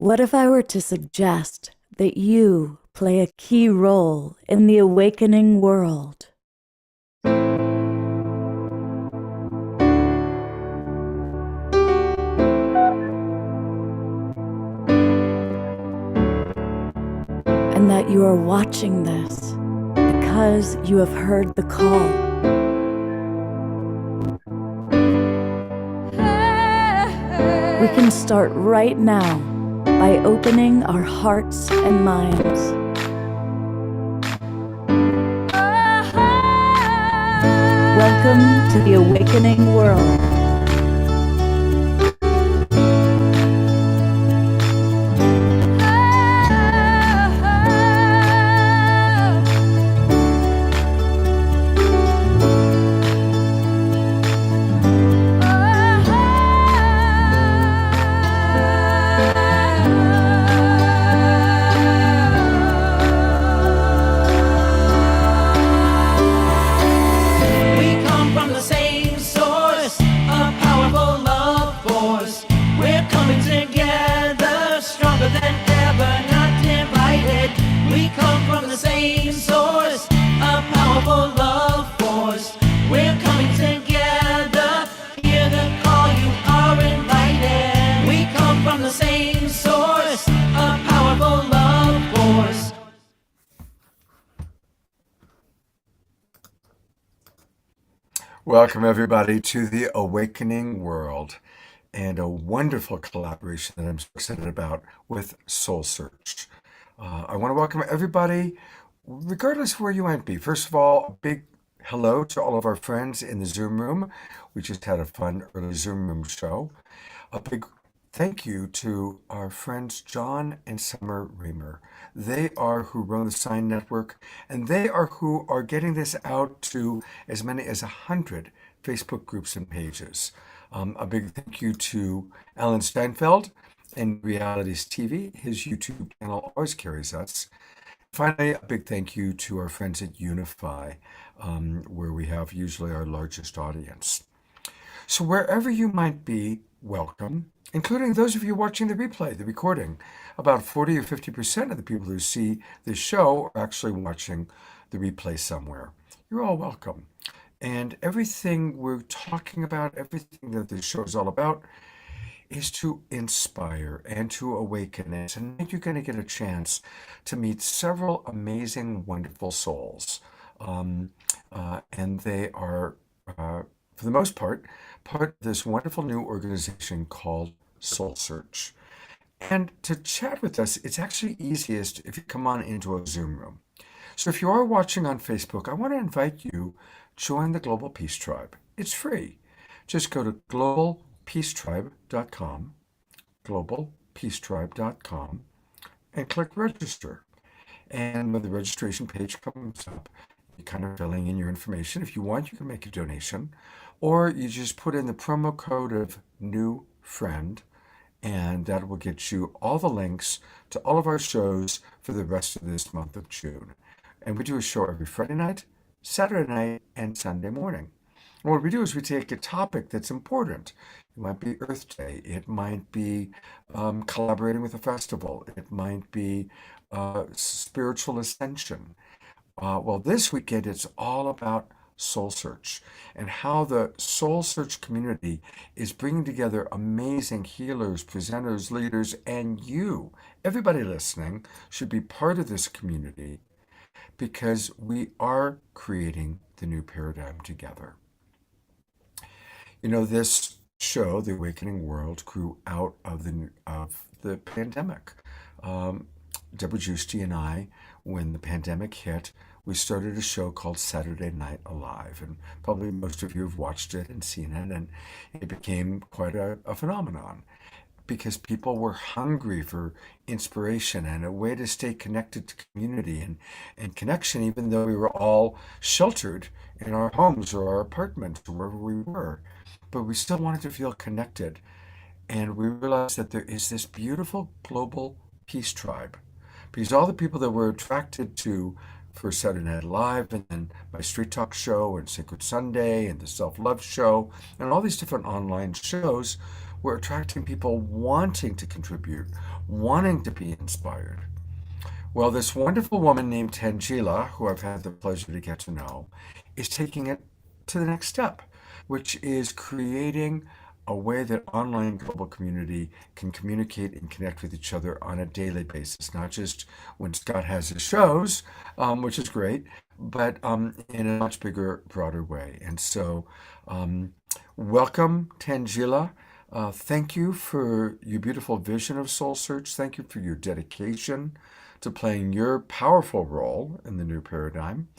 What if I were to suggest that you play a key role in the awakening world? And that you are watching this because you have heard the call. We can start right now by opening our hearts and minds. Welcome to the awakening world. Welcome, everybody, to the awakening world and a wonderful collaboration that I'm so excited about with SOULSEARCH. I want to welcome everybody, regardless of where you might be. First of all, a big hello to all of our friends in the Zoom room. We just had a fun early Zoom room show. A big thank you to our friends John and Summer Reamer. They are who run the Sign Network, and they are who are getting this out to as many as 100 Facebook groups and pages. A big thank you to Alan Steinfeld and Realities TV. His YouTube channel always carries us. Finally, a big thank you to our friends at Unify, where we have usually our largest audience. So wherever you might be, welcome, including those of you watching the replay, the recording. About 40 or 50% of the people who see this show are actually watching the replay somewhere. You're all welcome. And everything we're talking about, everything that this show is all about, is to inspire and to awaken. And tonight you're going to get a chance to meet several amazing, wonderful souls. And they are, for the most part of this wonderful new organization called SOULSEARCH. And to chat with us, it's actually easiest if you come on into a Zoom room. So if you are watching on Facebook, I want to invite you, join the Global Peace Tribe. It's free. Just go to globalpeacetribe.com, globalpeacetribe.com, and click register. And when the registration page comes up, you're kind of filling in your information. If you want, you can make a donation, or you just put in the promo code of new friend, and that will get you all the links to all of our shows for the rest of this month of June. And we do a show every Friday night, Saturday night, and Sunday morning. And what we do is we take a topic that's important. It might be Earth Day. It might be collaborating with a festival. It might be spiritual ascension. Well, this weekend, it's all about Soul Search and how the Soul Search community is bringing together amazing healers, presenters, leaders, and you, everybody listening, should be part of this community because we are creating the new paradigm together. You know, this show, The Awakening World, grew out of the pandemic. Deborah Giusti and I, when the pandemic hit, we started a show called Saturday Night Alive, and probably most of you have watched it and seen it, and it became quite a phenomenon because people were hungry for inspiration and a way to stay connected to community and connection, even though we were all sheltered in our homes or our apartments or wherever we were. But we still wanted to feel connected, and we realized that there is this beautiful global peace tribe because all the people that were attracted to for Saturday Night Live, and then my Street Talk show, and Sacred Sunday, and the Self-Love show, and all these different online shows We're attracting people wanting to contribute, wanting to be inspired. Well, this wonderful woman named Tangela, who I've had the pleasure to get to know, is taking it to the next step, which is creating a way that online global community can communicate and connect with each other on a daily basis, not just when Scott has his shows, which is great, but in a much bigger, broader way. And so, um, welcome, Tangela. Thank you for your beautiful vision of Soul Search. Thank you for your dedication to playing your powerful role in the new paradigm.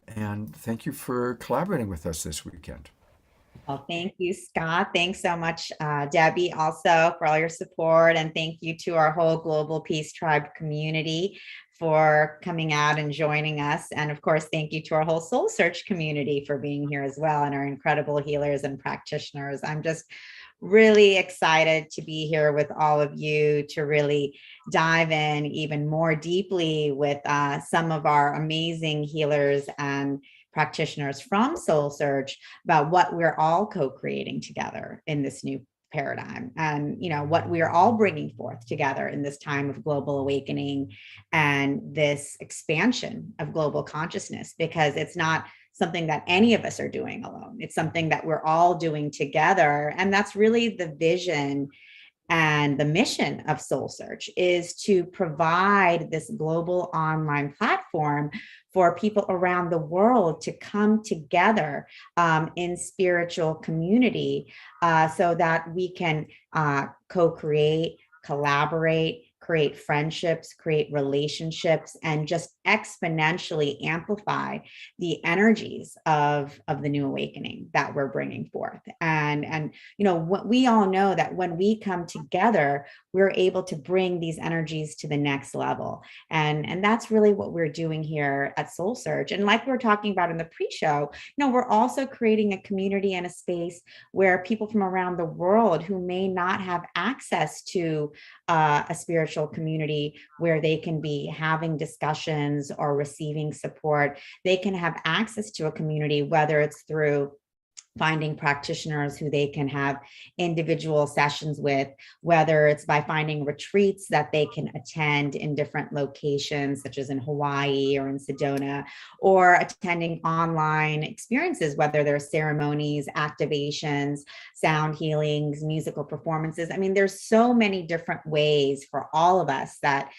And thank you for collaborating with us this weekend. Well, thank you, Scott. Thanks so much, Debbie, also for all your support. And thank you to our whole Global Peace Tribe community for coming out and joining us. And of course, thank you to our whole Soul Search community for being here as well, and our incredible healers and practitioners. I'm just really excited to be here with all of you to really dive in even more deeply with some of our amazing healers and practitioners from Soul Search about what we're all co-creating together in this new paradigm, and what we are all bringing forth together in this time of global awakening and this expansion of global consciousness, because it's not something that any of us are doing alone. It's something that we're all doing together. And that's really the vision and the mission of Soul Search, is to provide this global online platform for people around the world to come together in spiritual community, so that we can co-create, collaborate, create friendships, create relationships, and just exponentially amplify the energies of the new awakening that we're bringing forth. And what we all know, that when we come together, we're able to bring these energies to the next level. And that's really what we're doing here at Soul Search. And like we were talking about in the pre-show, we're also creating a community and a space where people from around the world who may not have access to a spiritual community where they can be having discussions or receiving support, they can have access to a community, whether it's through finding practitioners who they can have individual sessions with, whether it's by finding retreats that they can attend in different locations, such as in Hawaii or in Sedona, or attending online experiences, whether they're ceremonies, activations, sound healings, musical performances. I mean, there's so many different ways for all of us that,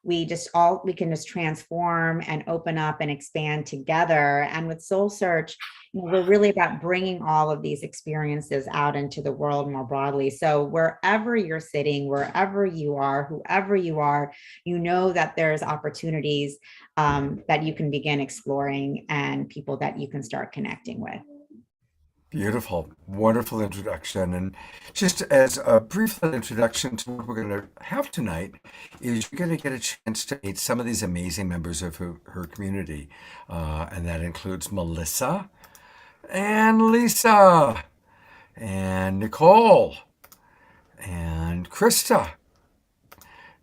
we can just transform and open up and expand together. And with Soul Search, we're really about bringing all of these experiences out into the world more broadly. So wherever you're sitting, wherever you are, whoever you are, that there's opportunities that you can begin exploring, and people that you can start connecting with. Beautiful, wonderful introduction. And just as a brief little introduction to what we're going to have tonight, is you're going to get a chance to meet some of these amazing members of her community. And that includes Melissa and Lisa and Nicole and Krista.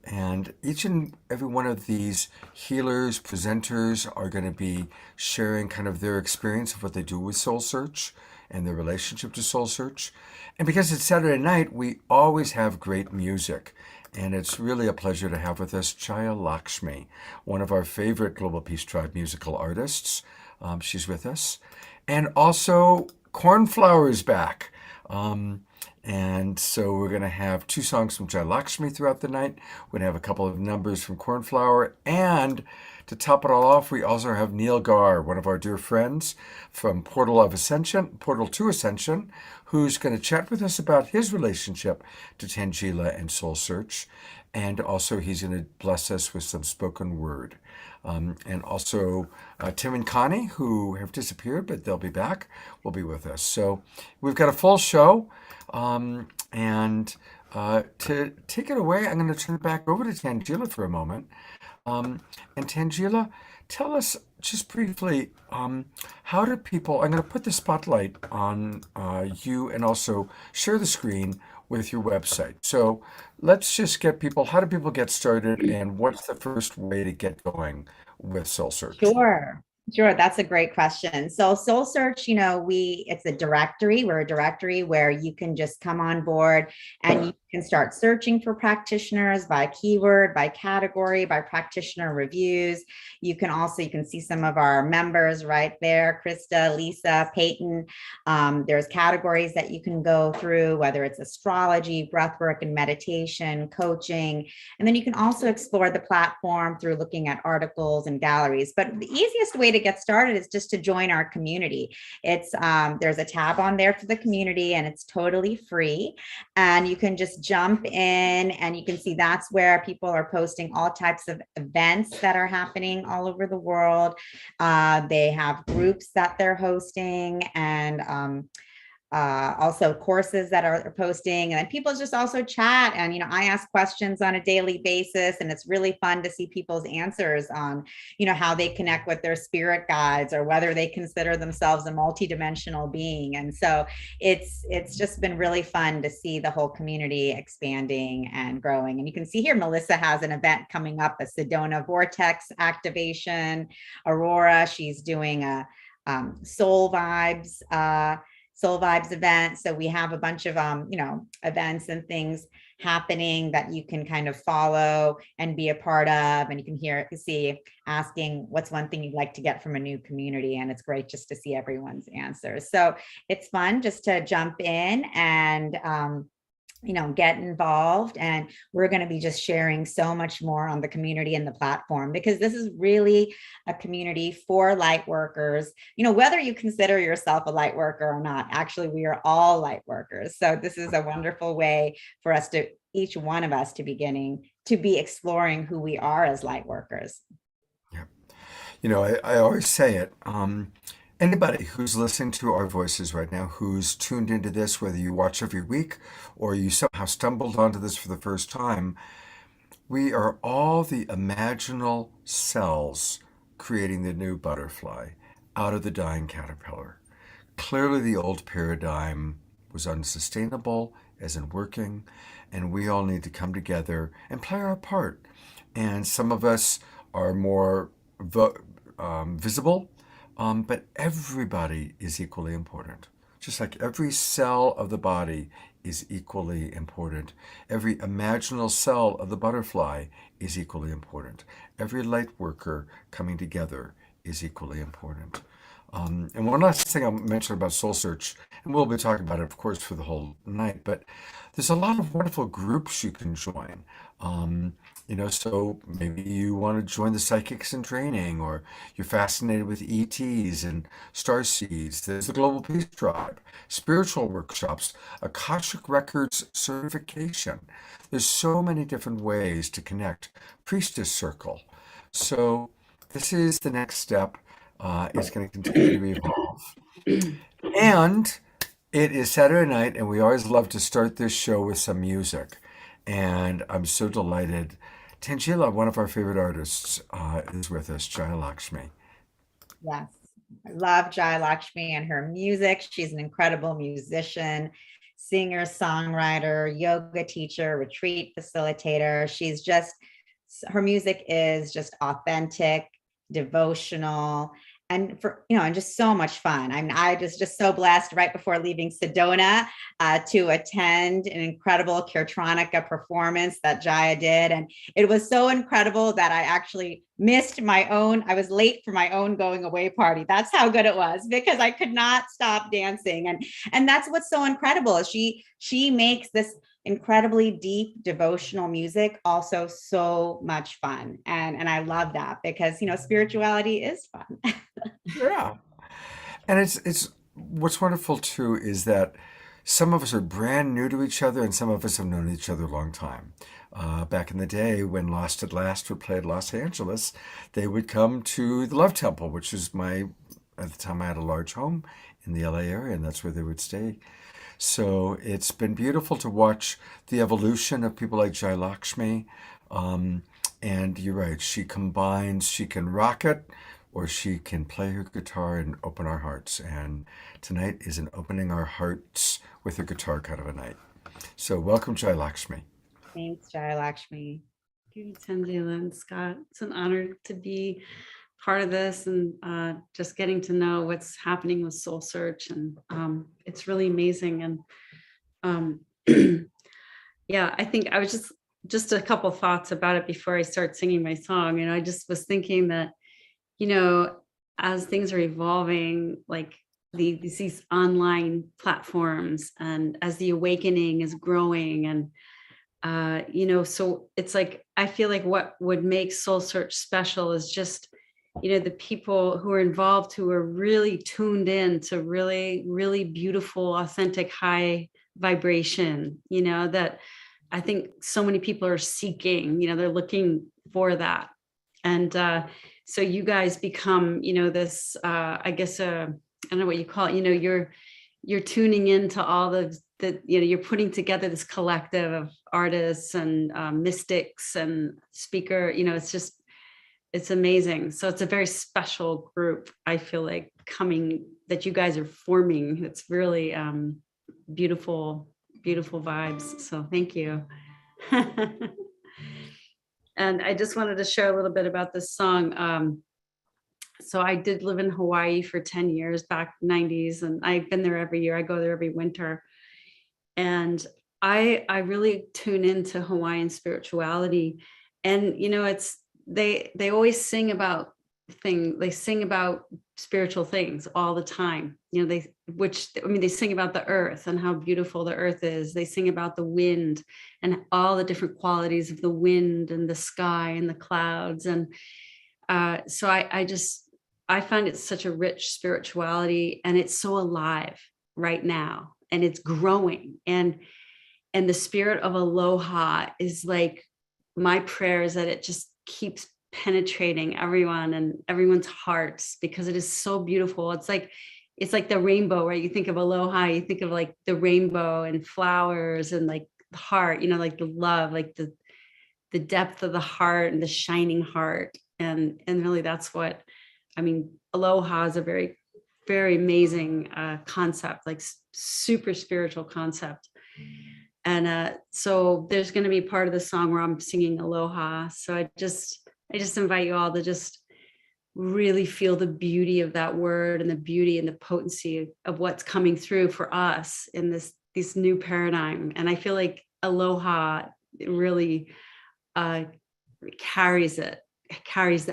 And each and every one of these healers, presenters are going to be sharing kind of their experience of what they do with Soul Search and their relationship to Soul Search. And because it's Saturday night, we always have great music. And it's really a pleasure to have with us Jaya Lakshmi, one of our favorite Global Peace Tribe musical artists. She's with us. And also, Cornflower is back. And so we're going to have 2 songs from Jaya Lakshmi throughout the night. We're going to have a couple of numbers from Cornflower. And to top it all off, we also have Gaur, one of our dear friends from Portal to Ascension, who's going to chat with us about his relationship to Tangela and Soul Search. And also he's going to bless us with some spoken word. And also Tim and Connie, who have disappeared, but they'll be back, will be with us. So we've got a full show. And to take it away, I'm going to turn it back over to Tangela for a moment. And Tangela, tell us just briefly, how do people, I'm going to put the spotlight on you and also share the screen with your website. So let's just get people, how do people get started, and what's the first way to get going with Soul Search? Sure. Sure, that's a great question. So Soul Search, it's a directory. We're a directory where you can just come on board and you can start searching for practitioners by keyword, by category, by practitioner reviews. You can see some of our members right there, Krista, Lisa, Peyton. There's categories that you can go through, whether it's astrology, breathwork and meditation, coaching. And then you can also explore the platform through looking at articles and galleries. But the easiest way to get started is just to join our community. There's a tab on there for the community and it's totally free. And you can just jump in and you can see that's where people are posting all types of events that are happening all over the world. They have groups that they're hosting and also courses that are posting, and then people just also chat. And I ask questions on a daily basis, and it's really fun to see people's answers on how they connect with their spirit guides or whether they consider themselves a multidimensional being. And so it's just been really fun to see the whole community expanding and growing. And you can see here Melissa has an event coming up, a Sedona vortex activation. Aurora, she's doing a soul vibes event. So we have a bunch of, events and things happening that you can kind of follow and be a part of. And you can see asking what's one thing you'd like to get from a new community. And it's great just to see everyone's answers. So it's fun just to jump in and, get involved. And we're going to be just sharing so much more on the community and the platform, because this is really a community for light workers, whether you consider yourself a light worker or not. Actually, we are all light workers. So this is a wonderful way for us to, each one of us, to be exploring who we are as light workers. Yeah. I always say it. Anybody who's listening to our voices right now, who's tuned into this, whether you watch every week or you somehow stumbled onto this for the first time, we are all the imaginal cells creating the new butterfly out of the dying caterpillar. Clearly, the old paradigm was unsustainable, as in working, and we all need to come together and play our part. And some of us are more visible, but everybody is equally important. Just like every cell of the body is equally important. Every imaginal cell of the butterfly is equally important. Every light worker coming together is equally important. And one last thing I'll mention about Soul Search, and we'll be talking about it, of course, for the whole night, but there's a lot of wonderful groups you can join. So maybe you want to join the Psychics in Training, or you're fascinated with ETs and starseeds. There's the Global Peace Tribe, spiritual workshops, Akashic Records certification. There's so many different ways to connect. Priestess Circle. So this is the next step. It's going to continue to evolve. And it is Saturday night, and we always love to start this show with some music. And I'm so delighted. Tangela, one of our favorite artists, is with us, Jaya Lakshmi. Yes, I love Jaya Lakshmi and her music. She's an incredible musician, singer, songwriter, yoga teacher, retreat facilitator. Her music is just authentic, devotional, and just so much fun. I mean, I was just so blessed right before leaving Sedona to attend an incredible Kirtronica performance that Jaya did. And it was so incredible that I actually I was late for my own going away party. That's how good it was, because I could not stop dancing. And that's what's so incredible is she makes this incredibly deep devotional music also so much fun. And I love that, because spirituality is fun. Yeah. And it's what's wonderful too is that some of us are brand new to each other, and some of us have known each other a long time. Back in the day when Lost at Last would play at Los Angeles, they would come to the Love Temple, which is at the time I had a large home in the LA area, and that's where they would stay. So it's been beautiful to watch the evolution of people like Jaya Lakshmi. And you're right, she can rock it, or she can play her guitar and open our hearts. And tonight is an opening our hearts with a guitar kind of a night. So welcome, Jaya Lakshmi. Thanks, Jaya Lakshmi. Thank you, Tangela and Scott. It's an honor to be part of this and just getting to know what's happening with Soul Search. And it's really amazing. And yeah, I think I was just a couple thoughts about it before I start singing my song. And I just was thinking that, you know, as things are evolving, like these online platforms, and as the awakening is growing, and you know, so it's like, I feel like what would make Soul Search special is just, you know, the people who are involved, who are really tuned in to really, really beautiful, authentic, high vibration, you know, that I think so many people are seeking, you know, they're looking for that. And so you guys become, you know, this, I guess, I don't know what you call it, you know, you're tuning into all the, you know, you're putting together this collective of artists and mystics and speaker, you know, it's just, it's amazing. So it's a very special group, I feel like, that you guys are forming. It's really beautiful, beautiful vibes. So thank you. And I just wanted to share a little bit about this song. So I did live in Hawaii for 10 years, back 90s, and I've been there every year. I go there every winter. And I really tune into Hawaiian spirituality. And, you know, they always sing about they sing about spiritual things all the time. You know, they sing about the earth and how beautiful the earth is. They sing about the wind and all the different qualities of the wind and the sky and the clouds. And so I find it such a rich spirituality, and it's so alive right now, and it's growing. And the spirit of aloha is like, my prayer is that it just keeps penetrating everyone and everyone's hearts, because it is so beautiful. It's like the rainbow, right? You think of aloha, you think of like the rainbow and flowers and like the heart, you know, like the love, like the depth of the heart and the shining heart. And really that's what, I mean, aloha is a very, very amazing concept, like super spiritual concept. And so there's going to be part of the song where I'm singing aloha. So I just invite you all to just really feel the beauty of that word and the beauty and the potency of what's coming through for us in this new paradigm. And I feel like aloha really carries the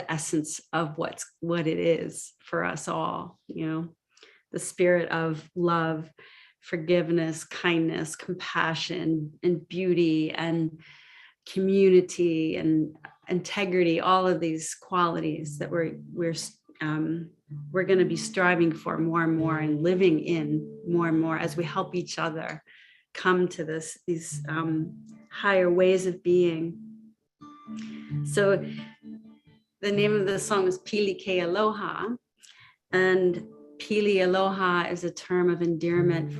essence of what it is for us all, you know, the spirit of love, forgiveness, kindness, compassion, and beauty, and community, and integrity, all of these qualities that we're going to be striving for more and more, and living in more and more as we help each other come to these higher ways of being. So the name of the song is Pili Ke Aloha, and Pili Aloha is a term of endearment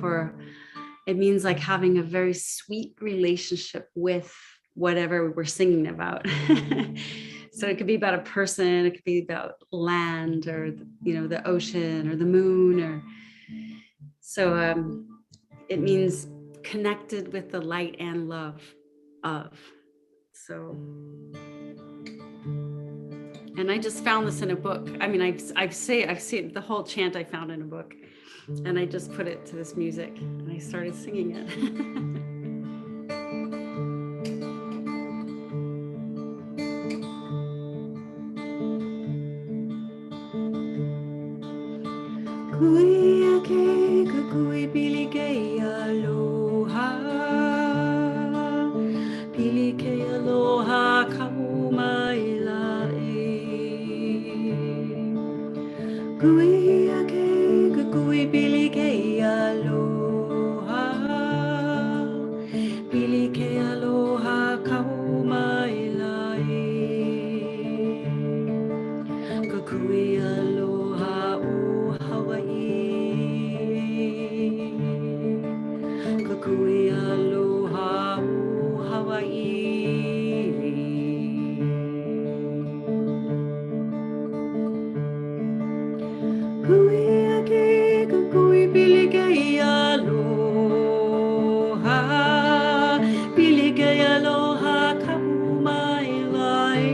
it means like having a very sweet relationship with whatever we're singing about. So it could be about a person, it could be about land, or, you know, the ocean or the moon, or so it means connected with the light and love of. So, and I just found this in a book. I mean, I've seen the whole chant I found in a book, and I just put it to this music and I started singing it. Kuia ke kukui pili ke aloha, pili ke aloha kaumaila e. Kuia ke kukui pili ke aloha, pili ke aloha kaumaila e. Kukui aloha o Hawaii, kukui aloha o Hawaii. Kuia ke kukui pili ke aloha, pili ke aloha kaumailai.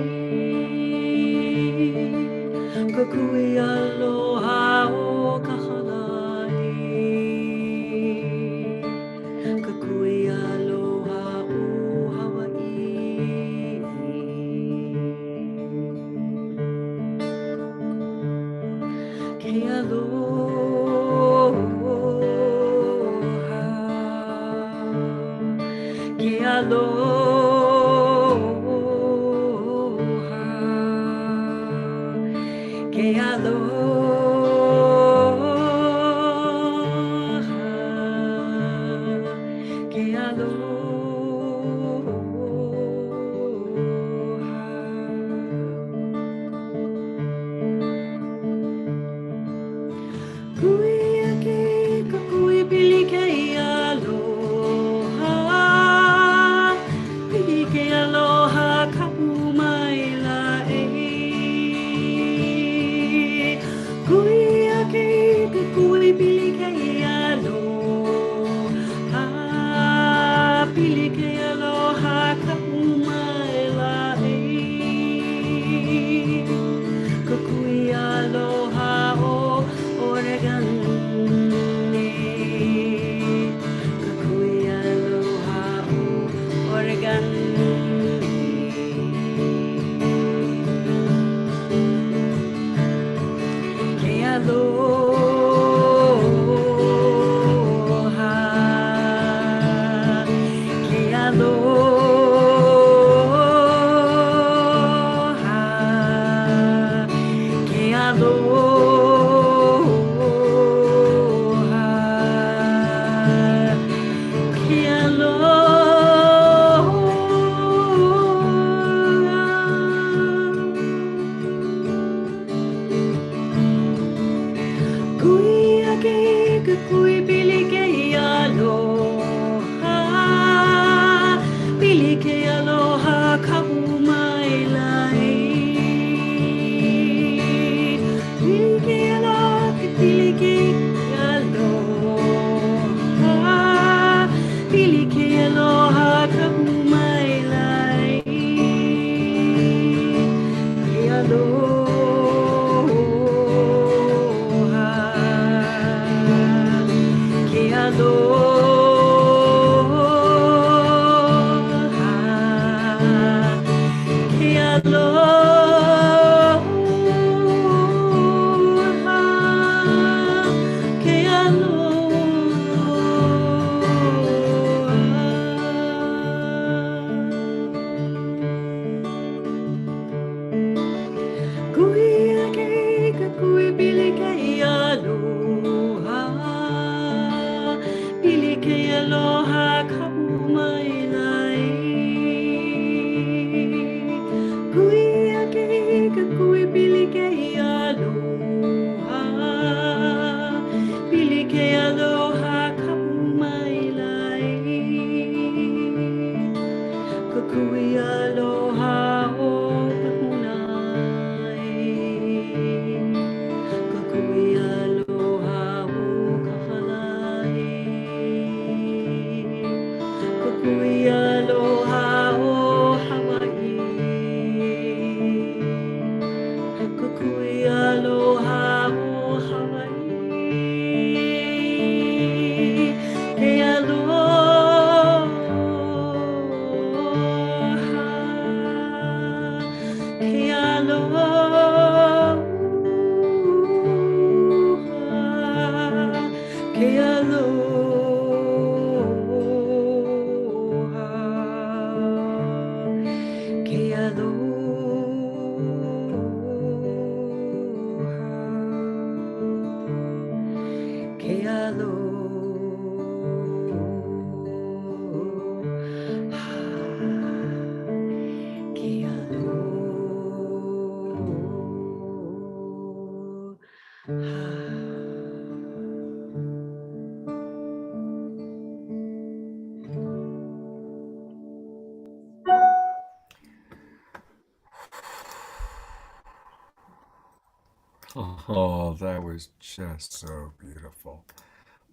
Oh, that was just so beautiful.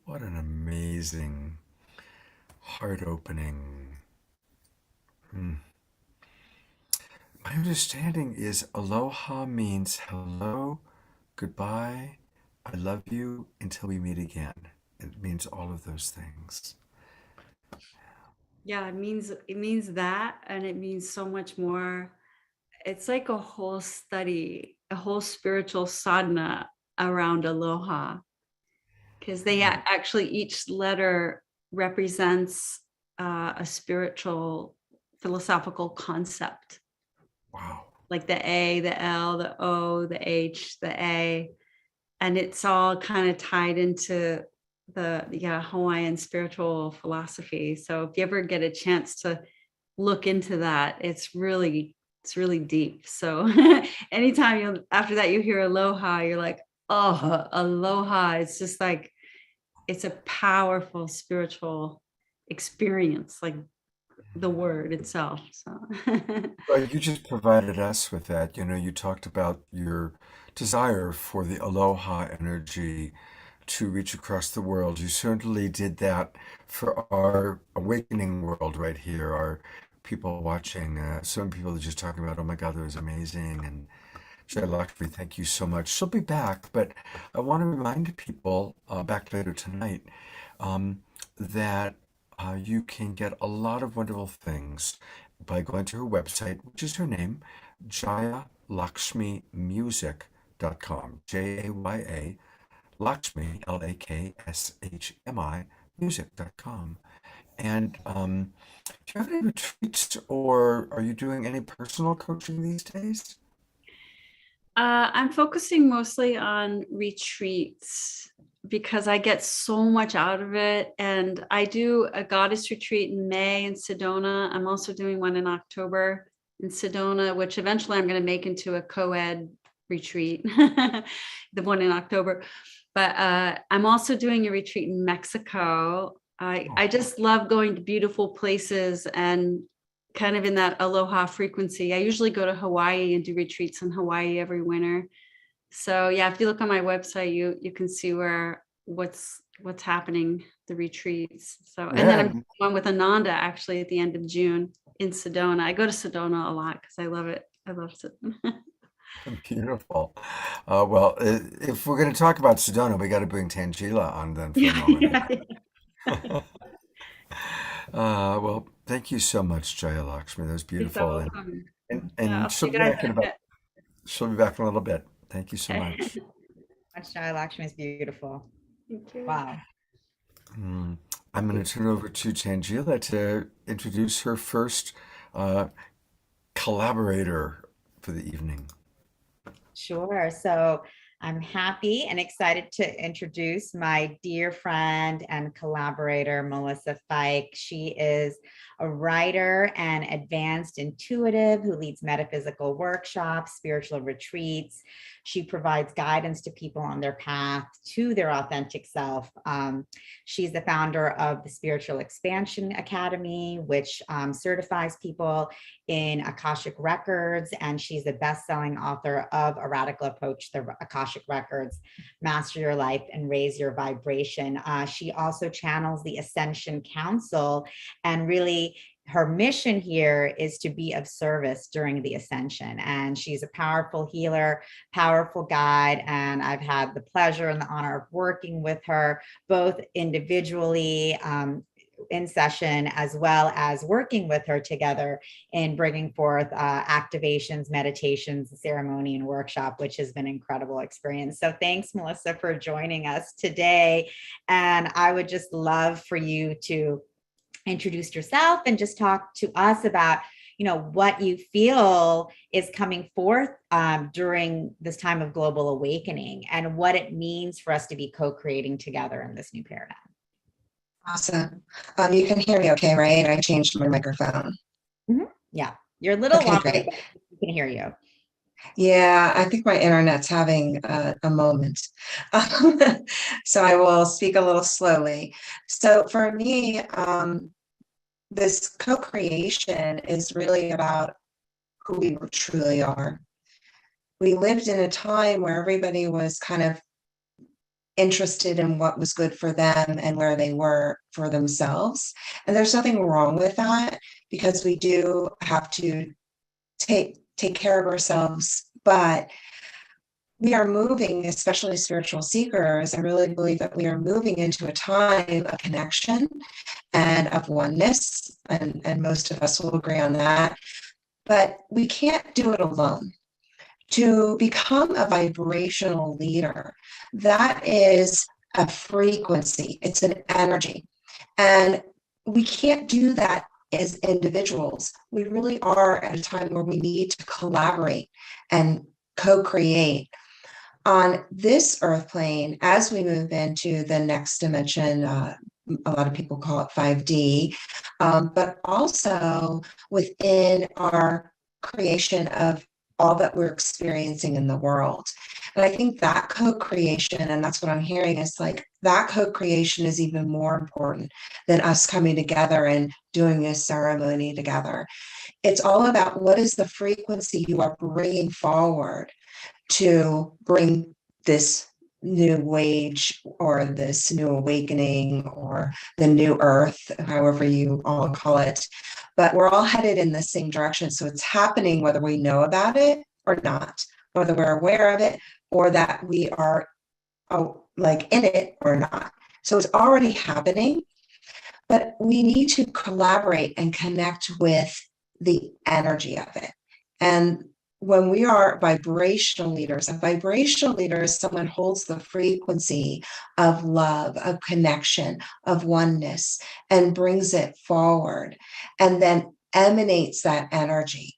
What an amazing, heart opening. My understanding is aloha means hello, goodbye, I love you until we meet again. It means all of those things. Yeah, it means that, and it means so much more. It's like a whole study, a whole spiritual sadhana around aloha, because they actually each letter represents a spiritual philosophical concept, Wow. like the A, the L, the O, the H, the A, and it's all kind of tied into the Hawaiian spiritual philosophy. So if you ever get a chance to look into that, it's really deep. So anytime you after that you hear aloha, you're like, oh, aloha. It's just like it's a powerful spiritual experience, like the word itself. So Well, you just provided us with that. You know, you talked about your desire for the aloha energy to reach across the world. You certainly did that for our awakening world right here, our people watching. Some people are just talking about, oh my God, that was amazing. And Jaya Lakshmi, thank you so much. She'll be back, but I want to remind people back later tonight that you can get a lot of wonderful things by going to her website, which is her name, jayalakshmimusic.com. Jaya Lakshmi, Lakshmi, music.com. And do you have any retreats or are you doing any personal coaching these days? I'm focusing mostly on retreats because I get so much out of it. And I do a goddess retreat in May in Sedona. I'm also doing one in October in Sedona, which eventually I'm going to make into a co-ed retreat, the one in October. But I'm also doing a retreat in Mexico. I just love going to beautiful places and kind of in that aloha frequency. I usually go to Hawaii and do retreats in Hawaii every winter. So yeah, if you look on my website, you can see what's happening, the retreats. So and then I'm doing one with Ananda actually at the end of June in Sedona. I go to Sedona a lot because I love it. I love Sedona. Beautiful. Well, if we're going to talk about Sedona, we got to bring Tangela on then for a moment. Well, thank you so much, Jaya Lakshmi. That was beautiful. And she'll be back she'll be back in a little bit. Thank you so much. Jaya Lakshmi is beautiful. Thank you. Wow. I'm going to turn over to Tangela to introduce her first collaborator for the evening. Sure. So I'm happy and excited to introduce my dear friend and collaborator, Melissa Fike. She is a writer and advanced intuitive who leads metaphysical workshops, spiritual retreats. She provides guidance to people on their path to their authentic self. She's the founder of the Spiritual Expansion Academy, which certifies people in Akashic Records, and she's a best-selling author of A Radical Approach to the Akashic Records, Master Your Life and Raise Your Vibration. She also channels the Ascension Council, and really her mission here is to be of service during the ascension. And she's a powerful healer, powerful guide. And I've had the pleasure and the honor of working with her, both individually in session, as well as working with her together in bringing forth activations, meditations, ceremony, and workshop, which has been an incredible experience. So thanks, Melissa, for joining us today. And I would just love for you to introduce yourself and just talk to us about, what you feel is coming forth during this time of global awakening and what it means for us to be co-creating together in this new paradigm. Awesome. You can hear me okay, right? I changed my microphone. Mm-hmm. Yeah, you're a little wobbly, great. but we can hear you. Yeah, I think my internet's having a moment. So I will speak a little slowly. So for me, this co-creation is really about who we truly are. We lived in a time where everybody was kind of interested in what was good for them and where they were for themselves. And there's nothing wrong with that, because we do have to take care of ourselves. But we are moving, especially spiritual seekers, I really believe that we are moving into a time of connection and of oneness. And most of us will agree on that. But we can't do it alone. To become a vibrational leader, that is a frequency, it's an energy. And we can't do that as individuals. We really are at a time where we need to collaborate and co-create. On this earth plane, as we move into the next dimension, a lot of people call it 5D, but also within our creation of all that we're experiencing in the world. And I think that co-creation, and that's what I'm hearing, is like that co-creation is even more important than us coming together and doing a ceremony together. It's all about what is the frequency you are bringing forward to bring this new age or this new awakening or the new earth, however you all call it. but we're all headed in the same direction. So it's happening whether we know about it or not, whether we're aware of it or that we are like in it or not. So it's already happening, but we need to collaborate and connect with the energy of it. And when we are vibrational leaders, a vibrational leader is someone who holds the frequency of love, of connection, of oneness, and brings it forward, and then emanates that energy.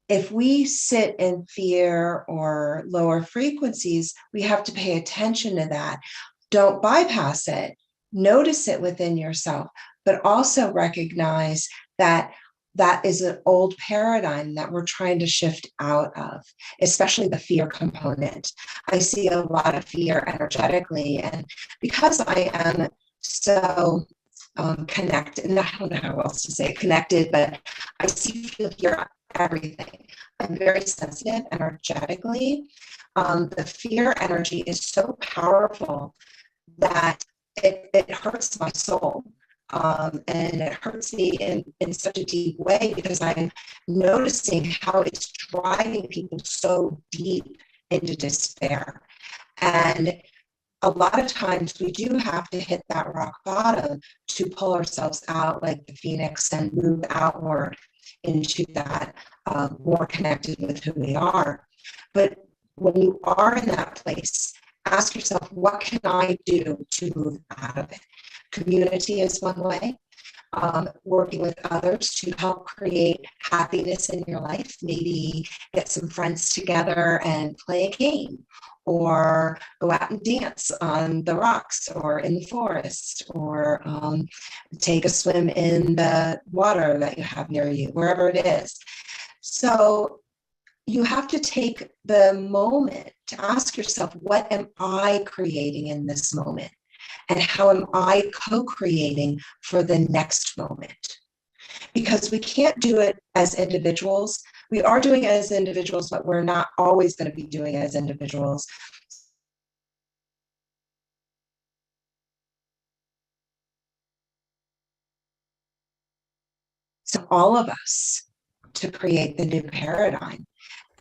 If we sit in fear or lower frequencies, we have to pay attention to that. Don't bypass it. Notice it within yourself, but also recognize that that is an old paradigm that we're trying to shift out of, especially the fear component. I see a lot of fear energetically, and because I am so connected, and I don't know how else to say it, connected, but I see, feel, hear everything. I'm very sensitive energetically. The fear energy is so powerful that it hurts my soul. And it hurts me in such a deep way because I'm noticing how it's driving people so deep into despair. And a lot of times we do have to hit that rock bottom to pull ourselves out like the phoenix and move outward into that more connected with who we are. But when you are in that place, ask yourself, what can I do to move out of it? Community is one way. Working with others to help create happiness in your life. Maybe get some friends together and play a game, or go out and dance on the rocks or in the forest, or take a swim in the water that you have near you, wherever it is. So you have to take the moment to ask yourself, what am I creating in this moment? And how am I co-creating for the next moment? Because we can't do it as individuals. We are doing it as individuals, but we're not always going to be doing it as individuals. So all of us to create the new paradigm.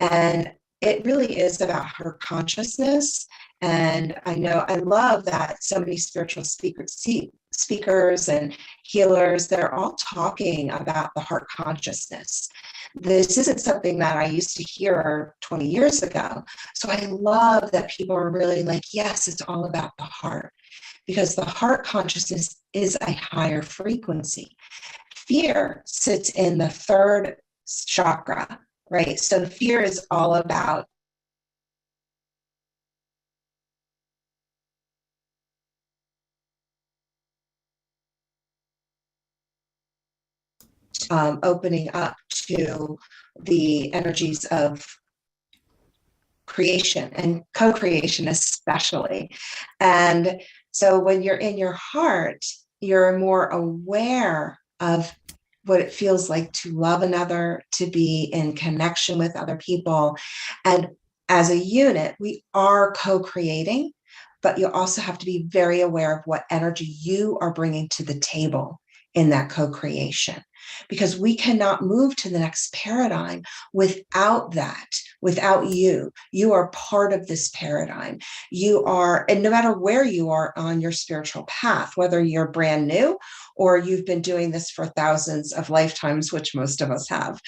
And it really is about her consciousness. And I love that so many spiritual speakers and healers, they're all talking about the heart consciousness. This isn't something that I used to hear 20 years ago. So I love that people are really like, yes, it's all about the heart, because the heart consciousness is a higher frequency. Fear sits in the third chakra, right? So fear is all about opening up to the energies of creation and co-creation especially. And so when you're in your heart, you're more aware of what it feels like to love another, to be in connection with other people. And as a unit, we are co-creating, but you also have to be very aware of what energy you are bringing to the table in that co-creation, because we cannot move to the next paradigm without that, without you. You are part of this paradigm. You are, and no matter where you are on your spiritual path, whether you're brand new or you've been doing this for thousands of lifetimes, which most of us have.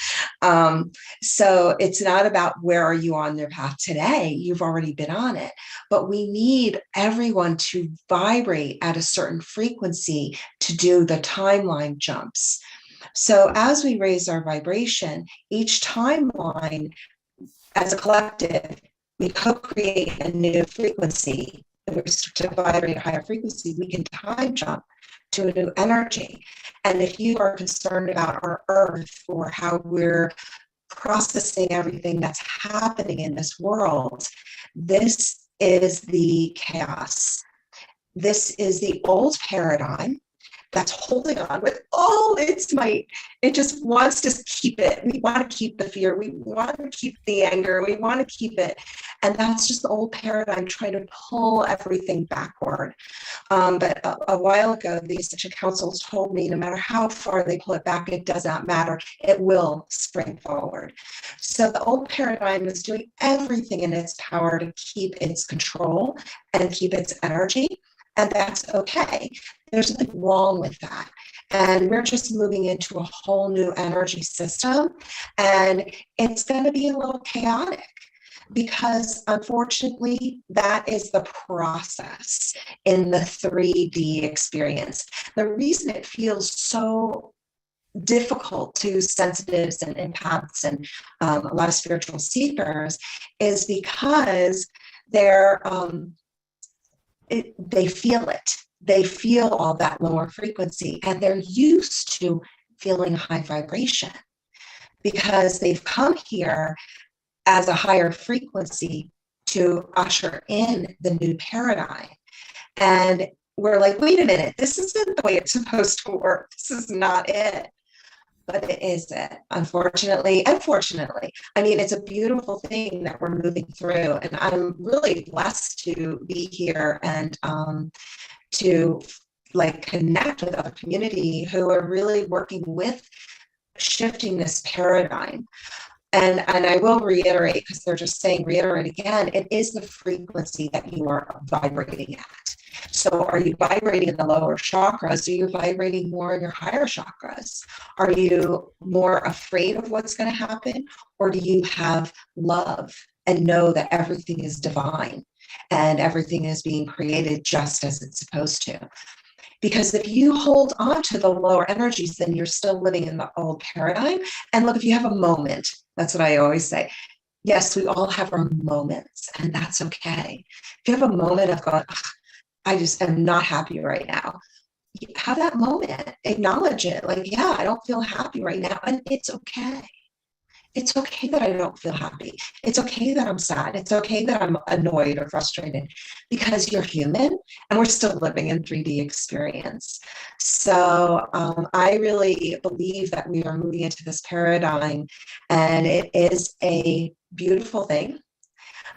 So it's not about where are you on your path today, you've already been on it, but we need everyone to vibrate at a certain frequency to do the timeline jumps. So as we raise our vibration, each timeline as a collective, we co-create a new frequency. To vibrate a higher frequency, we can time jump to a new energy. And if you are concerned about our earth or how we're processing everything that's happening in this world, this is the chaos. This is the old paradigm that's holding on with all its might. It just wants to keep it. We want to keep the fear. We want to keep the anger. We want to keep it. And that's just the old paradigm trying to pull everything backward. But a while ago, the Ascension Councils told me no matter how far they pull it back, it does not matter. It will spring forward. So the old paradigm is doing everything in its power to keep its control and keep its energy. And that's okay. There's nothing wrong with that. And we're just moving into a whole new energy system. And it's going to be a little chaotic because unfortunately, that is the process in the 3D experience. The reason it feels so difficult to sensitives and empaths and a lot of spiritual seekers is because they're they feel it. They feel all that lower frequency, and they're used to feeling high vibration because they've come here as a higher frequency to usher in the new paradigm. And we're like, wait a minute, this isn't the way it's supposed to work. This is not it. But it is it, unfortunately and fortunately. I mean, it's a beautiful thing that we're moving through, and I'm really blessed to be here and to like connect with other community who are really working with shifting this paradigm. And I will reiterate, because they're just saying, reiterate again, it is the frequency that you are vibrating at. So are you vibrating in the lower chakras? Are you vibrating more in your higher chakras? Are you more afraid of what's going to happen? Or do you have love and know that everything is divine and everything is being created just as it's supposed to? Because if you hold on to the lower energies, then you're still living in the old paradigm. And look, if you have a moment, that's what I always say. Yes, we all have our moments, and that's okay. If you have a moment of going, I just am not happy right now, have that moment, acknowledge it. Like, yeah, I don't feel happy right now. And it's okay. It's okay that I don't feel happy. It's okay that I'm sad. It's okay that I'm annoyed or frustrated because you're human and we're still living in 3D experience. So I really believe that we are moving into this paradigm, and it is a beautiful thing,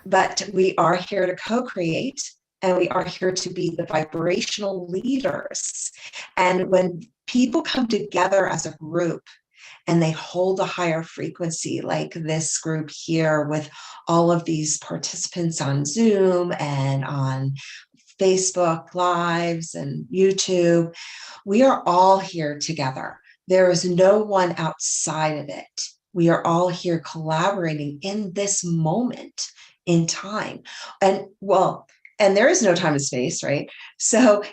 but we are here to co-create. And we are here to be the vibrational leaders. And when people come together as a group and they hold a higher frequency, like this group here with all of these participants on Zoom and on Facebook Lives and YouTube, we are all here together. There is no one outside of it. We are all here collaborating in this moment in time. And there is no time and space, right? So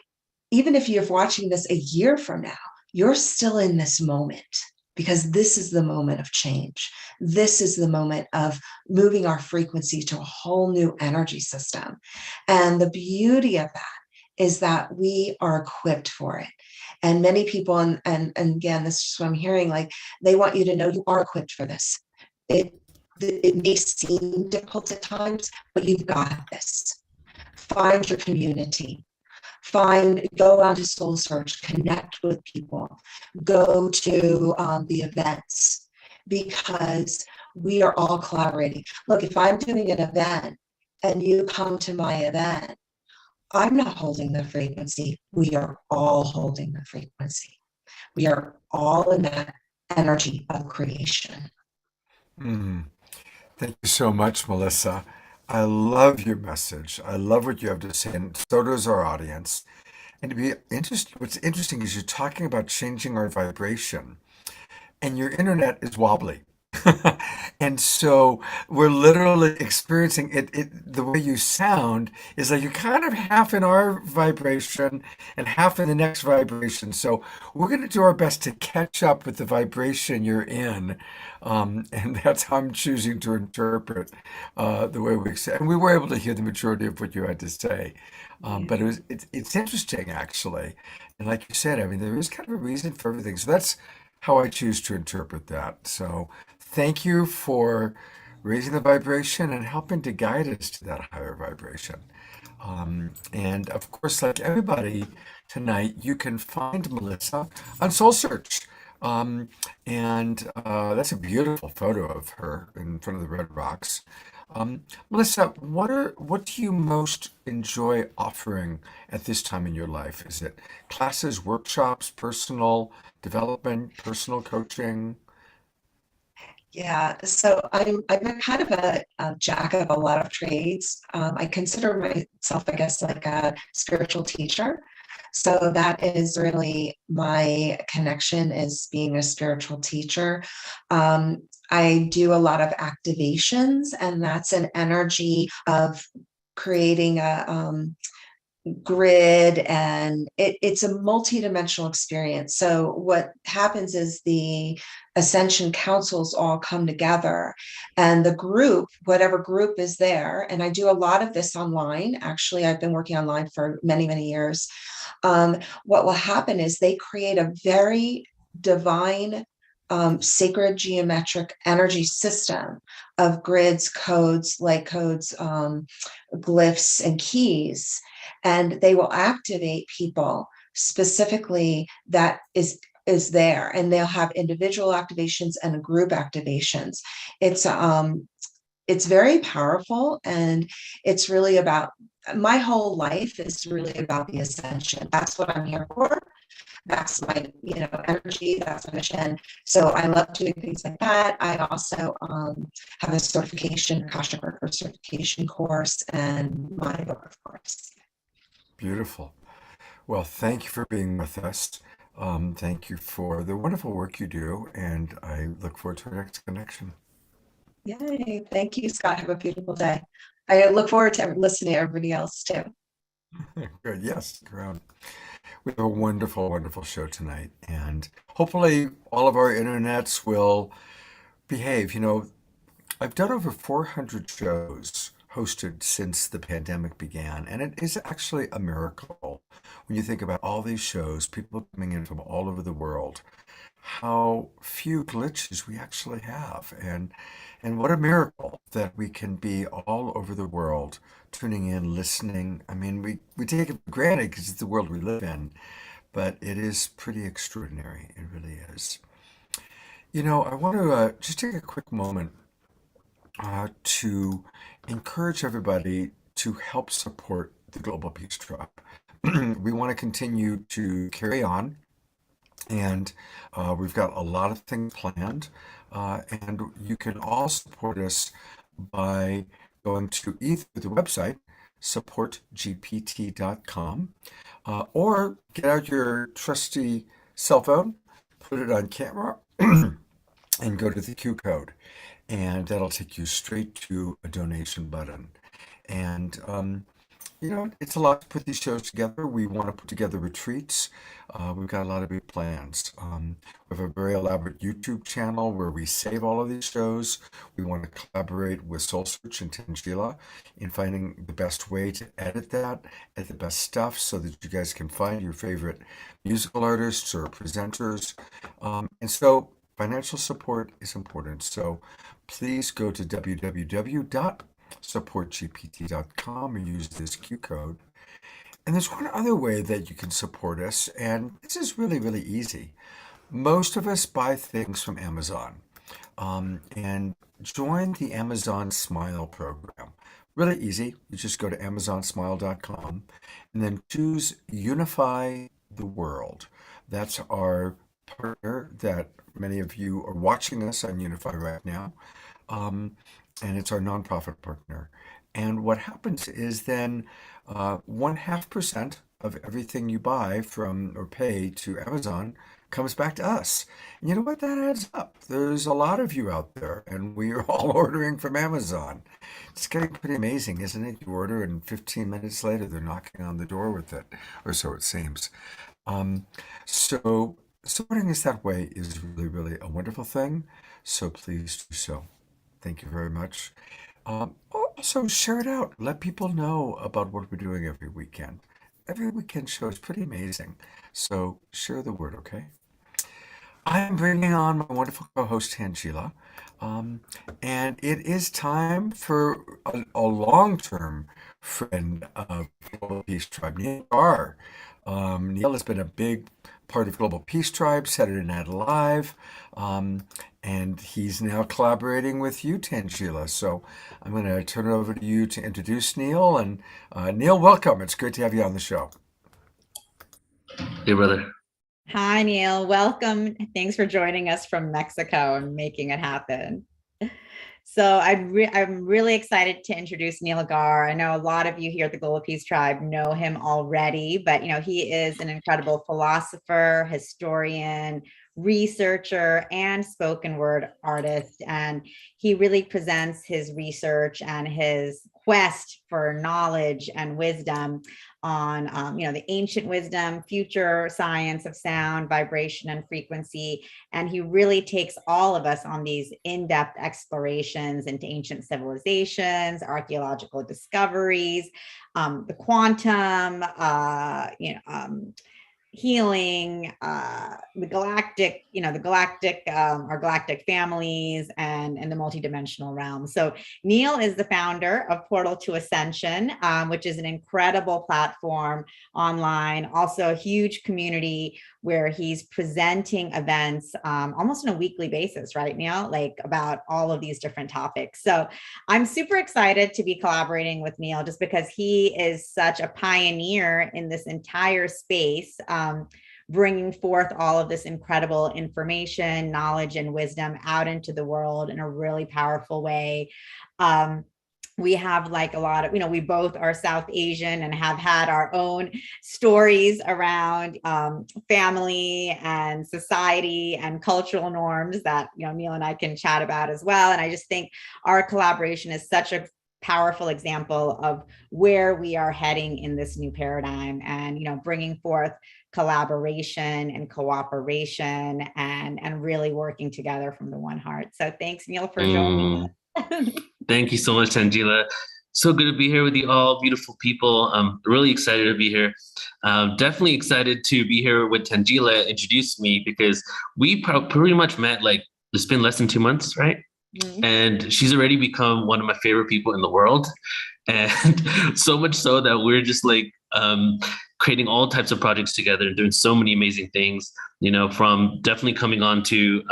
even if you're watching this a year from now, you're still in this moment because this is the moment of change. This is the moment of moving our frequency to a whole new energy system. And the beauty of that is that we are equipped for it. And many people, and again, this is what I'm hearing, like they want you to know you are equipped for this. It may seem difficult at times, but you've got this. Find your community. Go on to SOULSEARCH, connect with people, go to the events, because we are all collaborating. Look, if I'm doing an event and you come to my event, I'm not holding the frequency. We are all holding the frequency. We are all in that energy of creation. Thank you so much, Melissa. I love your message. I love what you have to say, and so does our audience. And to be interesting, what's interesting is you're talking about changing our vibration, and your internet is wobbly. And so we're literally experiencing it. The way you sound is like you're kind of half in our vibration and half in the next vibration. So we're going to do our best to catch up with the vibration you're in. And that's how I'm choosing to interpret the way we say. And we were able to hear the majority of what you had to say. But it's interesting, actually. And like you said, I mean, there is kind of a reason for everything. So that's how I choose to interpret that. So thank you for raising the vibration and helping to guide us to that higher vibration. And of course, like everybody tonight, you can find Melissa on Soul Search. And that's a beautiful photo of her in front of the Red Rocks. Melissa, what do you most enjoy offering at this time in your life? Is it classes, workshops, personal development, personal coaching? Yeah, so I'm a kind of a jack of a lot of trades. I consider myself, I guess, like a spiritual teacher. So that is really my connection, is being a spiritual teacher. I do a lot of activations, and that's an energy of creating a grid, and it's a multi-dimensional experience. So what happens is the Ascension councils all come together, and the group, whatever group is there, and I do a lot of this online. Actually, I've been working online for many, many years. What will happen is they create a very divine, sacred geometric energy system of grids, codes, light codes, glyphs, and keys, and they will activate people specifically that is there, and they'll have individual activations and group activations. It's very powerful, and it's really about, my whole life is really about the ascension. That's what I'm here for. That's my, energy, that's my mission. So I love doing things like that. I also have a certification, Akashic Record certification course, and my book, of course. Beautiful. Well, thank you for being with us. Thank you for the wonderful work you do, and I look forward to our next connection. Yay. Thank you, Scott. Have a beautiful day. I look forward to listening to everybody else too. Good. Yes, stick around. We have a wonderful, wonderful show tonight, and hopefully all of our internets will behave. I've done over 400 shows hosted since the pandemic began, and it is actually a miracle when you think about all these shows, people coming in from all over the world, how few glitches we actually have, and what a miracle that we can be all over the world tuning in, listening. I mean, we take it for granted because it's the world we live in, but it is pretty extraordinary. It really is. I want to just take a quick moment to encourage everybody to help support the Global Peace Tribe. We want to continue to carry on, and we've got a lot of things planned. And you can all support us by going to either the website, supportgpt.com, or get out your trusty cell phone, put it on camera, and go to the Q code, and that'll take you straight to a donation button. And it's a lot to put these shows together. We want to put together retreats. We've got a lot of big plans. We have a very elaborate YouTube channel where we save all of these shows. We want to collaborate with SOULSEARCH and Tangela in finding the best way to edit that, edit the best stuff so that you guys can find your favorite musical artists or presenters. And so financial support is important. So please go to www.supportgpt.com and use this Q code. And there's one other way that you can support us, and this is really, really easy. Most of us buy things from Amazon, and join the Amazon Smile program. Really easy. You just go to amazonsmile.com and then choose Unify the World. That's our partner that many of you are watching us on Unify right now. And it's our nonprofit partner. And what happens is then 1.5% of everything you buy from or pay to Amazon comes back to us. And you know what? That adds up. There's a lot of you out there, and we are all ordering from Amazon. It's getting pretty amazing, isn't it? You order, and 15 minutes later, they're knocking on the door with it, or so it seems. So supporting us that way is really, really a wonderful thing. So please do so. Thank you very much. Also, share it out. Let people know about what we're doing every weekend. Every weekend show is pretty amazing. So share the word, okay? I'm bringing on my wonderful co-host, Tangela. And it is time for a long-term friend of Global Peace Tribe, Neil Gaur. Neil has been a big part of Global Peace Tribe, Saturday Night Live, and he's now collaborating with you, Tangela. So I'm going to turn it over to you to introduce Neil. And Neil, welcome. It's great to have you on the show. Hey, brother. Hi, Neil. Welcome. Thanks for joining us from Mexico and making it happen. So I'm really excited to introduce Neil Gaur. I know a lot of you here at the Global Peace Tribe know him already, but he is an incredible philosopher, historian, researcher, and spoken word artist. And he really presents his research and his quest for knowledge and wisdom on the ancient wisdom, future science of sound, vibration, and frequency. And he really takes all of us on these in-depth explorations into ancient civilizations, archaeological discoveries, the quantum, healing, the galactic, our galactic families, and the multidimensional realm. So Neil is the founder of Portal to Ascension, which is an incredible platform online, also a huge community where he's presenting events almost on a weekly basis, right, Neil? Like about all of these different topics. So I'm super excited to be collaborating with Neil just because he is such a pioneer in this entire space, bringing forth all of this incredible information, knowledge, and wisdom out into the world in a really powerful way. We have like a lot of, we both are South Asian and have had our own stories around family and society and cultural norms that, Neil and I can chat about as well. And I just think our collaboration is such a powerful example of where we are heading in this new paradigm and, bringing forth collaboration and cooperation and really working together from the one heart. So thanks, Neil, for joining us. Thank you so much, Tangela. So good to be here with you all, beautiful people. I'm really excited to be here. Definitely excited to be here with Tangela introduced me because we pretty much met it's been less than 2 months, right? Mm-hmm. And she's already become one of my favorite people in the world. And so much so that we're just creating all types of projects together and doing so many amazing things, from definitely coming on to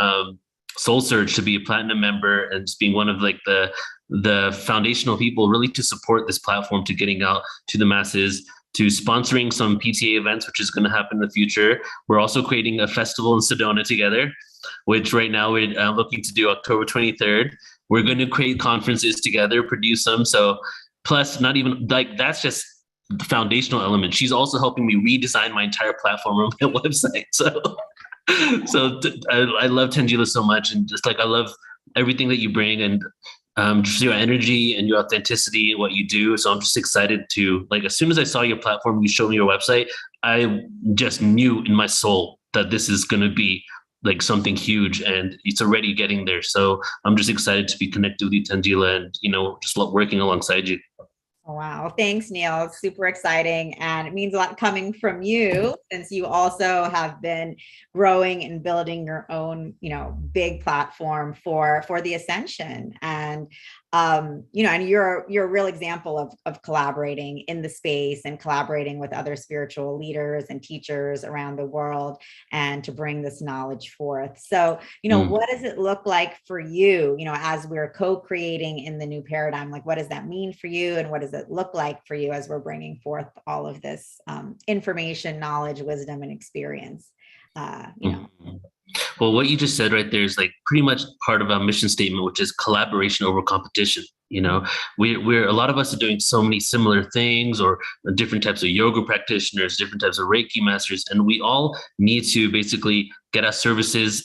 SOULSEARCH to be a platinum member and just being one of the foundational people really to support this platform, to getting out to the masses, to sponsoring some PTA events, which is going to happen in the future. We're also creating a festival in Sedona together, which right now we're looking to do October 23rd. We're going to create conferences together, produce them. So plus not even that's just the foundational element. She's also helping me redesign my entire platform on my website. I love Tangela so much. And just I love everything that you bring and just your energy and your authenticity and what you do. So I'm just excited to as soon as I saw your platform, you showed me your website, I just knew in my soul that this is going to be something huge and it's already getting there. So I'm just excited to be connected with you, Tangela, and, just working alongside you. Wow. Thanks, Neil. It's super exciting. And it means a lot coming from you since you also have been growing and building your own, big platform for the Ascension. And, and you're a real example of collaborating in the space and collaborating with other spiritual leaders and teachers around the world and to bring this knowledge forth. So, what does it look like for you, as we're co-creating in the new paradigm? What does that mean for you? And what does it look like for you as we're bringing forth all of this information, knowledge, wisdom, and experience? Well, what you just said right there is pretty much part of our mission statement, which is collaboration over competition. We're a lot of us are doing so many similar things, or different types of yoga practitioners, different types of Reiki masters, and we all need to basically get our services.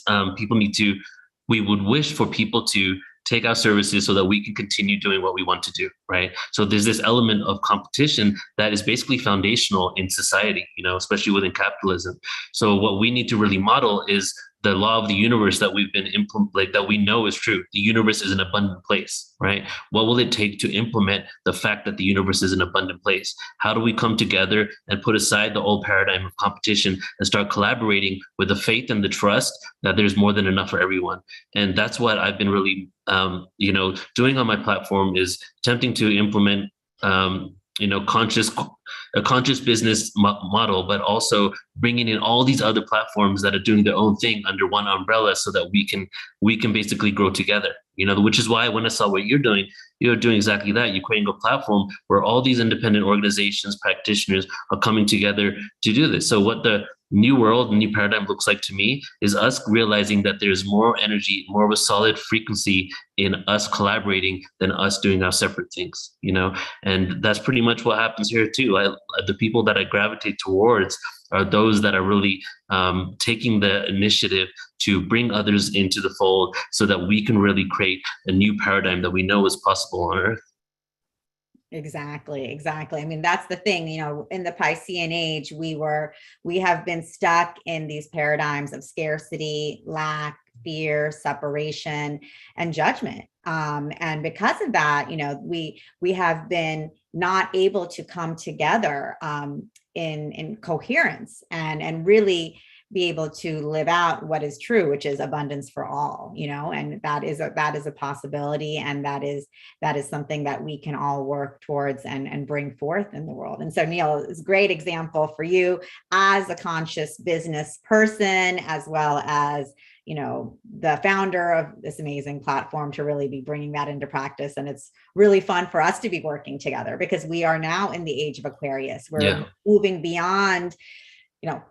We would wish for people to take our services so that we can continue doing what we want to do, right? So there's this element of competition that is basically foundational in society, especially within capitalism. So what we need to really model is the law of the universe that we've been that we know is true. The universe is an abundant place, right? What will it take to implement the fact that the universe is an abundant place? How do we come together and put aside the old paradigm of competition and start collaborating with the faith and the trust that there's more than enough for everyone? And that's what I've been really, doing on my platform, is attempting to implement a conscious business model, but also bringing in all these other platforms that are doing their own thing under one umbrella, so that we can basically grow together. Which is why when I saw what you're doing exactly that. You're creating a platform where all these independent organizations, practitioners are coming together to do this. So what the new world, new paradigm looks like to me is us realizing that there's more energy, more of a solid frequency in us collaborating than us doing our separate things, and that's pretty much what happens here too. The people that I gravitate towards are those that are really taking the initiative to bring others into the fold, so that we can really create a new paradigm that we know is possible on Earth. Exactly. I mean, that's the thing, in the Piscean age, we have been stuck in these paradigms of scarcity, lack, fear, separation, and judgment. And because of that, we have been not able to come together in coherence and really be able to live out what is true, which is abundance for all, and that is a possibility. And that is something that we can all work towards and bring forth in the world. And so Neil is a great example for you as a conscious business person, as well as, the founder of this amazing platform, to really be bringing that into practice. And it's really fun for us to be working together, because we are now in the age of Aquarius. We're moving beyond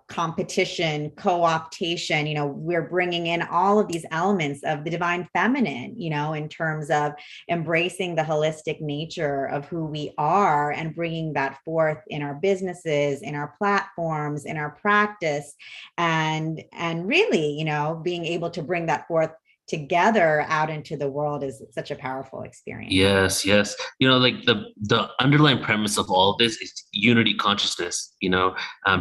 competition, co-optation. We're bringing in all of these elements of the divine feminine, in terms of embracing the holistic nature of who we are and bringing that forth in our businesses, in our platforms, in our practice, and really, being able to bring that forth together out into the world is such a powerful experience. Yes. Like the underlying premise of all of this is unity consciousness.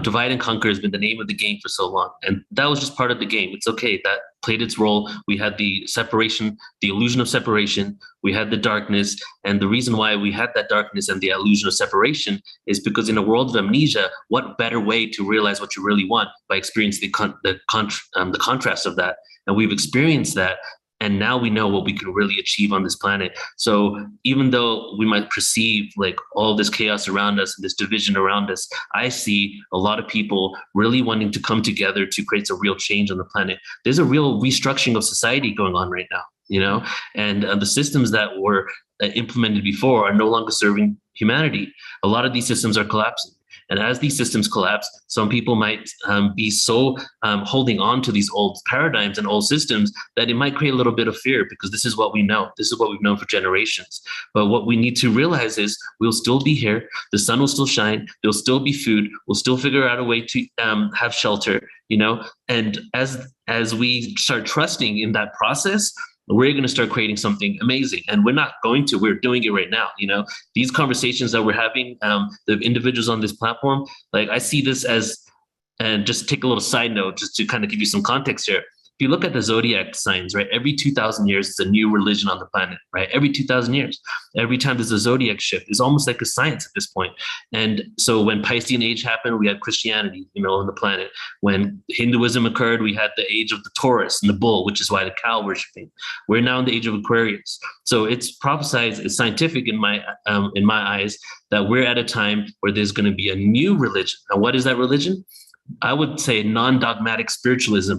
Divide and conquer has been the name of the game for so long, and that was just part of the game. It's okay. That played its role. We had the separation, the illusion of separation. We had the darkness, and the reason why we had that darkness and the illusion of separation is because in a world of amnesia, what better way to realize what you really want by experiencing the contrast of that. And we've experienced that. And now we know what we can really achieve on this planet. So even though we might perceive like all this chaos around us and this division around us, I see a lot of people really wanting to come together to create a real change on the planet. There's a real restructuring of society going on right now, and the systems that were implemented before are no longer serving humanity. A lot of these systems are collapsing. And as these systems collapse, some people might be so holding on to these old paradigms and old systems that it might create a little bit of fear, because this is what we know. This is what we've known for generations. But what we need to realize is we'll still be here. The sun will still shine. There'll still be food. We'll still figure out a way to have shelter, And as we start trusting in that process, we're going to start creating something amazing. And we're doing it right now. These conversations that we're having, the individuals on this platform, like I see this as, and just take a little side note, just to kind of give you some context here. If you look at the zodiac signs, right, every 2,000 years, it's a new religion on the planet, right? Every 2,000 years, every time there's a zodiac shift, it's almost like a science at this point. And so when Piscean age happened, we had Christianity, on the planet. When Hinduism occurred, we had the age of the Taurus and the bull, which is why the cow worshiping. We're now in the age of Aquarius. So it's prophesized, it's scientific in my eyes, that we're at a time where there's going to be a new religion. And what is that religion? I would say non-dogmatic spiritualism,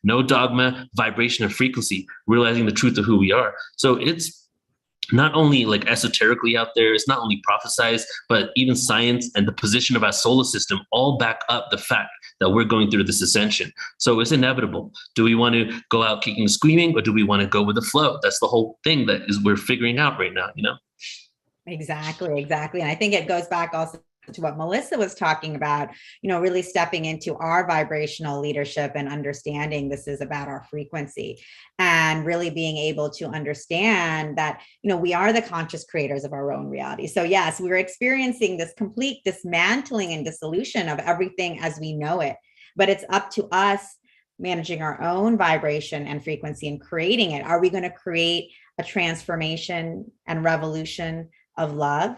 no dogma, vibration, or frequency, realizing the truth of who we are. So it's not only like esoterically out there, it's not only prophesized, but even science and the position of our solar system all back up the fact that we're going through this ascension. So it's inevitable. Do we want to go out kicking and screaming, or do we want to go with the flow? That's the whole thing that is we're figuring out right now, Exactly. And I think it goes back also to what Melissa was talking about, really stepping into our vibrational leadership and understanding this is about our frequency, and really being able to understand that, we are the conscious creators of our own reality. So yes, we're experiencing this complete dismantling and dissolution of everything as we know it, but it's up to us managing our own vibration and frequency and creating it. Are we going to create a transformation and revolution of love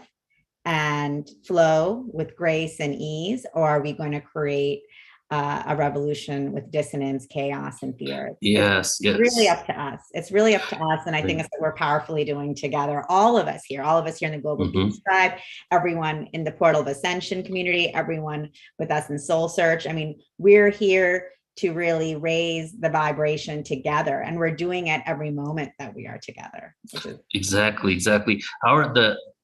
and flow with grace and ease, or are we going to create a revolution with dissonance, chaos, and fear. Yes, yes. Really up to us. It's really up to us. And I think it's what we're powerfully doing together. All of us here in the Global Peace Tribe, everyone in the Portal of Ascension community, everyone with us in Soul Search. I mean, we're here to really raise the vibration together. And we're doing it every moment that we are together. Exactly.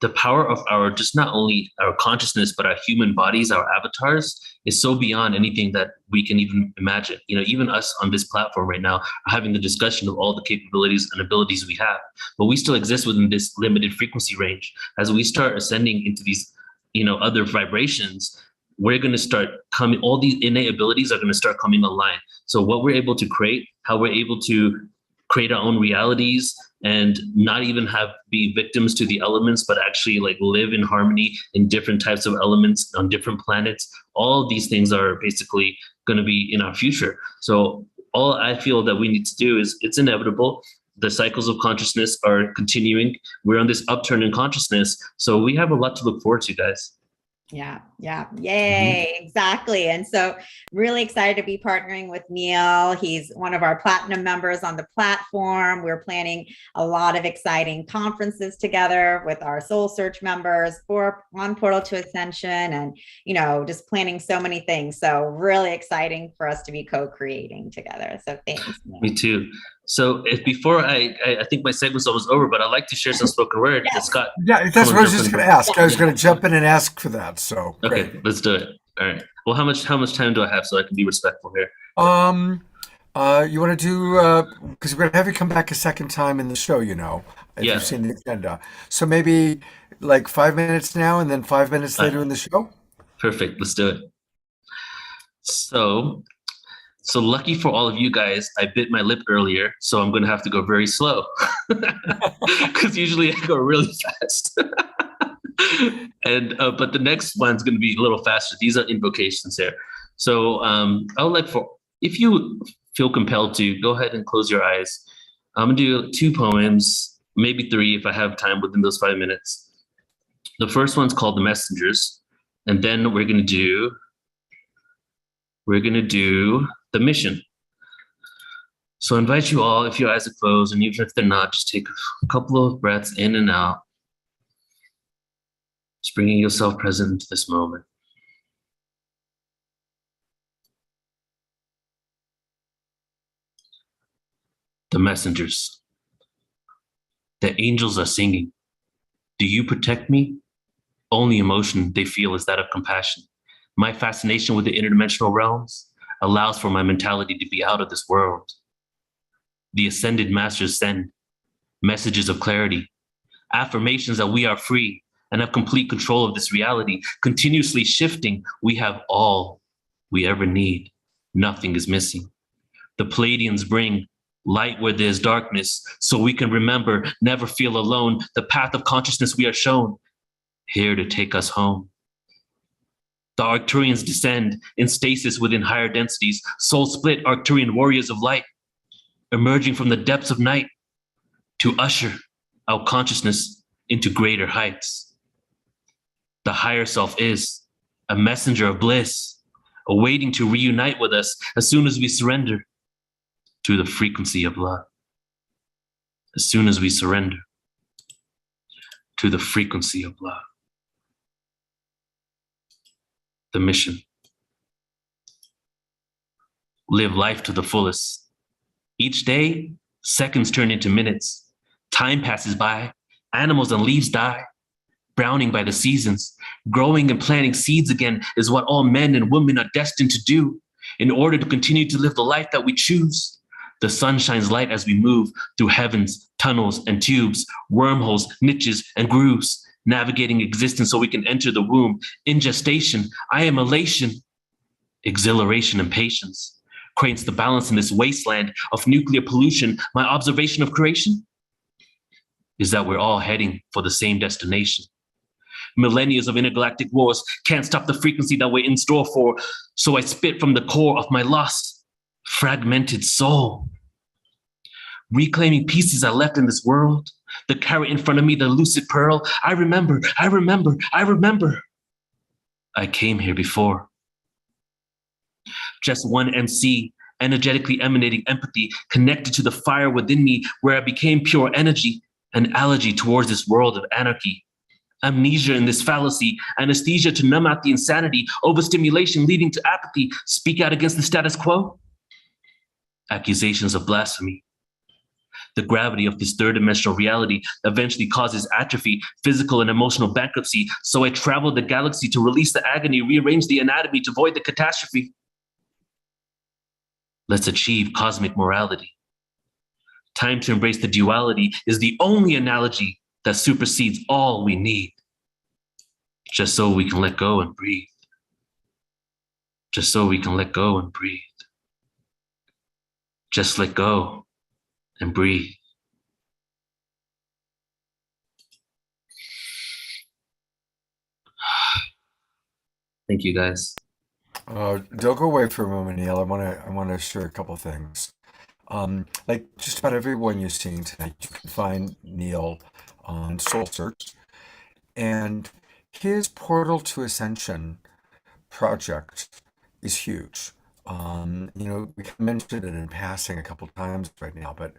The power of our, just not only our consciousness, but our human bodies, our avatars, is so beyond anything that we can even imagine. You know, even us on this platform right now are having the discussion of all the capabilities and abilities we have, but we still exist within this limited frequency range. As we start ascending into these, other vibrations, we're going to start coming, all these innate abilities are going to start coming online. So what we're able to create, how we're able to create our own realities and not even be victims to the elements, but actually like live in harmony in different types of elements on different planets. All of these things are basically going to be in our future. So all I feel that we need to do is, it's inevitable. The cycles of consciousness are continuing. We're on this upturn in consciousness. So we have a lot to look forward to, guys. Yeah. Yay. Exactly. And so really excited to be partnering with Neil. He's one of our platinum members on the platform. We're planning a lot of exciting conferences together with our Soul Search members on Portal to Ascension, and, just planning so many things. So really exciting for us to be co-creating together. So thanks, Neil. Me too. So before I think my segment's almost over, but I'd like to share some spoken word. Yes. Scott. Yeah, that's what I was just going to ask. I was going to jump in and ask for that. So okay, great. Let's do it. All right. Well, how much time do I have so I can be respectful here? You want to do, because we're going to have you come back a second time in the show, if Yeah. you've seen the agenda. So maybe like 5 minutes now and then 5 minutes later in the show? Perfect. Let's do it. So lucky for all of you guys, I bit my lip earlier, so I'm going to have to go very slow because usually I go really fast. And but the next one's going to be a little faster. These are invocations here. So I would like if you feel compelled to, go ahead and close your eyes. I'm going to do 2 poems, maybe 3 if I have time within those 5 minutes. The first one's called The Messengers, and then we're going to do The Mission. So I invite you all, if your eyes are closed, and even if they're not, just take a couple of breaths in and out. Just bringing yourself present into this moment. The messengers. The angels are singing. Do you protect me? Only emotion they feel is that of compassion. My fascination with the interdimensional realms allows for my mentality to be out of this world. The ascended masters send messages of clarity, affirmations that we are free and have complete control of this reality, continuously shifting. We have all we ever need. Nothing is missing. The Pleiadians bring light where there's darkness, so we can remember, never feel alone. The path of consciousness we are shown, here to take us home. The Arcturians descend in stasis within higher densities, soul split Arcturian warriors of light, emerging from the depths of night to usher our consciousness into greater heights. The higher self is a messenger of bliss, awaiting to reunite with us as soon as we surrender to the frequency of love. As soon as we surrender to the frequency of love. The mission. Live life to the fullest. Each day, seconds turn into minutes. Time passes by, animals and leaves die. Browning by the seasons, growing and planting seeds again is what all men and women are destined to do in order to continue to live the life that we choose. The sun shines light as we move through heavens, tunnels and tubes, wormholes, niches and grooves, navigating existence so we can enter the womb. In gestation, I am elation, exhilaration and patience. Creates the balance in this wasteland of nuclear pollution. My observation of creation is that we're all heading for the same destination. Millennia of intergalactic wars can't stop the frequency that we're in store for, so I spit from the core of my lost, fragmented soul. Reclaiming pieces I left in this world, the carrot in front of me, the lucid pearl. I remember. I came here before. just one MC, energetically emanating empathy, connected to the fire within me, where I became pure energy, an allergy towards this world of anarchy. Amnesia in this fallacy, anesthesia to numb out the insanity, overstimulation leading to apathy, speak out against the status quo. Accusations of blasphemy. The gravity of this third dimensional reality eventually causes atrophy, physical and emotional bankruptcy. So I traveled the galaxy to release the agony, rearrange the anatomy to avoid the catastrophe. Let's achieve cosmic morality. Time to embrace the duality is the only analogy that supersedes all we need. Just so we can let go and breathe. Just so we can let go and breathe. Just let go and breathe. Thank you, guys. Don't go away for a moment, Neil. I want to share a couple things. Like just about everyone you're seeing tonight, you can find Neil on SOULSEARCH, and his Portal to Ascension project is huge. We mentioned it in passing a couple times right now, but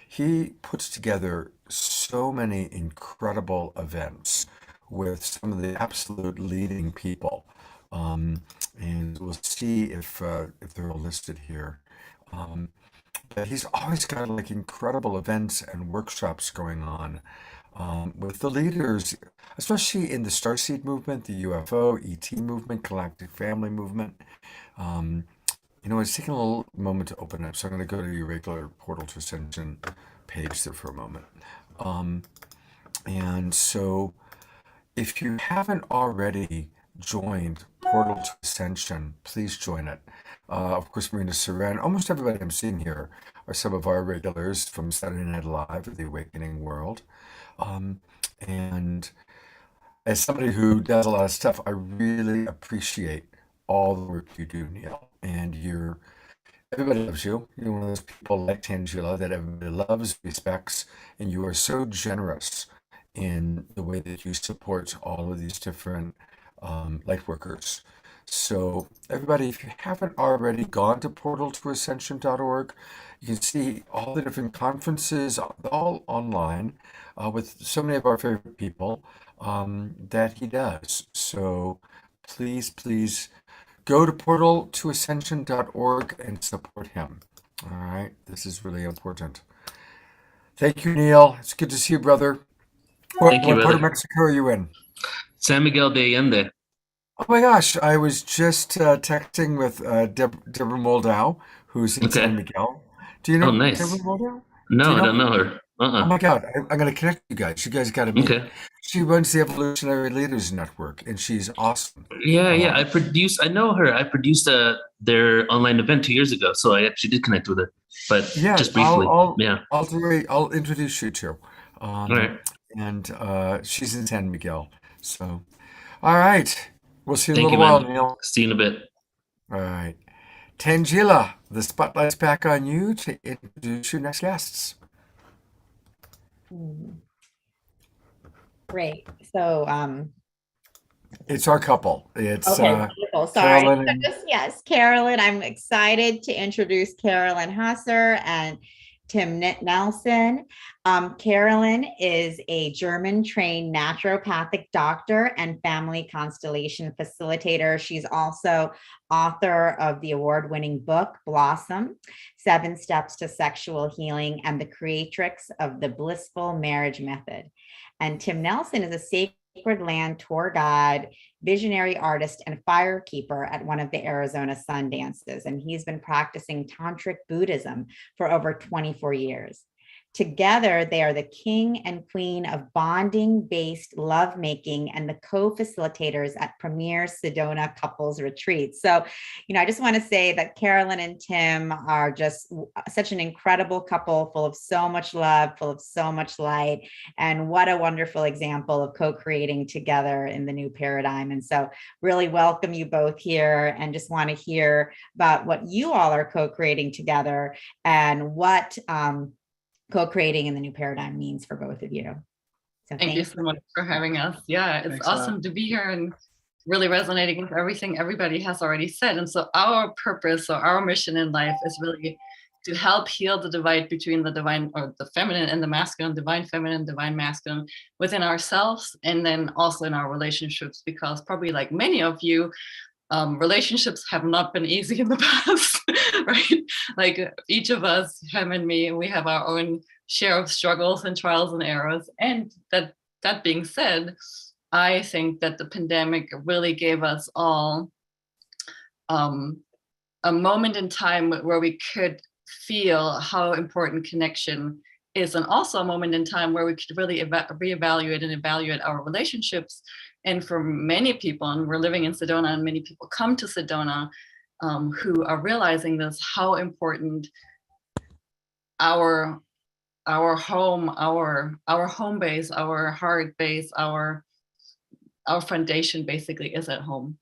he puts together so many incredible events with some of the absolute leading people. And we'll see if they're all listed here. But he's always got like incredible events and workshops going on with the leaders, especially in the Starseed movement, the UFO, ET movement, Galactic Family movement. It's taking a little moment to open up, so I'm going to go to your regular Portal to Ascension page there for a moment. And so if you haven't already joined Portal to Ascension, please join it. Of course, Marina Saran, almost everybody I'm seeing here are some of our regulars from Saturday Night Live or The Awakening World. And as somebody who does a lot of stuff, I really appreciate all the work you do, Neil. And everybody loves you. You're one of those people like Tangela that everybody loves, respects, and you are so generous in the way that you support all of these different light workers. So everybody, if you haven't already gone to portaltoascension.org, you can see all the different conferences, all online, with so many of our favorite people that he does. So please go to portaltoascension.org and support him. All right, this is really important. Thank you, Neil. It's good to see you, brother. Thank you, What part of brother. Mexico are you in? San Miguel de Allende. Oh my gosh, I was just texting with Deborah Moldau, who's in San Okay. Miguel. Do you Oh, know nice. Deborah Moldau? Do No, you I know don't her? know her. Oh my God, I'm going to connect you guys. You guys got to meet. Okay. She runs the Evolutionary Leaders Network, and she's awesome. Yeah. Um, I know her. I produced their online event 2 years ago, so I actually did connect with her, but yeah, just briefly. Yeah. I'll introduce you to. All right. And she's in San Miguel. So, all right, we'll see you in a Thank you, little while, man. Neil. See you in a bit. All right. Tangela, the spotlight's back on you to introduce your next guests. Great. So, It's our couple. It's okay, wonderful. Sorry. Carolyn and Yes, Carolyn. I'm excited to introduce Carolyn Hasser and Tim Nelson. Carolyn is a German-trained naturopathic doctor and family constellation facilitator. She's also author of the award-winning book, Blossom, 7 Steps to Sexual Healing, and the creatrix of the Blissful Marriage Method. And Tim Nelson is a sacred land tour guide, visionary artist, and firekeeper at one of the Arizona sun dances. And he's been practicing tantric Buddhism for over 24 years. Together, they are the king and queen of bonding-based lovemaking and the co-facilitators at premier Sedona couples retreats. So, I just want to say that Carolyn and Tim are just such an incredible couple, full of so much love, full of so much light, and what a wonderful example of co-creating together in the new paradigm. And so really welcome you both here, and just want to hear about what you all are co-creating together and what co-creating in the new paradigm means for both of you. So thank you so much for having us. Yeah, it's Thanks, awesome to be here and really resonating with everything everybody has already said. And so our purpose or our mission in life is really to help heal the divide between the divine or the feminine and the masculine, divine feminine, divine masculine within ourselves, and then also in our relationships, because probably like many of you, relationships have not been easy in the past, right? Like each of us, him and me, we have our own share of struggles and trials and errors. And that being said, I think that the pandemic really gave us all a moment in time where we could feel how important connection is, and also a moment in time where we could really reevaluate and evaluate our relationships. And for many people, and we're living in Sedona, and many people come to Sedona who are realizing this, how important our home, our home base, our heart base, our foundation basically is at home.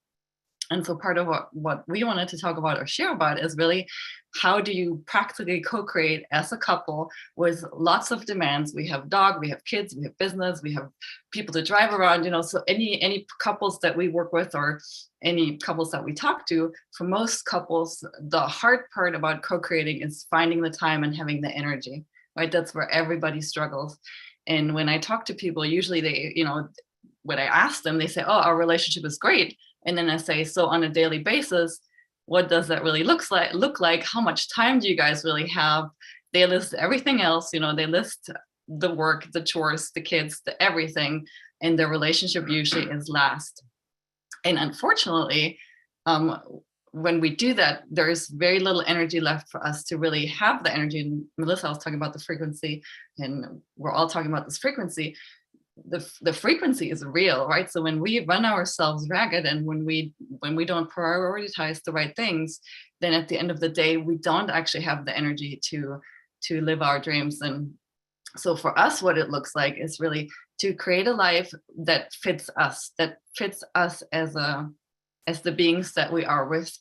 And so part of what we wanted to talk about or share about is really, how do you practically co-create as a couple with lots of demands? We have dog, we have kids, we have business, we have people to drive around, you know, so any couples that we work with or any couples that we talk to, for most couples, the hard part about co-creating is finding the time and having the energy, right? That's where everybody struggles. And when I talk to people, usually they, you know, when I ask them, they say, oh, our relationship is great. And then I say, so on a daily basis, what does that really look like? How much time do you guys really have? They list everything else, you know, they list the work, the chores, the kids, the everything, and their relationship usually is last. And unfortunately, when we do that, there's very little energy left for us to really have the energy. And Melissa was talking about the frequency, and we're all talking about this frequency. The frequency is real, right? So when we run ourselves ragged, and when we don't prioritize the right things, then at the end of the day, we don't actually have the energy to live our dreams. And so for us, what it looks like is really to create a life that fits us as the beings that we are, with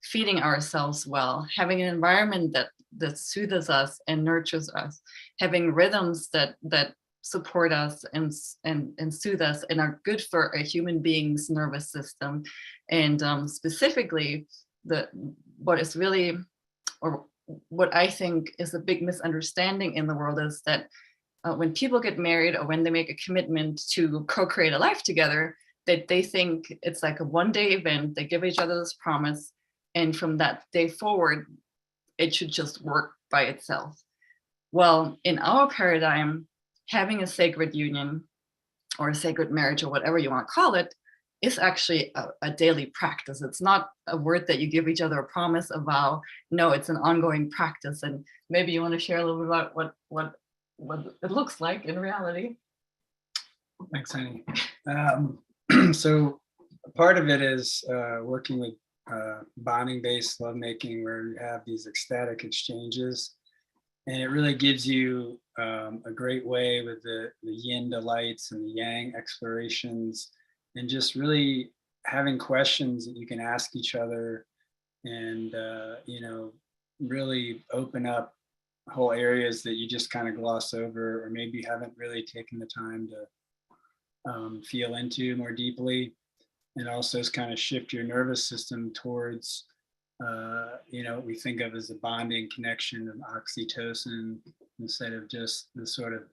feeding ourselves well, having an environment that soothes us and nurtures us, having rhythms that support us and soothe us and are good for a human being's nervous system. And specifically, what is really, or what I think is a big misunderstanding in the world, is that when people get married or when they make a commitment to co-create a life together, that they think it's like a one-day event. They give each other this promise, and from that day forward, it should just work by itself. Well, in our paradigm, having a sacred union or a sacred marriage, or whatever you want to call it, is actually a daily practice. It's not a word that you give each other a promise, a vow. No, it's an ongoing practice. And maybe you want to share a little bit about what it looks like in reality. Thanks, Annie. So part of it is working with bonding-based lovemaking, where you have these ecstatic exchanges. And it really gives you a great way with the yin delights and the yang explorations, and just really having questions that you can ask each other, and you know, really open up whole areas that you just kind of gloss over, or maybe haven't really taken the time to feel into more deeply. And also kind of shift your nervous system towards you know, what we think of as a bonding connection of oxytocin, instead of just the sort of,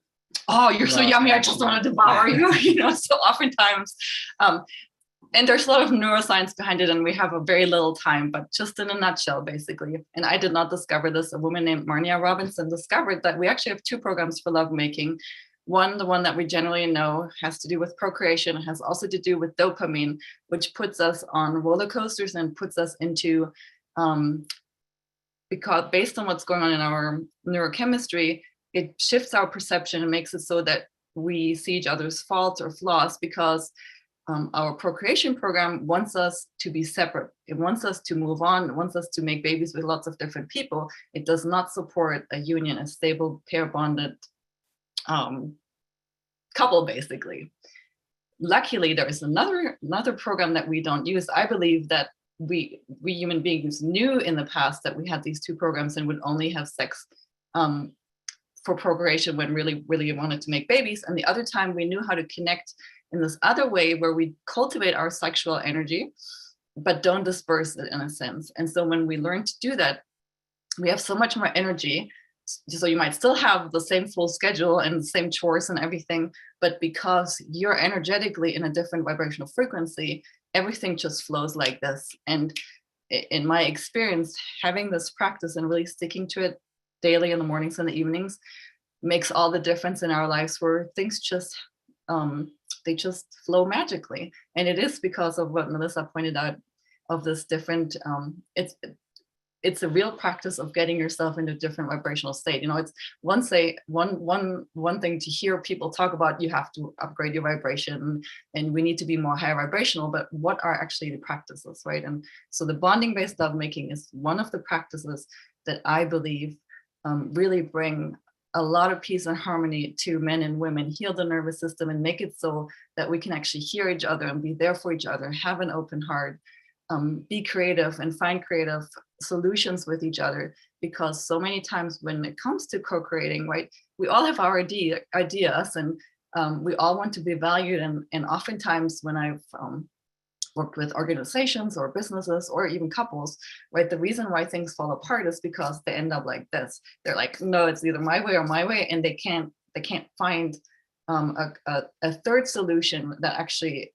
oh, you're so yummy, I just want to devour you, you know. So oftentimes, and there's a lot of neuroscience behind it, and we have a very little time, but just in a nutshell, basically. And I did not discover this. A woman named Marnia Robinson discovered that we actually have two programs for lovemaking. One, the one that we generally know, has to do with procreation. It has also to do with dopamine, which puts us on roller coasters and puts us into, because based on what's going on in our neurochemistry, it shifts our perception and makes it so that we see each other's faults or flaws, because our procreation program wants us to be separate. It wants us to move on. It wants us to make babies with lots of different people. It does not support a union, a stable, pair bonded couple, basically. Luckily, there is another program that we don't use. I believe that we human beings knew in the past that we had these two programs and would only have sex for procreation when really wanted to make babies. And the other time we knew how to connect in this other way where we cultivate our sexual energy, but don't disperse it in a sense. And so when we learn to do that, we have so much more energy. So you might still have the same full schedule and the same chores and everything, but because you're energetically in a different vibrational frequency, everything just flows like this. And in my experience, having this practice and really sticking to it daily in the mornings and the evenings makes all the difference in our lives, where things just they just flow magically. And it is because of what Melissa pointed out, of this different it's a real practice of getting yourself into a different vibrational state. You know, it's one thing to hear people talk about, you have to upgrade your vibration and we need to be more higher vibrational, but what are actually the practices, right? And so the bonding based lovemaking is one of the practices that I believe really bring a lot of peace and harmony to men and women, heal the nervous system and make it so that we can actually hear each other and be there for each other, have an open heart, be creative and find creative solutions with each other. Because so many times when it comes to co-creating, right, we all have our ideas and we all want to be valued. And oftentimes when I've worked with organizations or businesses or even couples, right, the reason why things fall apart is because they end up like this. They're like, no, it's either my way or my way, and they can't find a third solution that actually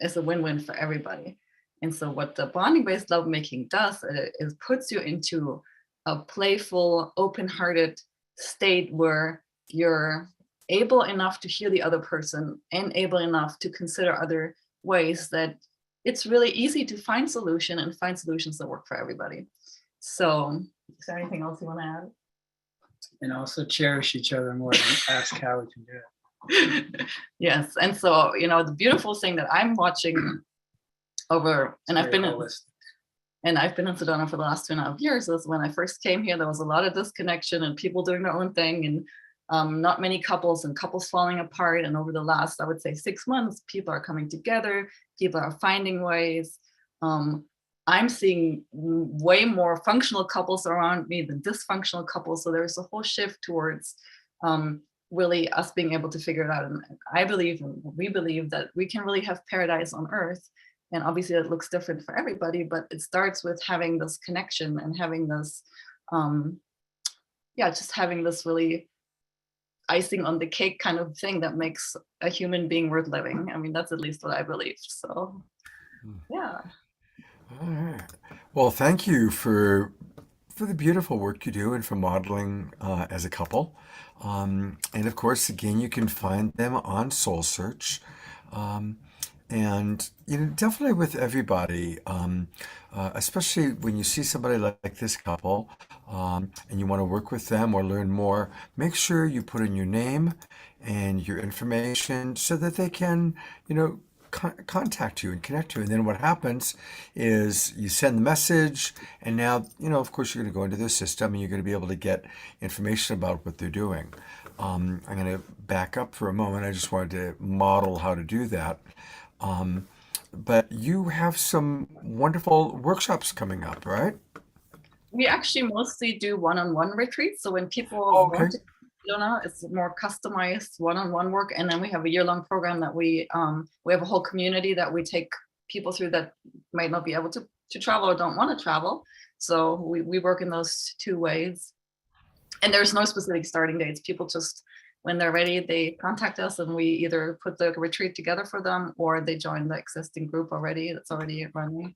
is a win-win for everybody. And so what the bonding-based lovemaking does is puts you into a playful, open-hearted state where you're able enough to hear the other person and able enough to consider other ways that it's really easy to find solutions that work for everybody. So is there anything else you want to add? And also cherish each other more and ask how we can do it. Yes. And so, you know, the beautiful thing that I'm watching over, and I've been in Sedona for the last 2.5 years, is when I first came here, there was a lot of disconnection and people doing their own thing, and not many couples falling apart. And over the last, I would say 6 months, people are coming together, people are finding ways. I'm seeing way more functional couples around me than dysfunctional couples. So there's a whole shift towards really us being able to figure it out. And I believe, and we believe, that we can really have paradise on earth. And obviously it looks different for everybody, but it starts with having this connection and having this, just having this really icing on the cake kind of thing that makes a human being worth living. I mean, that's at least what I believe. So, yeah. All right. Well, thank you for the beautiful work you do and for modeling as a couple. And of course, again, you can find them on SOULSEARCH. And you know, definitely with everybody, especially when you see somebody like this couple, and you want to work with them or learn more, make sure you put in your name and your information so that they can, you know, contact you and connect you. And then what happens is you send the message, and now, you know, of course, you're going to go into their system and you're going to be able to get information about what they're doing. I'm going to back up for a moment. I just wanted to model how to do that. But you have some wonderful workshops coming up, right? We actually mostly do one-on-one retreats. So when people Okay. want to, you know, it's more customized one-on-one work. And then we have a year-long program that we have a whole community that we take people through that might not be able to travel or don't want to travel. So we work in those two ways. And there's no specific starting dates. People just, when they're ready, they contact us and we either put the retreat together for them or they join the existing group already that's already running.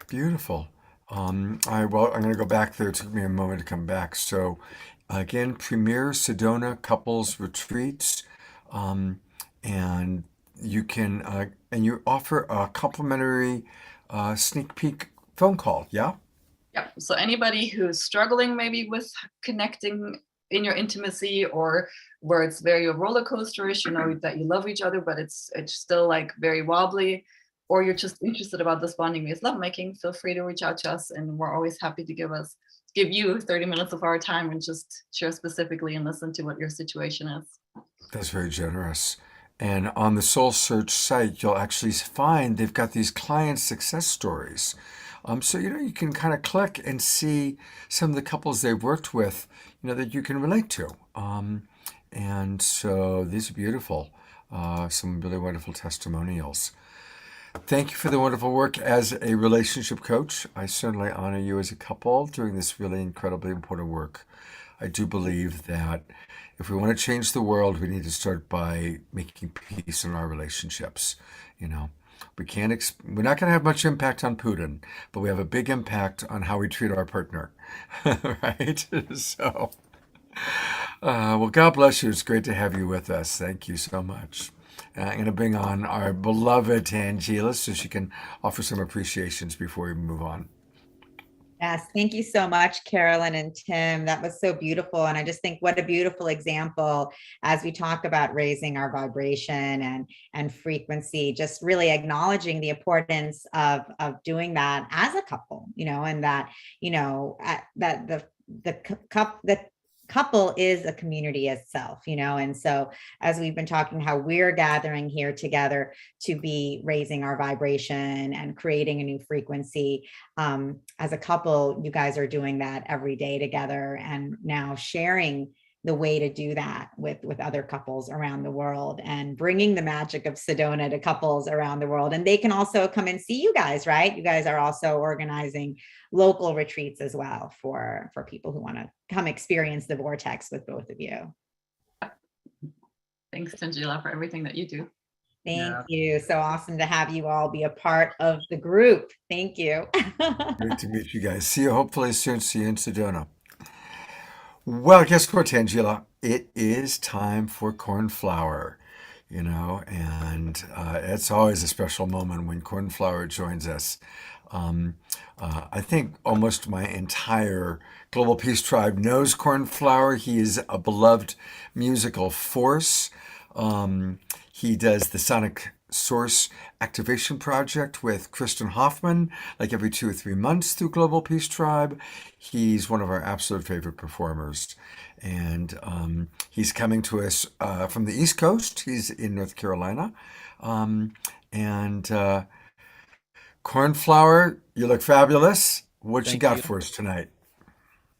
Beautiful. I'm going to go back there. It took me a moment to come back. So, again, Premier Sedona Couples Retreats, and you can and you offer a complimentary sneak peek phone call. Yeah. Yeah. So anybody who's struggling maybe with connecting in your intimacy, or where it's very roller coasterish, you know, that you love each other, but it's still like very wobbly, or you're just interested about this bonding based lovemaking, feel free to reach out to us, and we're always happy to give you 30 minutes of our time and just share specifically and listen to what your situation is. That's very generous. And on the SOULSEARCH site, you'll actually find they've got these client success stories. So, you know, you can kind of click and see some of the couples they've worked with, you know, that you can relate to. And so these are beautiful, some really wonderful testimonials. Thank you for the wonderful work as a relationship coach. I certainly honor you as a couple doing this really incredibly important work. I do believe that if we want to change the world, we need to start by making peace in our relationships. You know, we're not going to have much impact on Putin, but we have a big impact on how we treat our partner, right? So, well, God bless you. It's great to have you with us. Thank you so much. I'm going to bring on our beloved Tangela so she can offer some appreciations before we move on. Yes, thank you so much, Carolyn and Tim. That was so beautiful. And I just think what a beautiful example as we talk about raising our vibration and frequency, just really acknowledging the importance of doing that as a couple, and that, that the couple is a community itself, and so as we've been talking, how we're gathering here together to be raising our vibration and creating a new frequency. As a couple, you guys are doing that every day together, and now sharing the way to do that with other couples around the world, and bringing the magic of Sedona to couples around the world. And they can also come and see you guys, right? You guys are also organizing local retreats as well for people who want to come experience the vortex with both of you. Thanks, Tangela, for everything that you do. Thank you. So awesome to have you all be a part of the group. Thank you. Great to meet you guys. See you hopefully soon. See you in Sedona. Well, guess what, Tangela? It is time for Cornflower, and it's always a special moment when Cornflower joins us. I think almost my entire Global Peace Tribe knows Cornflower. He is a beloved musical force. He does the Sonic Source Activation Project with Kristen Hoffman, like every 2 or 3 months through Global Peace Tribe. He's one of our absolute favorite performers. And he's coming to us from the East Coast. He's in North Carolina. Cornflower, you look fabulous. What you Thank got you. for us tonight?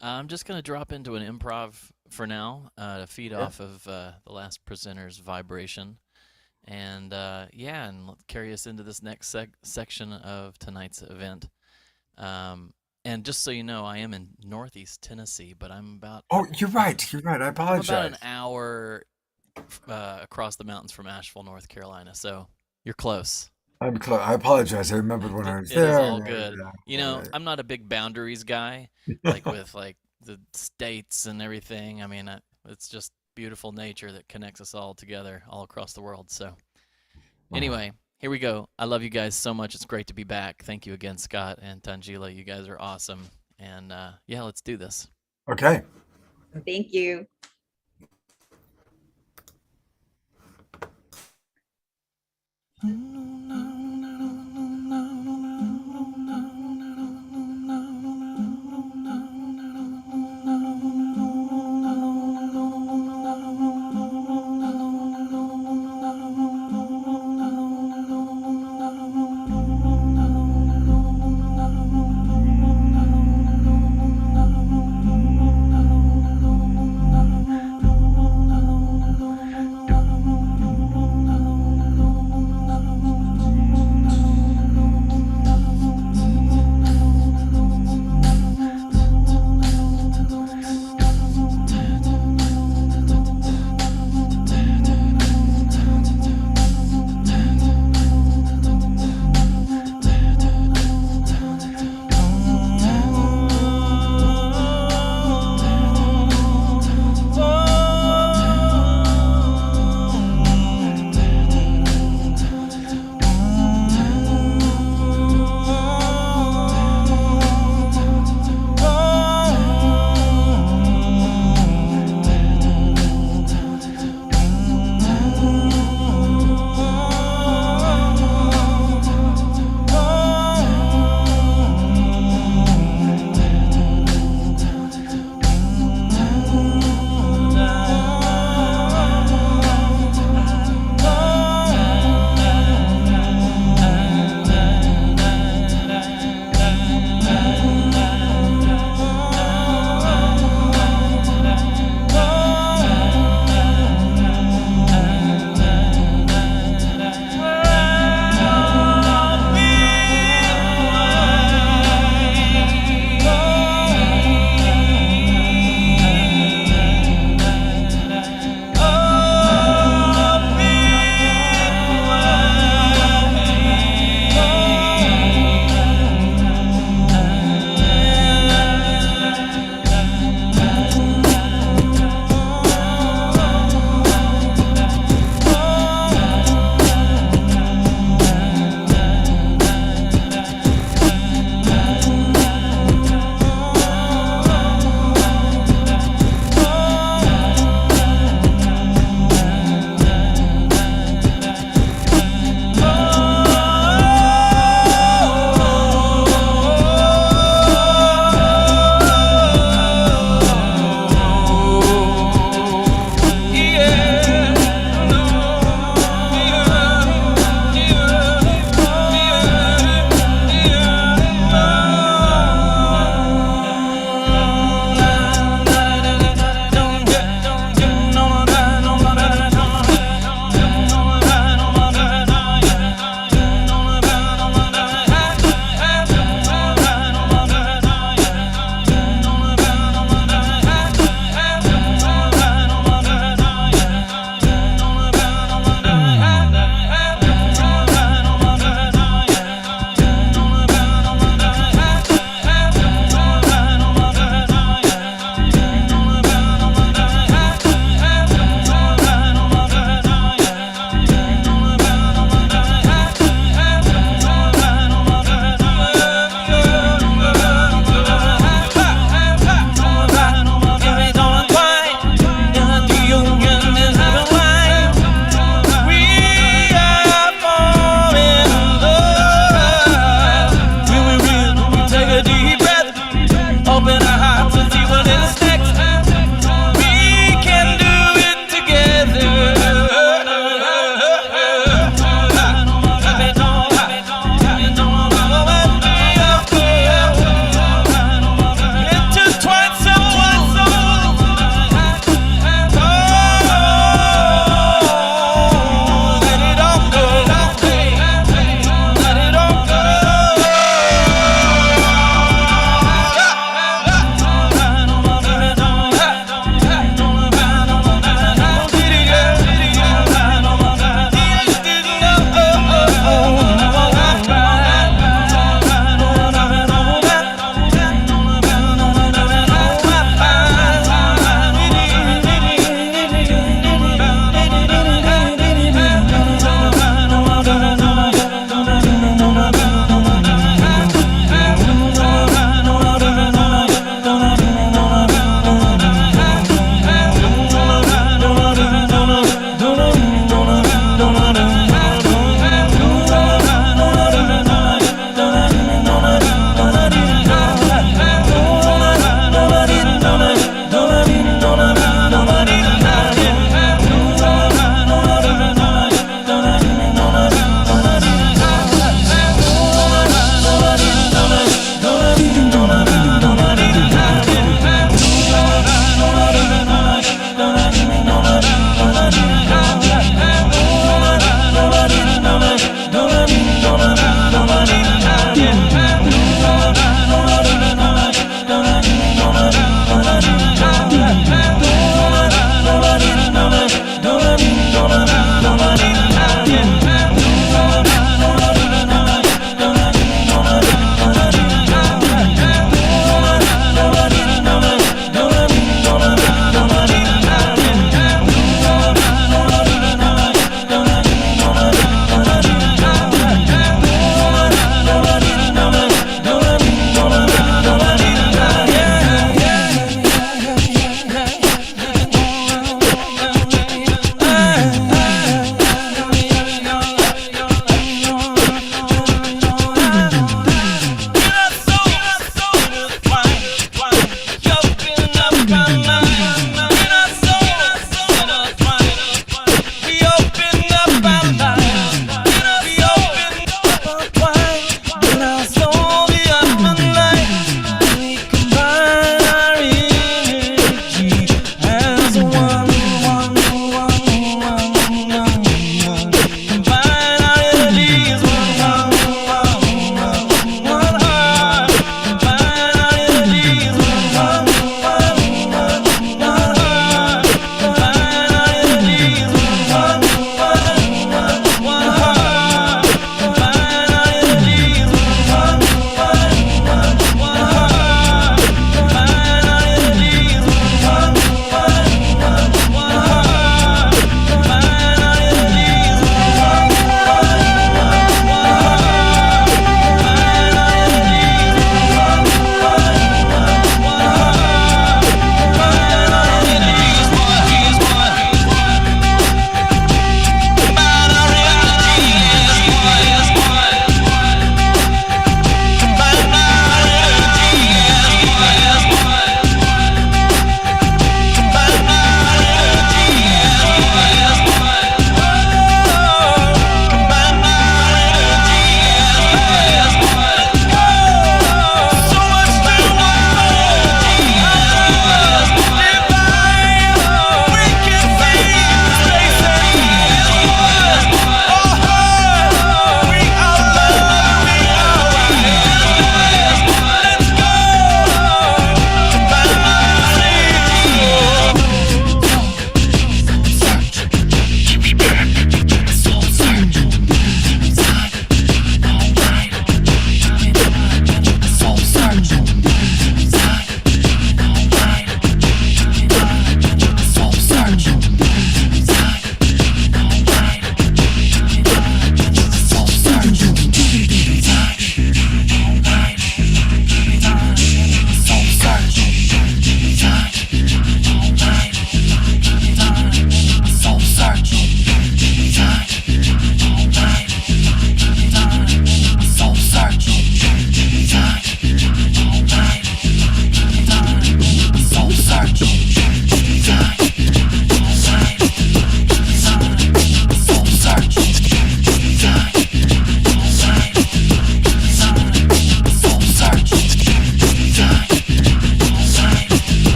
I'm just going to drop into an improv for now to feed Yeah. off of the last presenter's vibration. And and carry us into this next section of tonight's event. And just so you know, I am in Northeast Tennessee, but I'm about Oh, you're right. I I'm about apologize. an hour across the mountains from Asheville, North Carolina. So you're close. I'm close. I apologize. I remembered when I was It there. is all Yeah, good. yeah. I'm not a big boundaries guy, like with like the states and everything. I mean, it's just beautiful nature that connects us all together all across the world. So anyway, here we go. I love you guys so much. It's great to be back. Thank you again, Scott and Tangela. You guys are awesome. And let's do this. Okay. Thank you.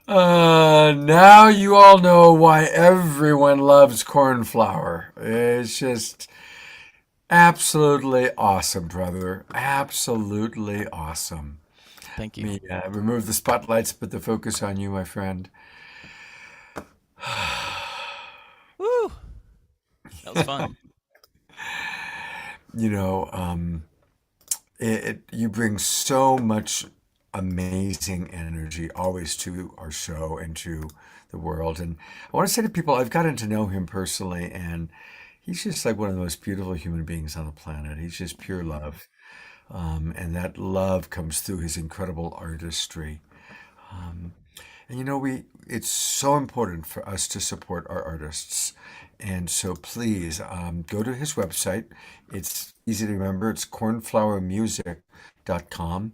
Now you all know why everyone loves Cornflower. It's just absolutely awesome, brother. Absolutely awesome. Thank Let you. me remove the spotlights, put the focus on you, my friend. Woo! That was fun. You know, you bring so much amazing energy always to our show and to the world. And I want to say to people, I've gotten to know him personally, and he's just like one of the most beautiful human beings on the planet. He's just pure love. And that love comes through his incredible artistry. Um, and you know, it's so important for us to support our artists. And so please go to his website. It's easy to remember. It's cornflowermusic.com.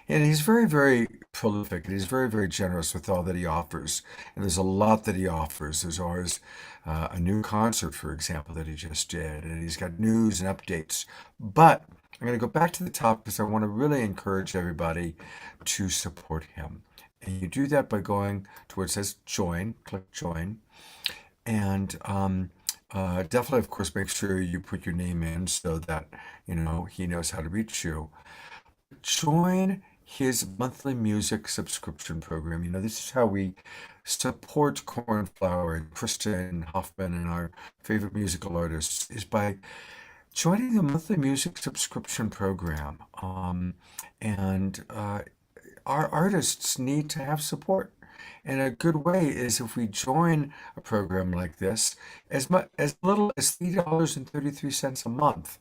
And he's very, very prolific. And he's very, very generous with all that he offers. And there's a lot that he offers. There's always a new concert, for example, that he just did. And he's got news and updates. But I'm going to go back to the top because I want to really encourage everybody to support him. And you do that by going to where it says join, click join. And definitely, of course, make sure you put your name in so that, you know, he knows how to reach you. Join his monthly music subscription program. You know, this is how we support Cornflower and Krista and Hoffman and our favorite musical artists is by joining the monthly music subscription program. And our artists need to have support. And a good way is if we join a program like this, as little as $3.33 a month.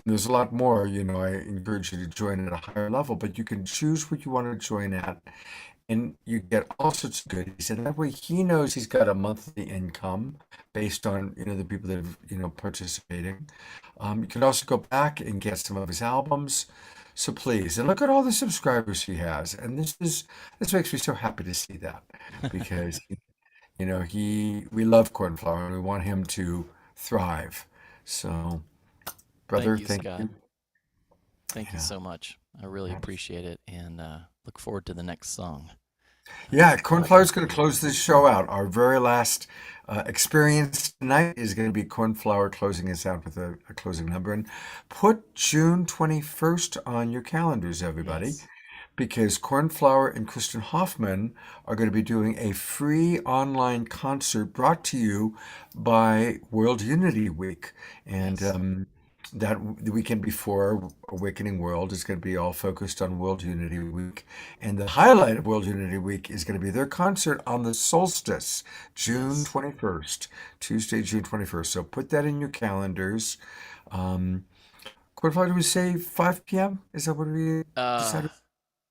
There's a lot more, you know, I encourage you to join at a higher level, but you can choose what you want to join at. And you get all sorts of goodies. And that way he knows he's got a monthly income based on, you know, the people that have, you know, participating. You can also go back and get some of his albums. So please, and look at all the subscribers he has. And this makes me so happy to see that because, you know, we love Cornflower and we want him to thrive. So, brother, Thank you, thank Scott. you. Thank you Yeah. so much. I really appreciate it and look forward to the next song. Yeah, Cornflower's going to close this show out. Our very last experience tonight is going to be Cornflower closing us out with a closing number. And put June 21st on your calendars, everybody, Yes. because Cornflower and Kristen Hoffman are going to be doing a free online concert brought to you by World Unity Week. And Yes. that the weekend before Awakening World is going to be all focused on World Unity Week. And the highlight of World Unity Week is going to be their concert on the solstice, June Yes. 21st, Tuesday, June 21st. So put that in your calendars. What do we say, 5 p.m.? Is that what we Uh, decided?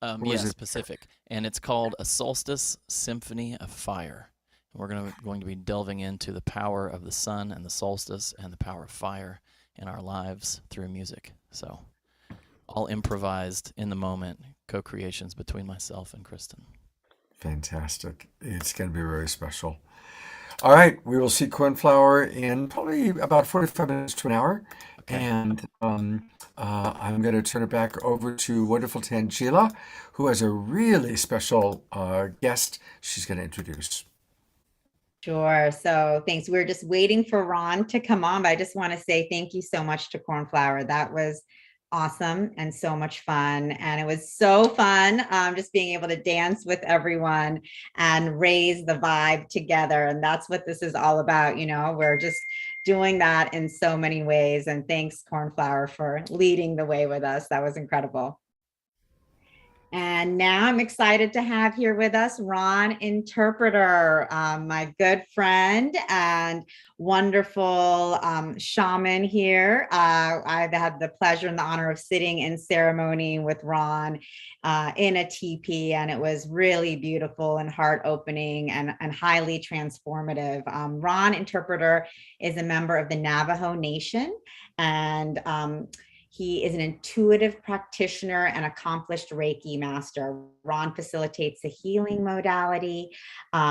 Or was yes, it? Pacific. And it's called A Solstice Symphony of Fire. And we're going to be delving into the power of the sun and the solstice and the power of fire in our lives through music. So all improvised in the moment, co-creations between myself and Kristen. Fantastic. It's going to be very special. All right, we will see Cornflower in probably about 45 minutes to an hour. Okay. And I'm going to turn it back over to wonderful Tangela, who has a really special guest she's going to introduce. Sure. So thanks. We're just waiting for Ron to come on, but I just want to say thank you so much to Cornflower. That was awesome and so much fun. And it was so fun just being able to dance with everyone and raise the vibe together. And that's what this is all about. You know, we're just doing that in so many ways. And thanks, Cornflower, for leading the way with us. That was incredible. And now I'm excited to have here with us Ron Interpreter, my good friend and wonderful shaman here. I've had the pleasure and the honor of sitting in ceremony with Ron in a teepee, and it was really beautiful and heart-opening and highly transformative. Ron Interpreter is a member of the Navajo Nation, and He is an intuitive practitioner and accomplished Reiki master. Ron facilitates a healing modality,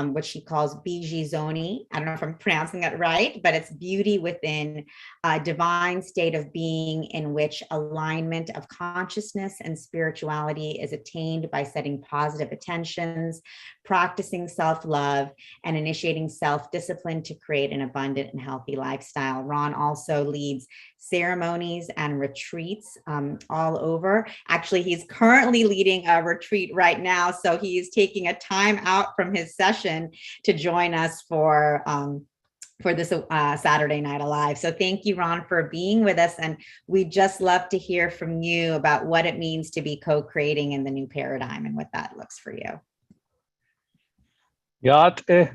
which he calls Bijizoni. I don't know if I'm pronouncing that right, but it's beauty within a divine state of being in which alignment of consciousness and spirituality is attained by setting positive intentions, practicing self-love, and initiating self-discipline to create an abundant and healthy lifestyle. Ron also leads ceremonies and retreats all over. Actually, he's currently leading a retreat right now, so he's taking a time out from his session to join us for this Saturday Night Alive. So thank you, Ron, for being with us. And we'd just love to hear from you about what it means to be co-creating in the new paradigm and what that looks for you.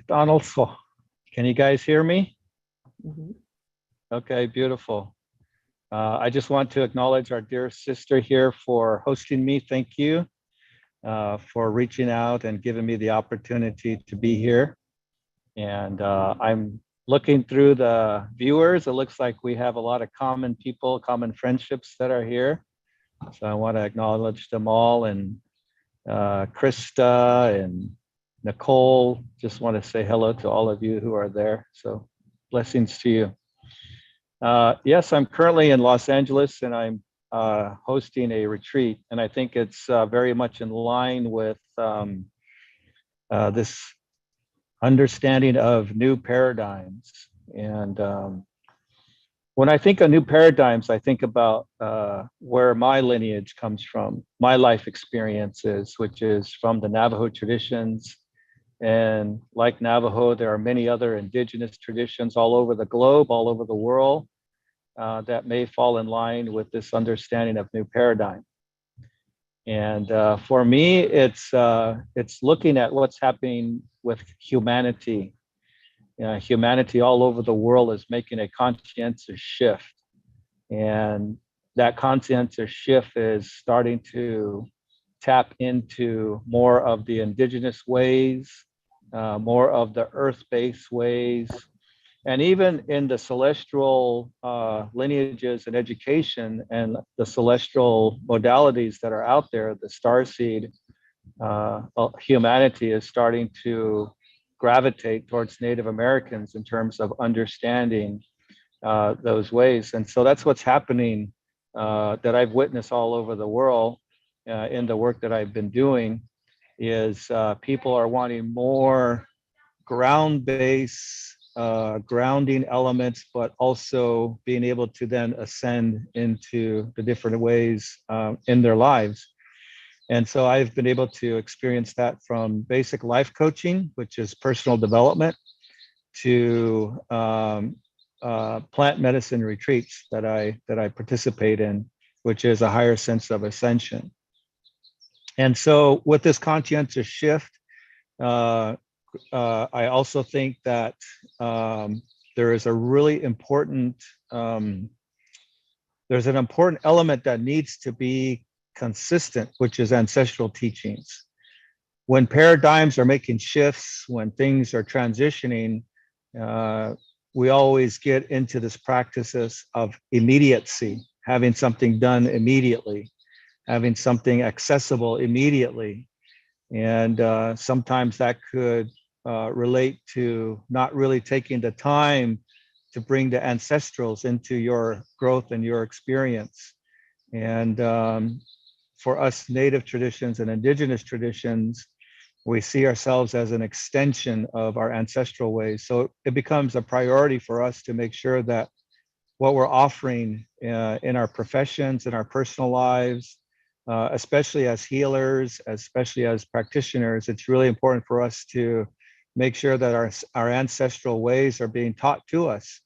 Donaldson. Can you guys hear me? Mm-hmm. Okay, beautiful. I just want to acknowledge our dear sister here for hosting me. Thank you for reaching out and giving me the opportunity to be here. And I'm looking through the viewers. It looks like we have a lot of common people, common friendships that are here. So I want to acknowledge them all. And Krista and Nicole, just want to say hello to all of you who are there. So blessings to you. Yes, I'm currently in Los Angeles and I'm hosting a retreat. And I think it's very much in line with this understanding of new paradigms. And when I think of new paradigms, I think about where my lineage comes from, my life experiences, which is from the Navajo traditions. And like Navajo, there are many other indigenous traditions all over the globe, all over the world, that may fall in line with this understanding of new paradigm. And for me, it's looking at what's happening with humanity. Humanity all over the world is making a conscientious shift. And that conscientious shift is starting to tap into more of the indigenous ways, more of the earth-based ways, and even in the celestial lineages and education and the celestial modalities that are out there, the starseed, humanity is starting to gravitate towards Native Americans in terms of understanding those ways. And so that's what's happening that I've witnessed all over the world in the work that I've been doing is people are wanting more ground-based grounding elements, but also being able to then ascend into the different ways in their lives. And so I've been able to experience that from basic life coaching, which is personal development, to plant medicine retreats that I participate in, which is a higher sense of ascension. And so with this conscientious shift, I also think that there is a really important, there's an important element that needs to be consistent, which is ancestral teachings. When paradigms are making shifts, when things are transitioning, we always get into this practices of immediacy, having something done immediately, having something accessible immediately. And sometimes that could relate to not really taking the time to bring the ancestrals into your growth and your experience. And for us native traditions and indigenous traditions, we see ourselves as an extension of our ancestral ways. So it becomes a priority for us to make sure that what we're offering in our professions, in our personal lives, especially as healers, especially as practitioners, it's really important for us to make sure that our ancestral ways are being taught to us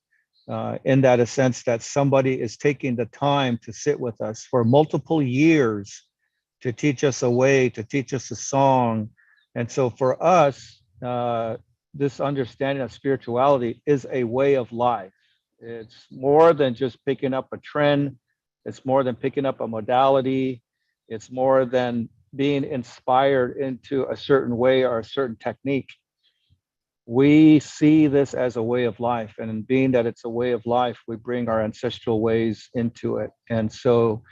in that a sense that somebody is taking the time to sit with us for multiple years to teach us a way, to teach us a song. And so for us, this understanding of spirituality is a way of life. It's more than just picking up a trend. It's more than picking up a modality. It's more than being inspired into a certain way or a certain technique. we see this as a way of life. And being that it's a way of life, we bring our ancestral ways into it. And so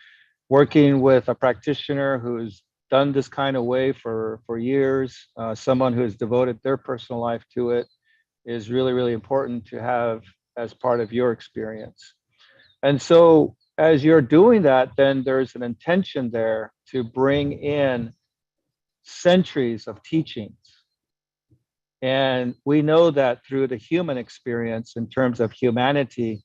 working with a practitioner who's done this kind of way for years, someone who has devoted their personal life to it, is really, really important to have as part of your experience. And so as you're doing that, then there's an intention there to bring in centuries of teachings. And we know that through the human experience, in terms of humanity,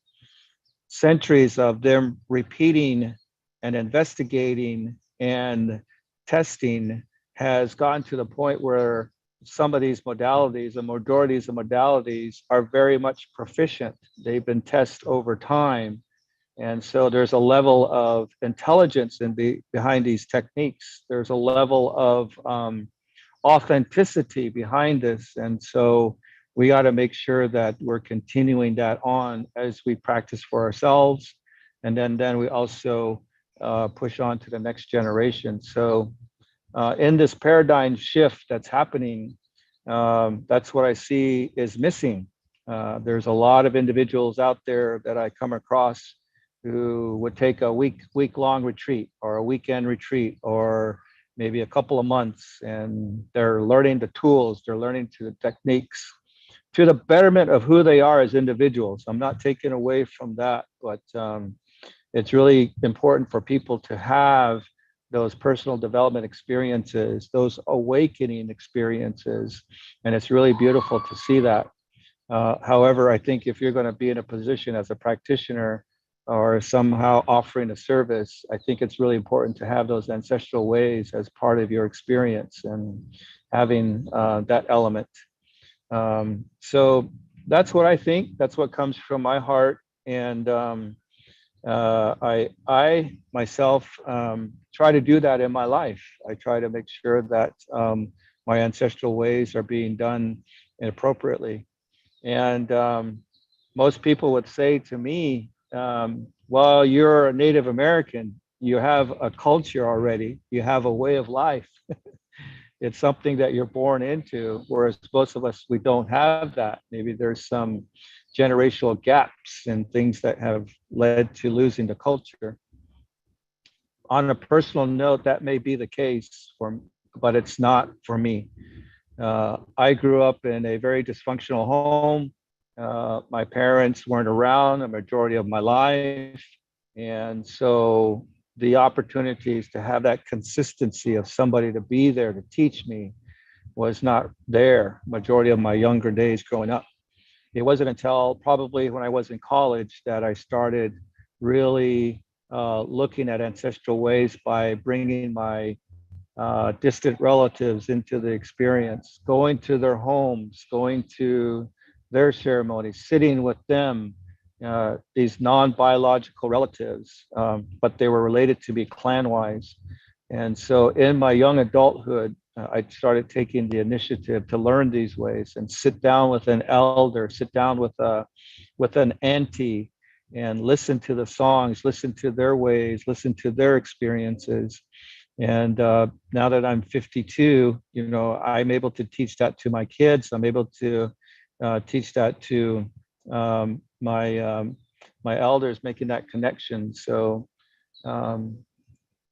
centuries of them repeating and investigating and testing has gotten to the point where some of these modalities, the majorities of modalities, are very much proficient. They've been tested over time. And so there's a level of intelligence behind these techniques. There's a level of authenticity behind this. And so we got to make sure that we're continuing that on as we practice for ourselves. And then we also push on to the next generation. So in this paradigm shift that's happening, that's what I see is missing. There's a lot of individuals out there that I come across who would take a week-long retreat or a weekend retreat or maybe a couple of months, and they're learning the tools, they're learning the techniques to the betterment of who they are as individuals. I'm not taking away from that, but it's really important for people to have those personal development experiences, those awakening experiences, and it's really beautiful to see that. However, I think if you're going to be in a position as a practitioner or somehow offering a service, I think it's really important to have those ancestral ways as part of your experience and having that element. So that's what I think. That's what comes from my heart. And I myself try to do that in my life. I try to make sure that my ancestral ways are being done appropriately. And most people would say to me, well, you're a Native American, you have a culture already, you have a way of life. It's something that you're born into, whereas most of us, we don't have that. Maybe there's some generational gaps and things that have led to losing the culture. On a personal note, that may be the case, but it's not for me. I grew up in a very dysfunctional home. My parents weren't around a majority of my life. And so the opportunities to have that consistency of somebody to be there to teach me was not there majority of my younger days growing up. It wasn't until probably when I was in college that I started really looking at ancestral ways by bringing my distant relatives into the experience, going to their homes, going to their ceremonies, sitting with them, these non-biological relatives, but they were related to me clan-wise. And so in my young adulthood, I started taking the initiative to learn these ways and sit down with an elder, sit down with an auntie and listen to the songs, listen to their ways, listen to their experiences. And now that I'm 52, I'm able to teach that to my kids. I'm able to teach that to my elders, making that connection. So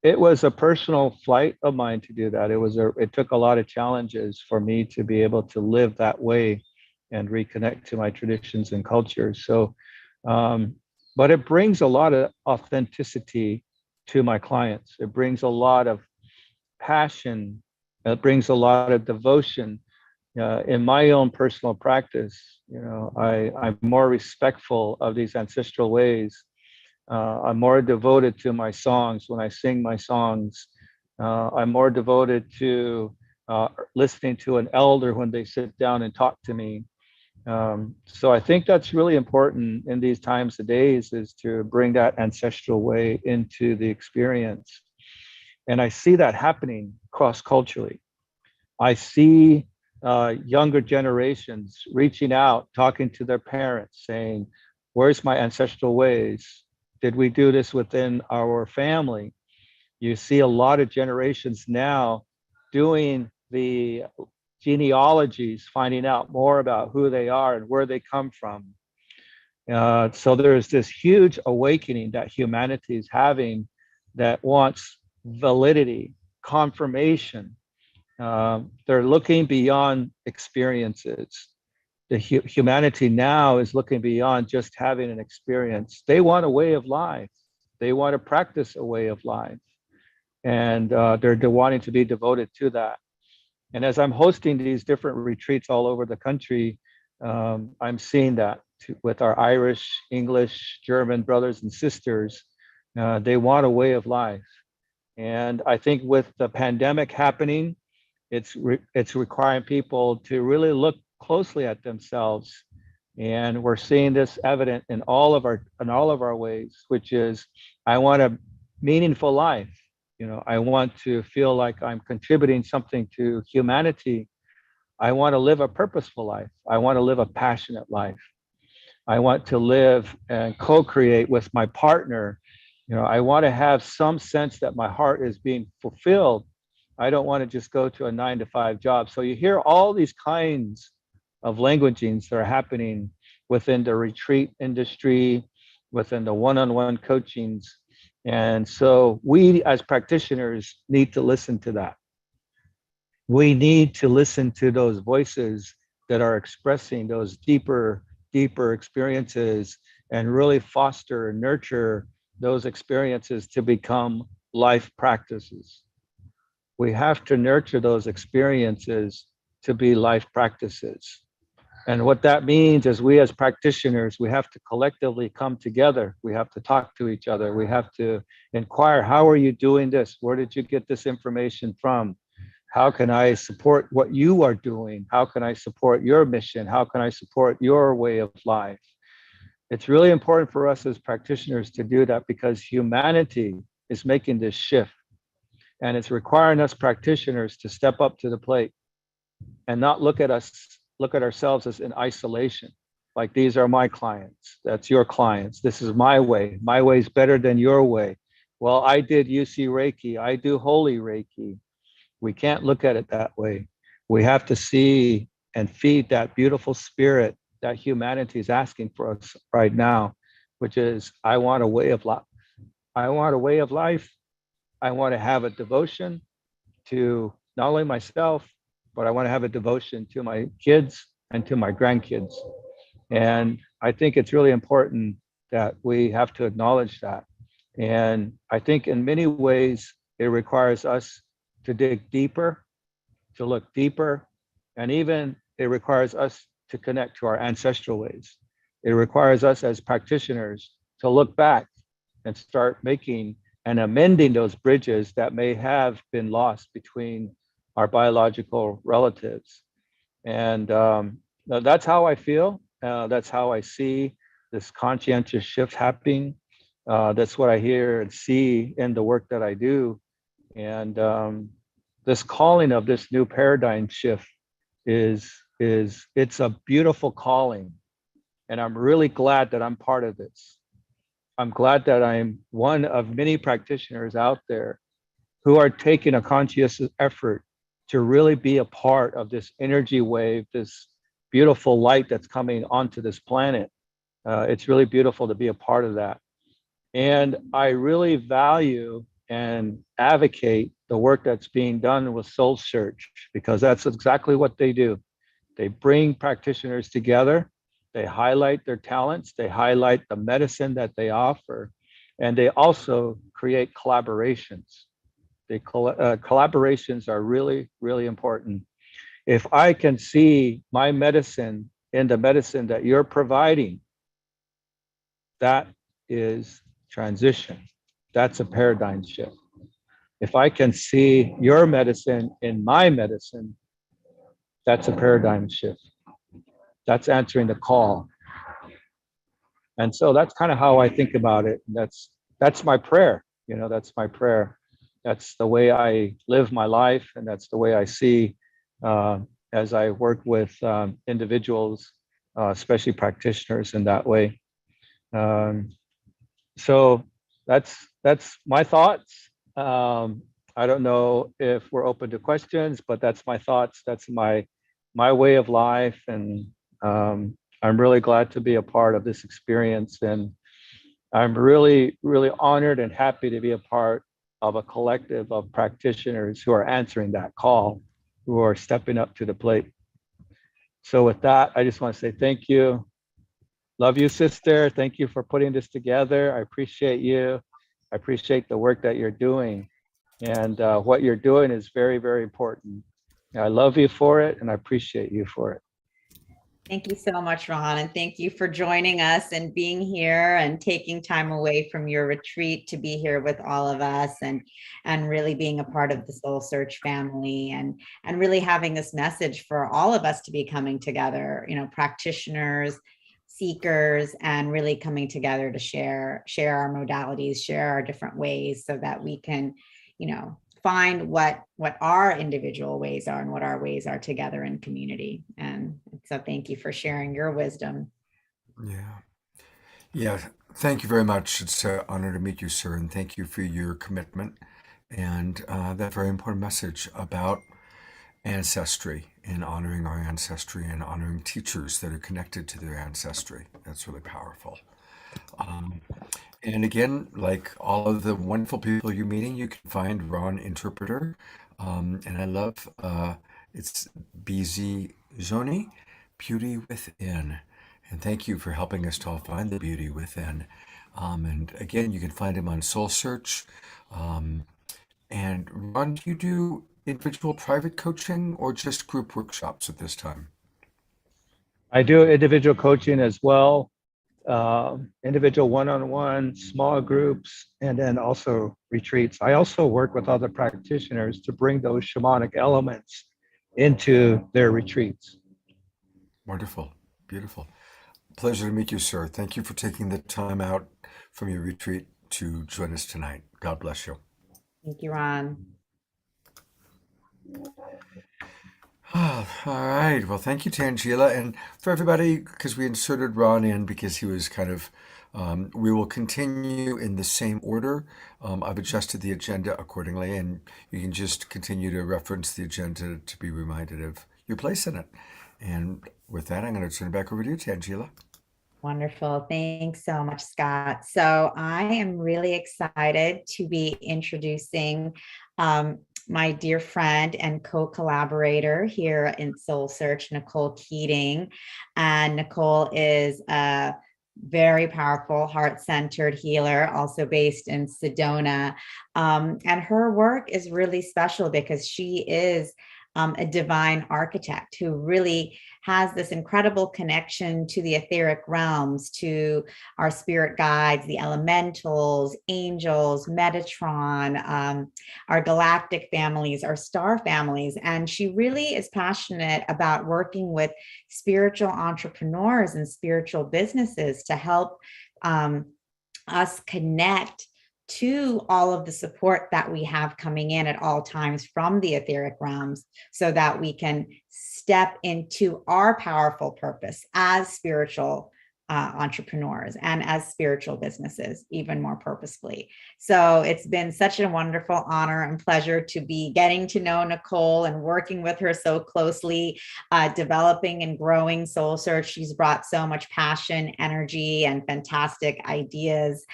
it was a personal flight of mine to do that. It took a lot of challenges for me to be able to live that way and reconnect to my traditions and cultures. So, but it brings a lot of authenticity to my clients. It brings a lot of passion. It brings a lot of devotion. In my own personal practice, I'm more respectful of these ancestral ways. I'm more devoted to my songs when I sing my songs. I'm more devoted to listening to an elder when they sit down and talk to me. So I think that's really important in these times of days, is to bring that ancestral way into the experience. And I see that happening cross-culturally. I see younger generations reaching out, talking to their parents, saying, where's my ancestral ways? Did we do this within our family? You see a lot of generations now doing the genealogies, finding out more about who they are and where they come from. So there's this huge awakening that humanity is having that wants validity, confirmation. They're looking beyond experiences. The humanity now is looking beyond just having an experience. They want a way of life. They want to practice a way of life. And they're wanting to be devoted to that. And as I'm hosting these different retreats all over the country, I'm seeing that with our Irish, English, German brothers and sisters. They want a way of life. And I think with the pandemic happening, it's requiring people to really look closely at themselves. And we're seeing this evident in all of our ways, which is, I want a meaningful life. I want to feel like I'm contributing something to humanity. I want to live a purposeful life. I want to live a passionate life. I want to live and co-create with my partner. I want to have some sense that my heart is being fulfilled. I don't want to just go to a 9-to-5 job. So you hear all these kinds of languagings that are happening within the retreat industry, within the one-on-one coachings. And so we as practitioners need to listen to that. We need to listen to those voices that are expressing those deeper experiences and really foster and nurture those experiences to become life practices. We have to nurture those experiences to be life practices. And what that means is we as practitioners, we have to collectively come together. We have to talk to each other. We have to inquire, how are you doing this? Where did you get this information from? How can I support what you are doing? How can I support your mission? How can I support your way of life? It's really important for us as practitioners to do that, because humanity is making this shift. And it's requiring us practitioners to step up to the plate and not look at ourselves as in isolation. Like, these are my clients, that's your clients. This is my way. My way is better than your way. Well, I did UC Reiki. I do Holy Reiki. We can't look at it that way. We have to see and feed that beautiful spirit that humanity is asking for us right now, which is, I want a way of life. I want a way of life. I want to have a devotion to not only myself, but I want to have a devotion to my kids and to my grandkids. And I think it's really important that we have to acknowledge that. And I think in many ways, it requires us to dig deeper, to look deeper, and even it requires us to connect to our ancestral ways. It requires us as practitioners to look back and start making and amending those bridges that may have been lost between our biological relatives. And that's how I feel. That's how I see this conscientious shift happening. That's what I hear and see in the work that I do. And this calling of this new paradigm shift it's a beautiful calling. And I'm really glad that I'm part of this. I'm glad that I'm one of many practitioners out there who are taking a conscious effort to really be a part of this energy wave, this beautiful light that's coming onto this planet. It's really beautiful to be a part of that. And I really value and advocate the work that's being done with SOULSEARCH, because that's exactly what they do. They bring practitioners together. They highlight their talents. They highlight the medicine that they offer. And they also create collaborations. Collaborations are really, really important. If I can see my medicine in the medicine that you're providing, that is transition. That's a paradigm shift. If I can see your medicine in my medicine, that's a paradigm shift. That's answering the call. And so that's kind of how I think about it. That's my prayer. That's my prayer. That's the way I live my life, and that's the way I see as I work with individuals, especially practitioners in that way. So that's my thoughts. I don't know if we're open to questions, but that's my thoughts. That's my way of life. And I'm really glad to be a part of this experience. And I'm really, really honored and happy to be a part of a collective of practitioners who are answering that call, who are stepping up to the plate. So with that, I just want to say thank you. Love you, sister. Thank you for putting this together. I appreciate you. I appreciate the work that you're doing. And what you're doing is very, very important. I love you for it, and I appreciate you for it. Thank you so much, Ron, and thank you for joining us and being here and taking time away from your retreat to be here with all of us and really being a part of the Soul Search family and really having this message for all of us to be coming together, you know, practitioners, seekers, and really coming together to share our modalities, share our different ways so that we can, you know, find what our individual ways are and what our ways are together in community. And so thank you for sharing your wisdom. Yeah, thank you very much. It's an honor to meet you, sir, and thank you for your commitment and that very important message about ancestry and honoring our ancestry and honoring teachers that are connected to their ancestry. That's really powerful. And again, like all of the wonderful people you're meeting, you can find Ron Interpreter. And I love it's BZ Zoni, Beauty Within. And thank you for helping us to all find the beauty within. And again, you can find him on Soul Search. And Ron, do you do individual private coaching or just group workshops at this time? I do individual coaching as well. Individual one-on-one, small groups, and then also retreats. I also work with other practitioners to bring those shamanic elements into their retreats. Wonderful. Beautiful. Pleasure to meet you, sir. Thank you for taking the time out from your retreat to join us tonight. God bless you. Thank you, Ron. All right. Well, thank you, Tangela. And for everybody, because we inserted Ron in because he was kind of, we will continue in the same order. I've adjusted the agenda accordingly, and you can just continue to reference the agenda to be reminded of your place in it. And with that, I'm going to turn it back over to you, Tangela. Wonderful. Thanks so much, Scott. So I am really excited to be introducing my dear friend and co-collaborator here in Soul Search, Nicole Keating. And Nicole is a very powerful heart-centered healer, also based in Sedona. And her work is really special because she is a divine architect who really has this incredible connection to the etheric realms, to our spirit guides, the elementals, angels, Metatron, our galactic families, our star families. And she really is passionate about working with spiritual entrepreneurs and spiritual businesses to help us connect to all of the support that we have coming in at all times from the etheric realms so that we can step into our powerful purpose as spiritual entrepreneurs and as spiritual businesses even more purposefully. So it's been such a wonderful honor and pleasure to be getting to know Nicole and working with her so closely, developing and growing Soul Search. She's brought so much passion, energy, and fantastic ideas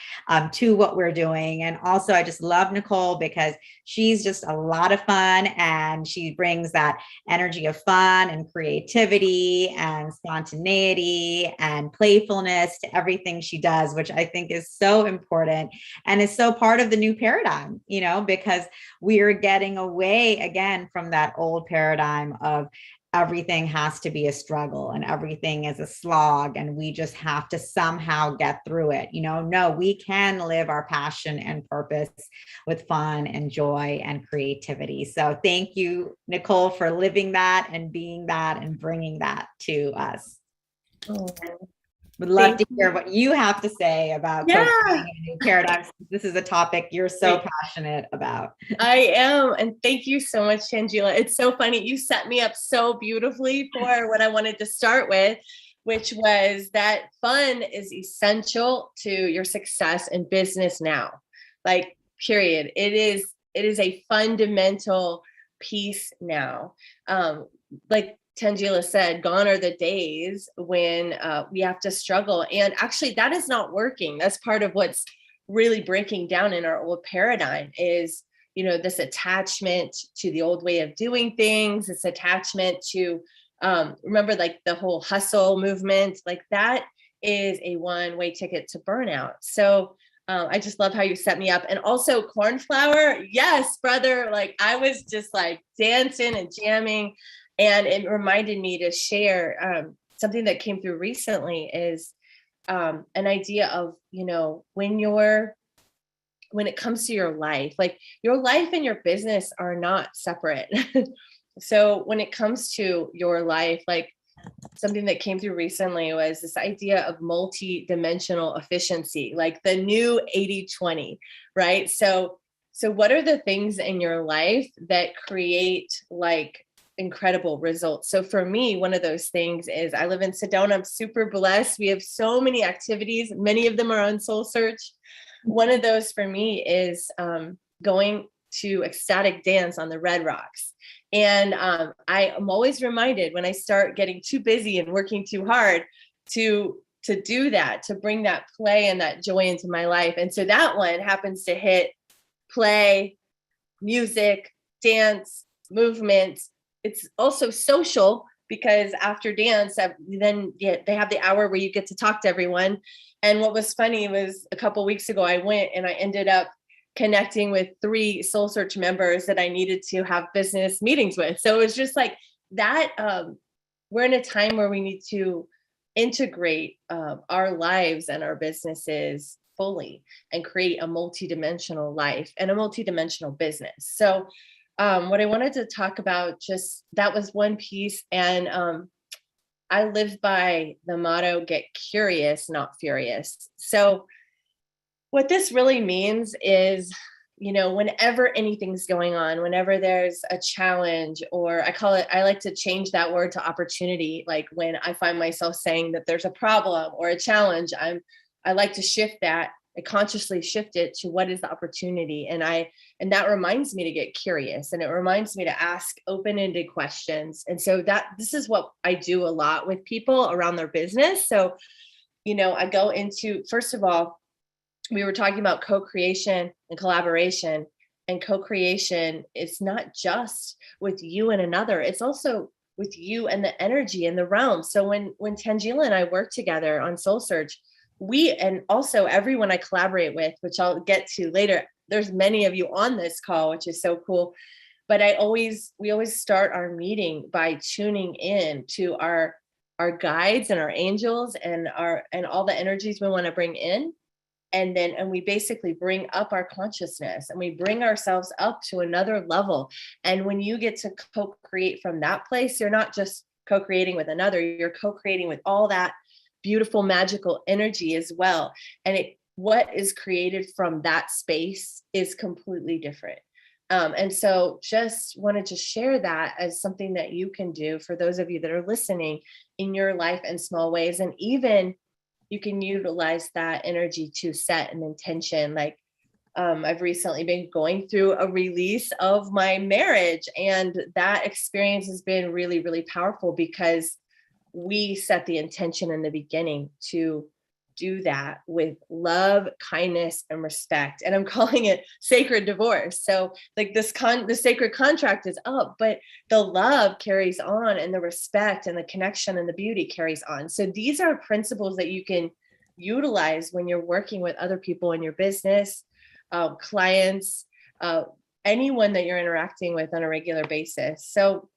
to what we're doing. And also I just love Nicole because she's just a lot of fun and she brings that energy of fun and creativity and spontaneity and playfulness to everything she does, which I think is so important and is so part of the new paradigm, you know, because we are getting away again from that old paradigm of everything has to be a struggle and everything is a slog and we just have to somehow get through it. You know, no, we can live our passion and purpose with fun and joy and creativity. So thank you, Nicole, for living that and being that and bringing that to us. Would love to hear what you have to say about co-creating a new paradigm. This is a topic you're so passionate about. I am, and thank you so much, Tangela. It's so funny. You set me up so beautifully for what I wanted to start with, which was that fun is essential to your success in business now. Like, period. It is is a fundamental piece now. Like Tangela said, gone are the days when we have to struggle. And actually that is not working. That's part of what's really breaking down in our old paradigm is, this attachment to the old way of doing things, this attachment to, remember like the whole hustle movement, like that is a one-way ticket to burnout. So I just love how you set me up. And also Cornflower, yes, brother, like I was just like dancing and jamming, and it reminded me to share something that came through recently is an idea of, when it comes to your life, like your life and your business are not separate. So when it comes to your life, like something that came through recently was this idea of multi-dimensional efficiency, like the new 80-20, right? So what are the things in your life that create like incredible results? So for me, one of those things is I live in Sedona. I'm super blessed. We have so many activities. Many of them are on Soul Search. One of those for me is going to ecstatic dance on the Red Rocks. And I am always reminded when I start getting too busy and working too hard to do that, to bring that play and that joy into my life. And so that one happens to hit play, music, dance, movement. It's also social because after dance, then they have the hour where you get to talk to everyone. And what was funny was a couple of weeks ago, I went and I ended up connecting with 3 Soul Search members that I needed to have business meetings with. So it was just like that. We're in a time where we need to integrate our lives and our businesses fully and create a multidimensional life and a multidimensional business. So what I wanted to talk about, just that was one piece. And I live by the motto, get curious, not furious. So what this really means is, whenever anything's going on, whenever there's a challenge, or I like to change that word to opportunity. Like when I find myself saying that there's a problem or a challenge, I like to shift that. I consciously shift it to what is the opportunity. And that reminds me to get curious, and it reminds me to ask open-ended questions. And so this is what I do a lot with people around their business. So, I go into, first of all, we were talking about co-creation and collaboration, and co-creation is not just with you and another, it's also with you and the energy in the realm. So when Tangela and I work together on Soul Search, and also everyone I collaborate with, which I'll get to later, there's many of you on this call, which is so cool. But we always start our meeting by tuning in to our guides and our angels and all the energies we want to bring in. And we basically bring up our consciousness and we bring ourselves up to another level. And when you get to co-create from that place, you're not just co-creating with another, you're co-creating with all that beautiful, magical energy as well. And what is created from that space is completely different. And so just wanted to share that as something that you can do for those of you that are listening in your life in small ways. And even you can utilize that energy to set an intention. Like I've recently been going through a release of my marriage, and that experience has been really, really powerful because we set the intention in the beginning to do that with love, kindness, and respect. And I'm calling it sacred divorce. So like the sacred contract is up, but the love carries on, and the respect and the connection and the beauty carries on. So these are principles that you can utilize when you're working with other people in your business, clients, anyone that you're interacting with on a regular basis. So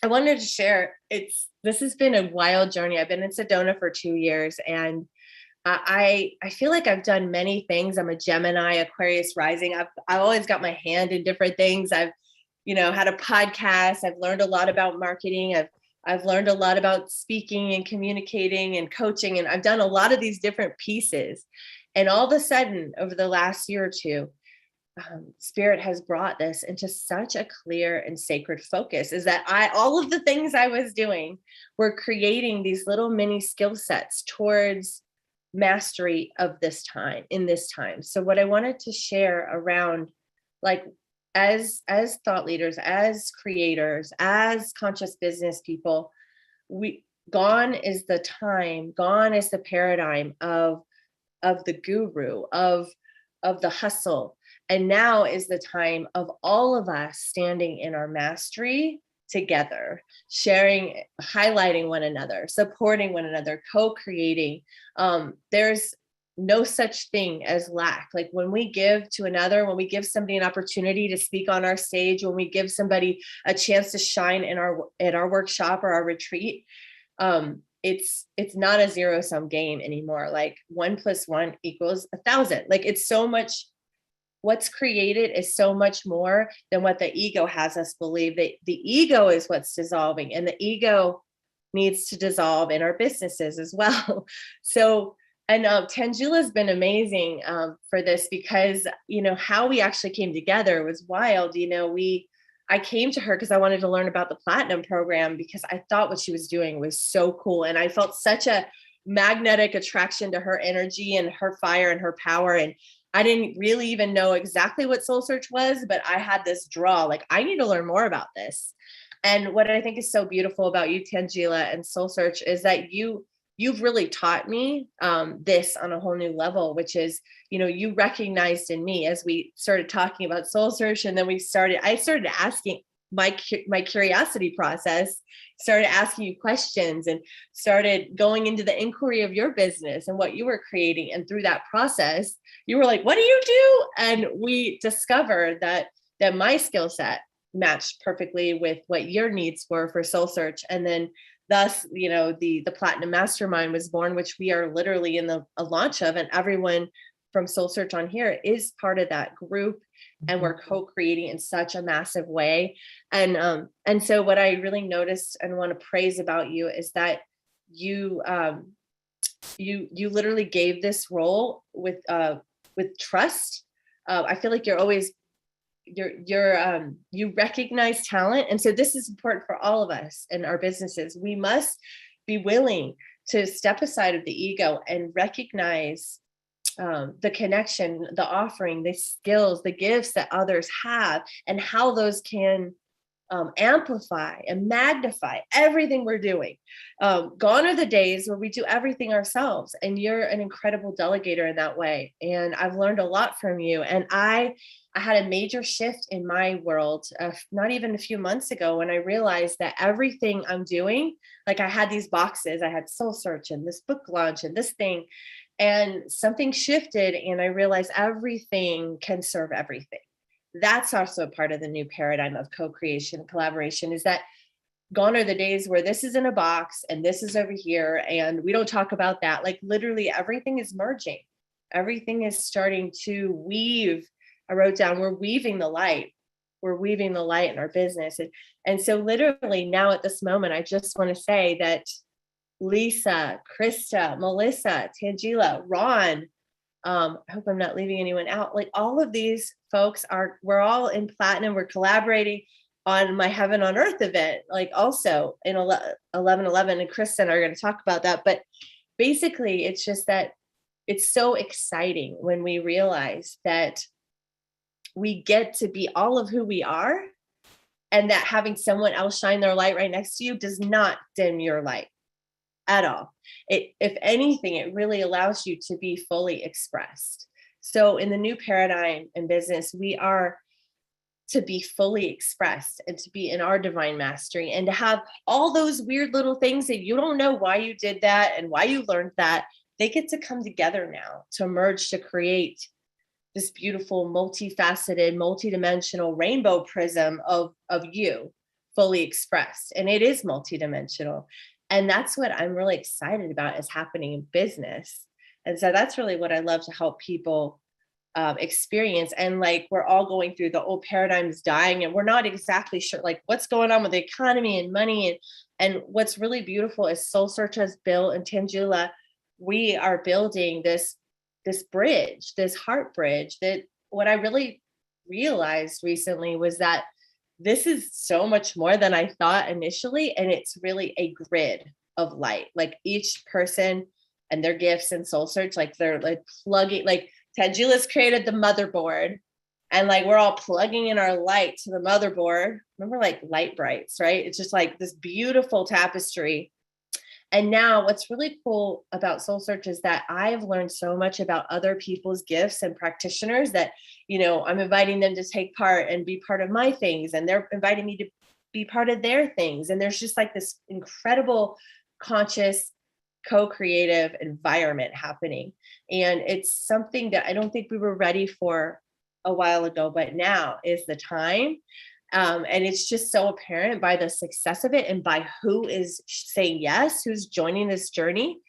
I wanted to share, this has been a wild journey. I've been in Sedona for 2 years, and I feel like I've done many things. I'm a Gemini, Aquarius rising. I've always got my hand in different things. I've, had a podcast. I've learned a lot about marketing. I've learned a lot about speaking and communicating and coaching. And I've done a lot of these different pieces. And all of a sudden, over the last year or two, Spirit has brought this into such a clear and sacred focus, is that all of the things I was doing were creating these little mini skill sets towards mastery of this time, in this time. So what I wanted to share around like as thought leaders, as creators, as conscious business people, gone is the time, gone is the paradigm of the guru, of the hustle. And now is the time of all of us standing in our mastery together, sharing, highlighting one another, supporting one another, co-creating. There's no such thing as lack. Like when we give to another, when we give somebody an opportunity to speak on our stage, when we give somebody a chance to shine in our workshop or our retreat, it's not a zero-sum game anymore. Like 1 + 1 = 1,000. Like it's so much. What's created is so much more than what the ego has us believe. That the ego is what's dissolving, and the ego needs to dissolve in our businesses as well. So, and Tangela's been amazing for this, because how we actually came together was wild. I came to her because I wanted to learn about the Platinum program, because I thought what she was doing was so cool, and I felt such a magnetic attraction to her energy and her fire and her power. And I didn't really even know exactly what Soul Search was, but I had this draw, like, I need to learn more about this. And what I think is so beautiful about you, Tangela, and Soul Search is that you've really taught me this on a whole new level, which is, you recognized in me as we started talking about Soul Search. And then I started asking my curiosity process, started asking you questions, and started going into the inquiry of your business and what you were creating. And through that process, you were like, what do you do? And we discovered that my skill set matched perfectly with what your needs were for Soul Search. And then thus, the Platinum Mastermind was born, which we are literally in a launch of, and everyone from Soul Search on here is part of that group, and we're co-creating in such a massive way. And so what I really noticed and want to praise about you is that you literally gave this role with trust. I feel like you recognize talent. And so this is important for all of us in our businesses. We must be willing to step aside of the ego and recognize the connection, the offering, the skills, the gifts that others have, and how those can amplify and magnify everything we're doing. Gone are the days where we do everything ourselves, and you're an incredible delegator in that way. And I've learned a lot from you. And I had a major shift in my world, not even a few months ago, when I realized that everything I'm doing, like I had these boxes, I had Soul Search and this book launch and this thing, and something shifted, and I realized everything can serve everything. That's also part of the new paradigm of co-creation and collaboration, is that gone are the days where this is in a box and this is over here, and we don't talk about that. Like literally everything is merging. Everything is starting to weave. I wrote down, we're weaving the light. We're weaving the light in our business. And so literally now at this moment, I just want to say that Lisa, Krista, Melissa, Tangela, Ron, I hope I'm not leaving anyone out. Like all of these folks we're all in Platinum. We're collaborating on my Heaven on Earth event, like also in 11/11, and Krista and I are going to talk about that. But basically it's just that it's so exciting when we realize that we get to be all of who we are, and that having someone else shine their light right next to you does not dim your light at all. If anything, it really allows you to be fully expressed. So in the new paradigm in business, we are to be fully expressed and to be in our divine mastery, and to have all those weird little things that you don't know why you did that and why you learned that, they get to come together now to merge to create this beautiful, multifaceted, multidimensional rainbow prism of you fully expressed. And it is multidimensional. And that's what I'm really excited about is happening in business. And so that's really what I love to help people experience. And like, we're all going through, the old paradigms dying, and we're not exactly sure like what's going on with the economy and money. And what's really beautiful is Soul Search has built, and Tangela, we are building this bridge, this heart bridge. That what I really realized recently was that this is so much more than I thought initially. And it's really a grid of light, like each person and their gifts and Soul Search, like they're like plugging, like Tangela's created the motherboard, And like, we're all plugging in our light to the motherboard. Remember like light brights, right? It's just like this beautiful tapestry. And now what's really cool about Soul Search is that I've learned so much about other people's gifts and practitioners that, you know, I'm inviting them to take part and be part of my things. And they're inviting me to be part of their things. And there's just like this incredible conscious co-creative environment happening. And it's something that I don't think we were ready for a while ago, but now is the time. And it's just so apparent by the success of it and by who is saying yes, who's joining this journey.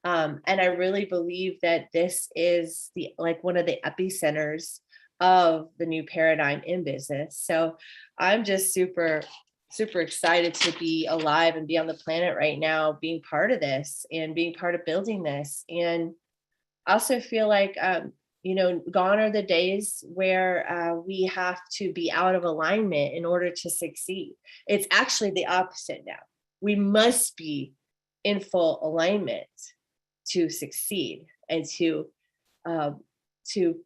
And I really believe that this is the like one of the epicenters of the new paradigm in business. So I'm just super excited to be alive and be on the planet right now, being part of this and being part of building this. And also feel like, you know, gone are the days where we have to be out of alignment in order to succeed. It's actually the opposite now. We must be in full alignment to succeed and to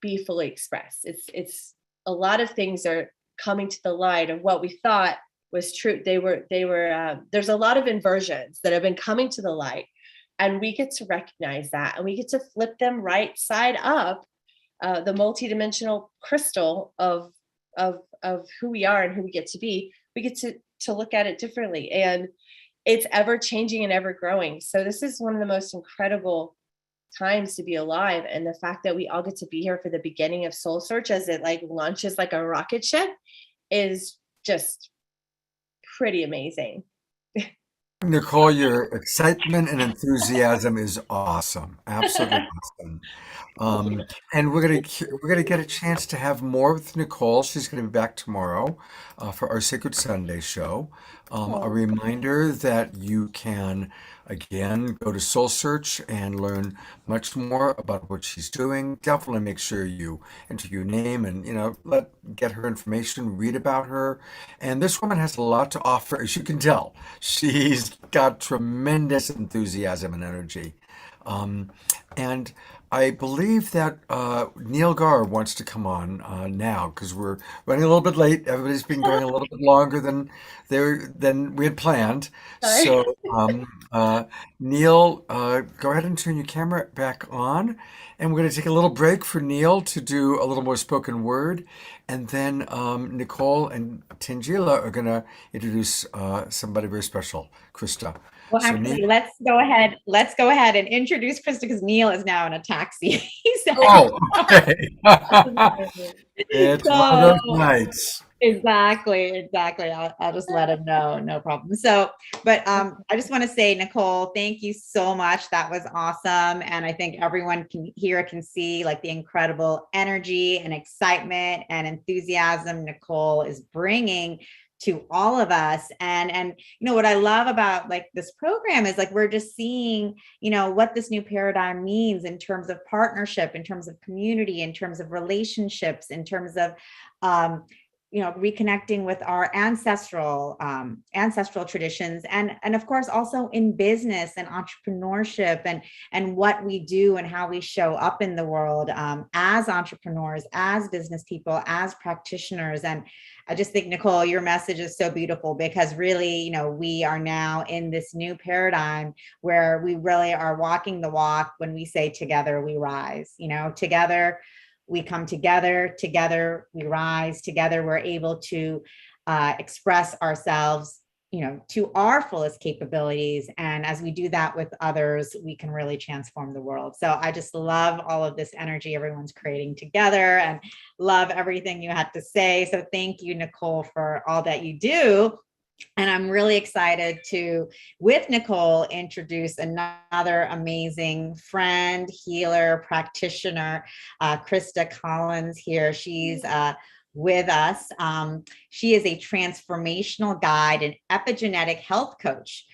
be fully expressed. It's a lot of things are coming to the light of what we thought was true. There's a lot of inversions that have been coming to the light, and we get to recognize that, and we get to flip them right side up, the multidimensional crystal of who we are and who we get to be. We get to look at it differently, and it's ever changing and ever growing. So this is one of the most incredible times to be alive, and the fact that we all get to be here for the beginning of Soul Search as it like launches like a rocket ship is just pretty amazing. Nicole, your excitement and enthusiasm is awesome. Absolutely awesome. And we're gonna get a chance to have more with Nicole. She's gonna be back tomorrow for our Sacred Sunday show. A reminder that you can again go to Soul Search and learn much more about what she's doing. Definitely make sure you enter your name and get her information, read about her. And this woman has a lot to offer, as you can tell. She's got tremendous enthusiasm and energy. And I believe that Neil Gaur wants to come on now because we're running a little bit late. Everybody's been going a little bit longer than we had planned. Sorry. So, Neil, go ahead and turn your camera back on. And we're going to take a little break for Neil to do a little more spoken word. And then Nicole and Tangela are going to introduce somebody very special, Krista. Well, So actually, Neil, let's go ahead and introduce Krista because Neil is now in a taxi. okay. It's one of those nights. Exactly. I'll just let him know. No problem. So, but I just want to say, Nicole, thank you so much. That was awesome. And I think everyone can see like the incredible energy and excitement and enthusiasm Nicole is bringing to all of us. And what I love about like this program is like we're just seeing what this new paradigm means in terms of partnership, in terms of community, in terms of relationships, in terms of reconnecting with our ancestral traditions, and of course also in business and entrepreneurship and what we do and how we show up in the world as entrepreneurs, as business people, as practitioners. And I just think, Nicole, your message is so beautiful because really, we are now in this new paradigm where we really are walking the walk when we say together we rise. Together we come together we rise, together we're able to express ourselves to our fullest capabilities. And as we do that with others, we can really transform the world. So I just love all of this energy everyone's creating together and love everything you had to say. So thank you, Nicole, for all that you do. And I'm really excited to, with Nicole, introduce another amazing friend, healer, practitioner, Krista Collins here. She's with us. She is a transformational guide and epigenetic health coach,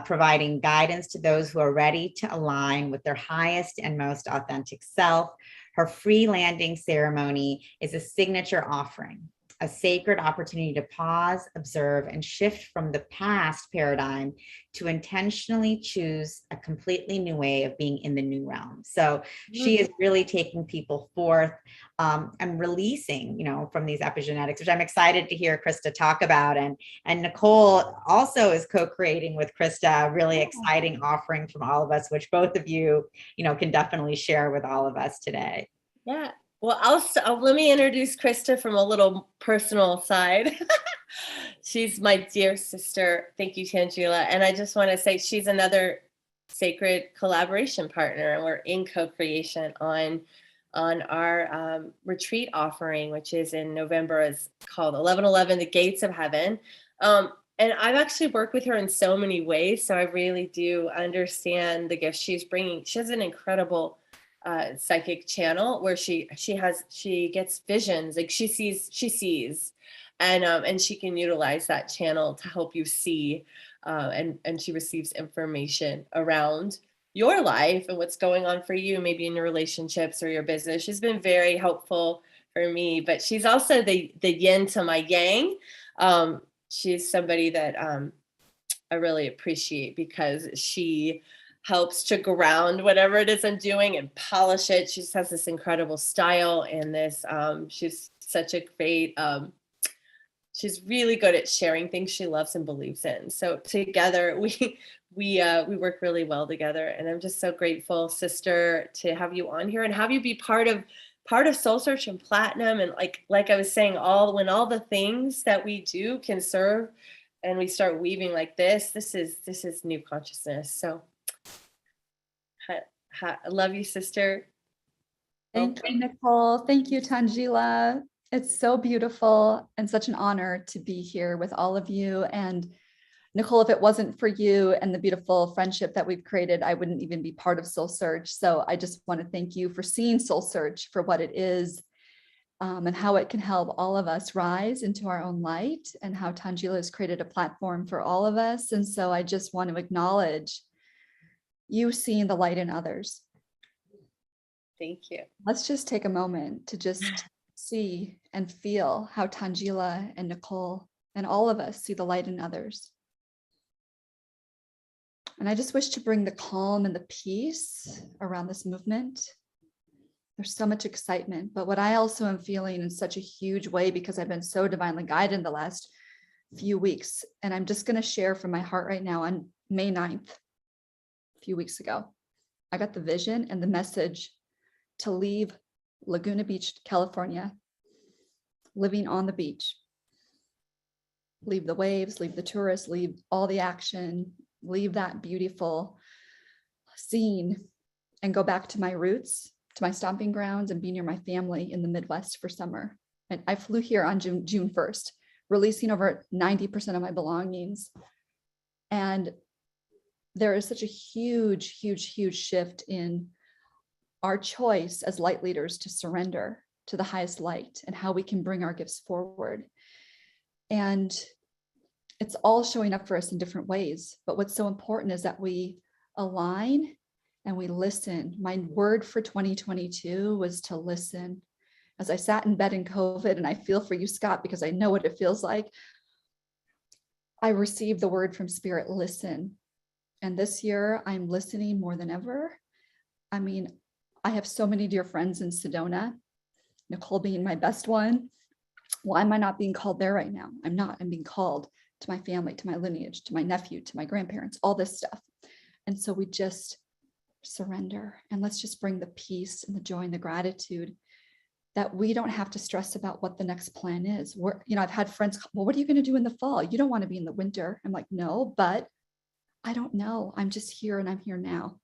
providing guidance to those who are ready to align with their highest and most authentic self. Her free landing ceremony is a signature offering, a sacred opportunity to pause, observe, and shift from the past paradigm to intentionally choose a completely new way of being in the new realm. So she is really taking people forth and releasing, from these epigenetics, which I'm excited to hear Krista talk about. And Nicole also is co-creating with Krista a really exciting offering from all of us, which both of you, can definitely share with all of us today. Yeah. Well, let me introduce Krista from a little personal side. She's my dear sister. Thank you, Tangela. And I just want to say she's another sacred collaboration partner, and we're in co-creation on our retreat offering, which is in November. It's called 1111, The Gates of Heaven. And I've actually worked with her in so many ways, so I really do understand the gift she's bringing. She has an incredible psychic channel where she gets visions, like she sees, and she can utilize that channel to help you see, and she receives information around your life and what's going on for you, maybe in your relationships or your business. She's been very helpful for me, but she's also the yin to my yang. She's somebody that I really appreciate because she helps to ground whatever it is I'm doing and polish it. She just has this incredible style and this, she's such a great, she's really good at sharing things she loves and believes in. So together we work really well together, and I'm just so grateful, sister, to have you on here and have you be part of Soul Search and Platinum. And like I was saying, when all the things that we do can serve and we start weaving like this is new consciousness. So I love you, sister. Thank you, Nicole. Thank you, Tangela. It's so beautiful and such an honor to be here with all of you. And Nicole, if it wasn't for you and the beautiful friendship that we've created, I wouldn't even be part of Soul Search. So I just want to thank you for seeing Soul Search for what it is, and how it can help all of us rise into our own light, and how Tangela has created a platform for all of us. And so I just want to acknowledge you seeing the light in others. Thank you. Let's just take a moment to just see and feel how Tangela and Nicole and all of us see the light in others. And I just wish to bring the calm and the peace around this movement. There's so much excitement, but what I also am feeling in such a huge way, because I've been so divinely guided in the last few weeks, and I'm just going to share from my heart right now. On May 9th, a few weeks ago, I got the vision and the message to leave Laguna Beach, California, living on the beach. Leave the waves, leave the tourists, leave all the action, leave that beautiful scene, and go back to my roots, to my stomping grounds, and be near my family in the Midwest for summer. And I flew here on June 1st, releasing over 90% of my belongings. And there is such a huge, huge, huge shift in our choice as light leaders to surrender to the highest light and how we can bring our gifts forward. And it's all showing up for us in different ways. But what's so important is that we align and we listen. My word for 2022 was to listen. As I sat in bed in COVID, and I feel for you, Scott, because I know what it feels like, I received the word from Spirit, listen. And this year I'm listening more than ever. I mean, I have so many dear friends in Sedona, Nicole being my best one. Why am I not being called there right now? I'm not. I'm being called to my family, to my lineage, to my nephew, to my grandparents, all this stuff. And so we just surrender, and let's just bring the peace and the joy and the gratitude that we don't have to stress about what the next plan is. I've had friends, well, what are you going to do in the fall? You don't want to be in the winter. I'm like, no, but I don't know. I'm just here, and I'm here now.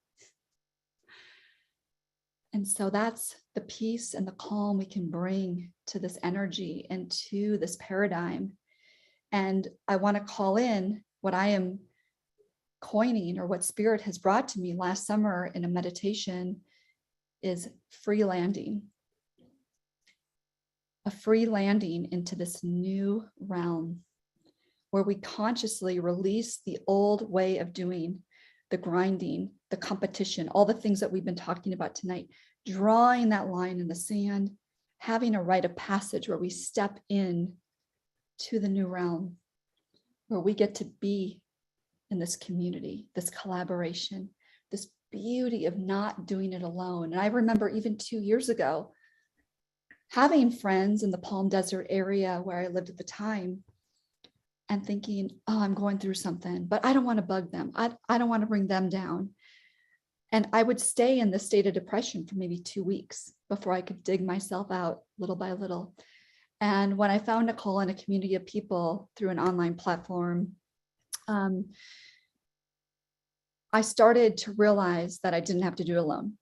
And so that's the peace and the calm we can bring to this energy and to this paradigm. And I want to call in what I am coining, or what Spirit has brought to me last summer in a meditation, is free landing. A free landing into this new realm where we consciously release the old way of doing, the grinding, the competition, all the things that we've been talking about tonight, drawing that line in the sand, having a rite of passage where we step in to the new realm where we get to be in this community, this collaboration, this beauty of not doing it alone. And I remember even 2 years ago, having friends in the Palm Desert area where I lived at the time and thinking, oh, I'm going through something, but I don't want to bug them. I don't want to bring them down. And I would stay in this state of depression for maybe 2 weeks before I could dig myself out little by little. And when I found Nicole and a community of people through an online platform, I started to realize that I didn't have to do it alone,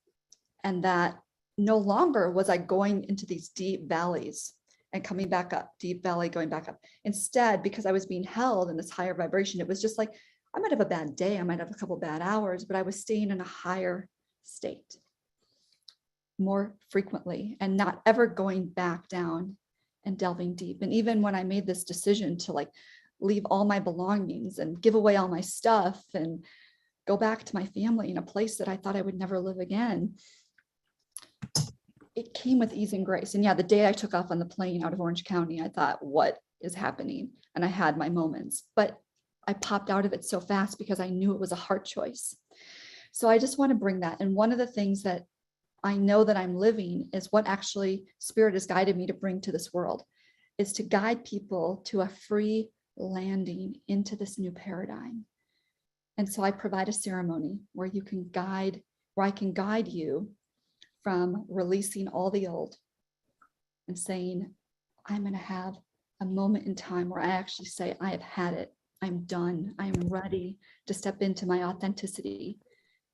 and that no longer was I going into these deep valleys and coming back up, deep valley, going back up. Instead, because I was being held in this higher vibration, it was just like, I might have a bad day, I might have a couple bad hours, but I was staying in a higher state more frequently and not ever going back down and delving deep. And even when I made this decision to like leave all my belongings and give away all my stuff and go back to my family in a place that I thought I would never live again, it came with ease and grace. And yeah, the day I took off on the plane out of Orange County, I thought, what is happening? And I had my moments, but I popped out of it so fast because I knew it was a heart choice. So I just want to bring that. And one of the things that I know that I'm living is what actually Spirit has guided me to bring to this world, is to guide people to a free landing into this new paradigm. And so I provide a ceremony where you can guide, where I can guide you from releasing all the old and saying, I'm going to have a moment in time where I actually say, I have had it. I'm done. I am ready to step into my authenticity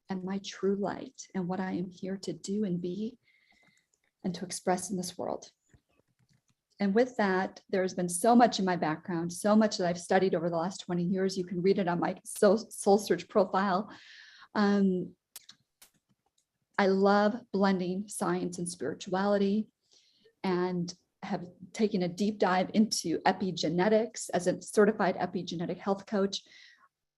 and my true light and what I am here to do and be and to express in this world. And with that, there's been so much in my background, so much that I've studied over the last 20 years. You can read it on my SOULSEARCH profile. I love blending science and spirituality, and have taken a deep dive into epigenetics as a certified epigenetic health coach.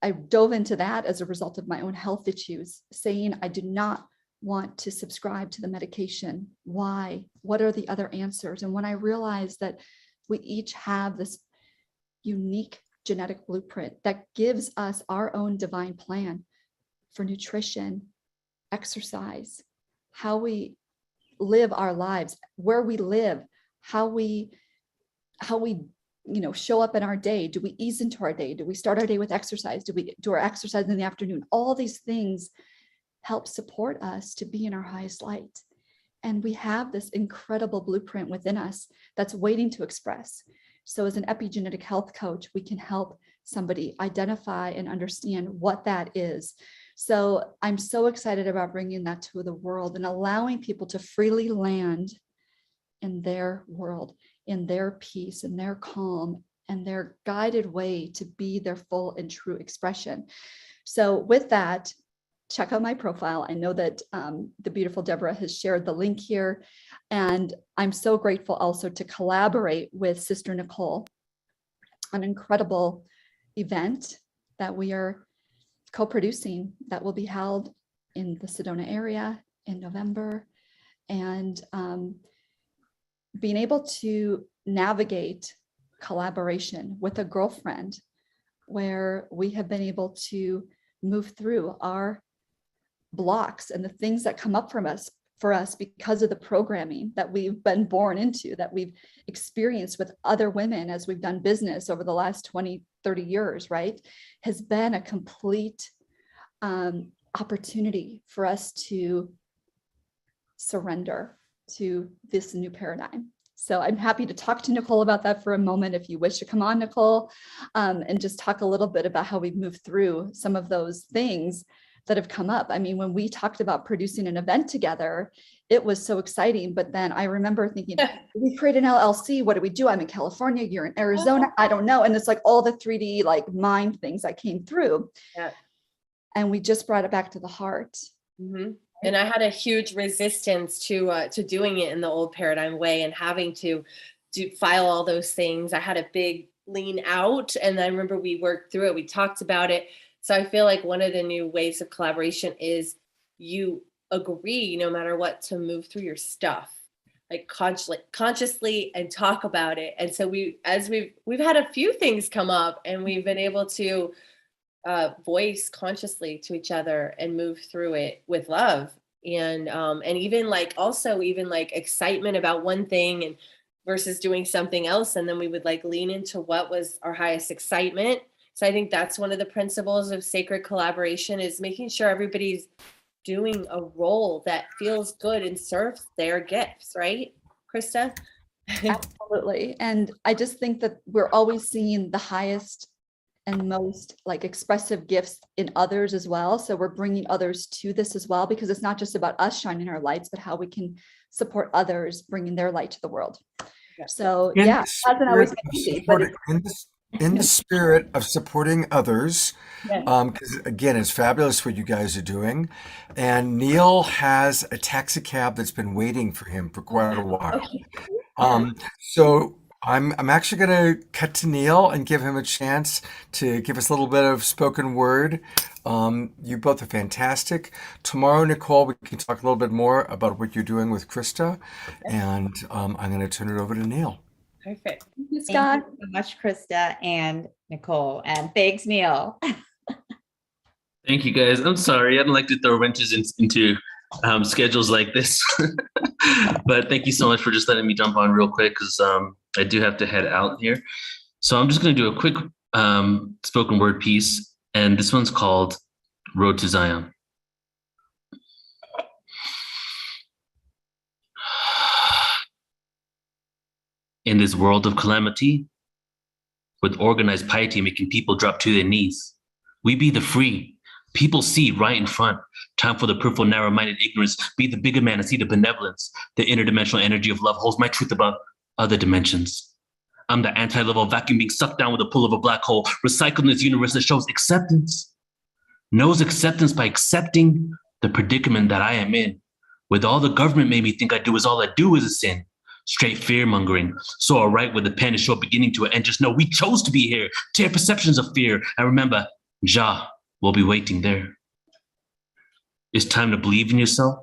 I dove into that as a result of my own health issues, saying I do not want to subscribe to the medication. Why? What are the other answers? And when I realized that we each have this unique genetic blueprint that gives us our own divine plan for nutrition, exercise, how we live our lives, where we live, how we show up in our day. Do we ease into our day? Do we start our day with exercise? Do we do our exercise in the afternoon? All these things help support us to be in our highest light. And we have this incredible blueprint within us that's waiting to express. So as an epigenetic health coach, we can help somebody identify and understand what that is. So I'm so excited about bringing that to the world and allowing people to freely land in their world, in their peace, in their calm, and their guided way to be their full and true expression. So with that, check out my profile. I know that the beautiful Deborah has shared the link here, and I'm so grateful also to collaborate with Sister Nicole, an incredible event that we are co-producing that will be held in the Sedona area in November. And being able to navigate collaboration with a girlfriend where we have been able to move through our blocks and the things that come up for us because of the programming that we've been born into, that we've experienced with other women as we've done business over the last 20, 30 years, right, has been a complete opportunity for us to surrender to this new paradigm. So I'm happy to talk to Nicole about that for a moment if you wish to come on, Nicole, and just talk a little bit about how we've moved through some of those things that have come up. I mean, when we talked about producing an event together, it was so exciting. But then I remember thinking, we create an LLC, what do we do? I'm in California, you're in Arizona, I don't know. And it's like all the 3D like mind things that came through. Yeah. And we just brought it back to the heart. Mm-hmm. And I had a huge resistance to doing it in the old paradigm way and having to file all those things. I had a big lean out, and I remember we worked through it. We talked about it. So I feel like one of the new ways of collaboration is you agree, no matter what, to move through your stuff. like consciously and talk about it. And so we've had a few things come up, and we've been able to voice consciously to each other and move through it with love. And even like also even like excitement about one thing and versus doing something else. And then we would like lean into what was our highest excitement. So I think that's one of the principles of sacred collaboration, is making sure everybody's doing a role that feels good and serves their gifts, right, Krista? Absolutely. And I just think that we're always seeing the highest and most like expressive gifts in others as well. So we're bringing others to this as well, because it's not just about us shining our lights, but how we can support others bringing their light to the world. So yeah, it hasn't always been easy, but in the spirit of supporting others, yeah. Because again, it's fabulous what you guys are doing. And Neil has a taxi cab that's been waiting for him for quite a while. So I'm actually going to cut to Neil and give him a chance to give us a little bit of spoken word. You both are fantastic. Tomorrow, Nicole, we can talk a little bit more about what you're doing with Krista. And I'm going to turn it over to Neil. Perfect. Thank you, Thank Scott. you so much, Krista and Nicole. And thanks, Neil. Thank you, guys. I'm sorry. I don't like to throw wrenches into schedules like this. But thank you so much for just letting me jump on real quick, because I do have to head out here. So I'm just going to do a quick spoken word piece. And this one's called Road to Zion. In this world of calamity, with organized piety making people drop to their knees, we be the free. People see right in front. Time for the peripheral, narrow-minded ignorance. Be the bigger man and see the benevolence. The interdimensional energy of love holds my truth above other dimensions. I'm the anti-level vacuum being sucked down with the pull of a black hole, recycled in this universe that shows acceptance. Knows acceptance by accepting the predicament that I am in. With all the government made me think I do is all I do is a sin. Straight fear-mongering. So I'll write with the pen and show beginning to it, and just know we chose to be here. Tear perceptions of fear. And remember, Jah will be waiting there. It's time to believe in yourself,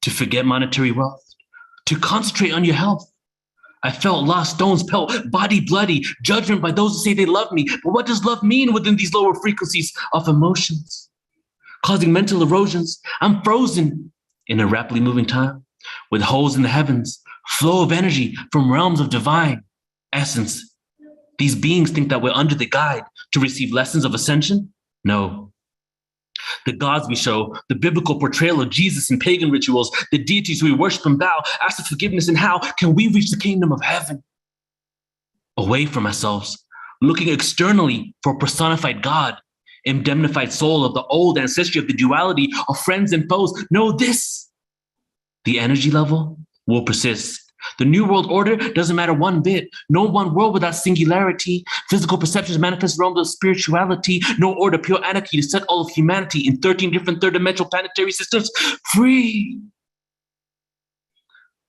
to forget monetary wealth, to concentrate on your health. I felt lost, stones pelt, body bloody, judgment by those who say they love me. But what does love mean within these lower frequencies of emotions? Causing mental erosions. I'm frozen in a rapidly moving time with holes in the heavens, flow of energy from realms of divine essence. These beings think that we're under the guide to receive lessons of ascension. No. The gods we show, the biblical portrayal of Jesus in pagan rituals, the deities we worship and bow, ask for forgiveness, and how can we reach the kingdom of heaven? Away from ourselves, looking externally for a personified God, indemnified soul of the old ancestry of the duality of friends and foes. Know this, the energy level will persist. The new world order doesn't matter one bit. No one world without singularity. Physical perceptions manifest realms of spirituality. No order, pure anarchy to set all of humanity in 13 different third-dimensional planetary systems free.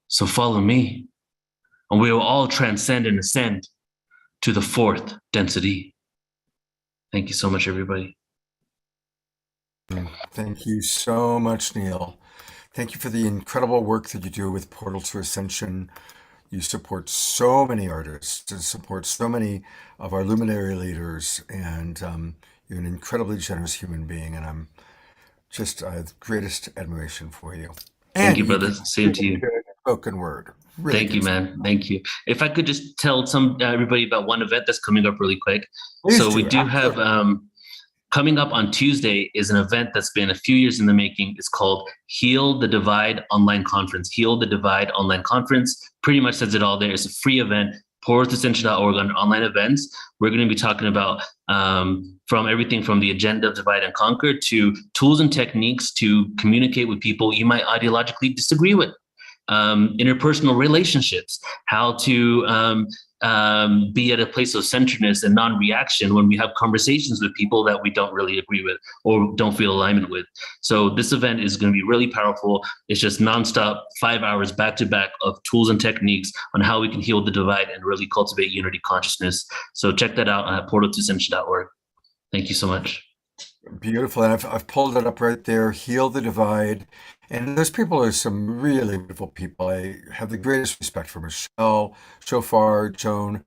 So follow me, and we will all transcend and ascend to the fourth density. Thank you so much, everybody. Thank you so much, Neil. Thank you for the incredible work that you do with Portal to Ascension. You support so many artists and support so many of our luminary leaders, and you're an incredibly generous human being, and I'm just the greatest admiration for you. Thank you, brother. Same to you. Spoken word. Really Thank you, good. man. Thank you. If I could just tell everybody about one event that's coming up really quick. Please So we do, do have coming up on Tuesday is an event that's been a few years in the making. It's called Heal the Divide Online Conference. Heal the Divide Online Conference pretty much says it all there. It's a free event, portaltoascension.org under online events. We're going to be talking about from everything from the agenda of divide and conquer to tools and techniques to communicate with people you might ideologically disagree with. Interpersonal relationships, how to be at a place of centeredness and non-reaction when we have conversations with people that we don't really agree with or don't feel alignment with. So this event is going to be really powerful. It's just nonstop 5 hours back to back of tools and techniques on how we can heal the divide and really cultivate unity consciousness. So check that out at portaltoascension.org. Thank you so much. Beautiful. And I've pulled it up right there. Heal the Divide. And those people are some really beautiful people. I have the greatest respect for Michelle, Shofar, Joan,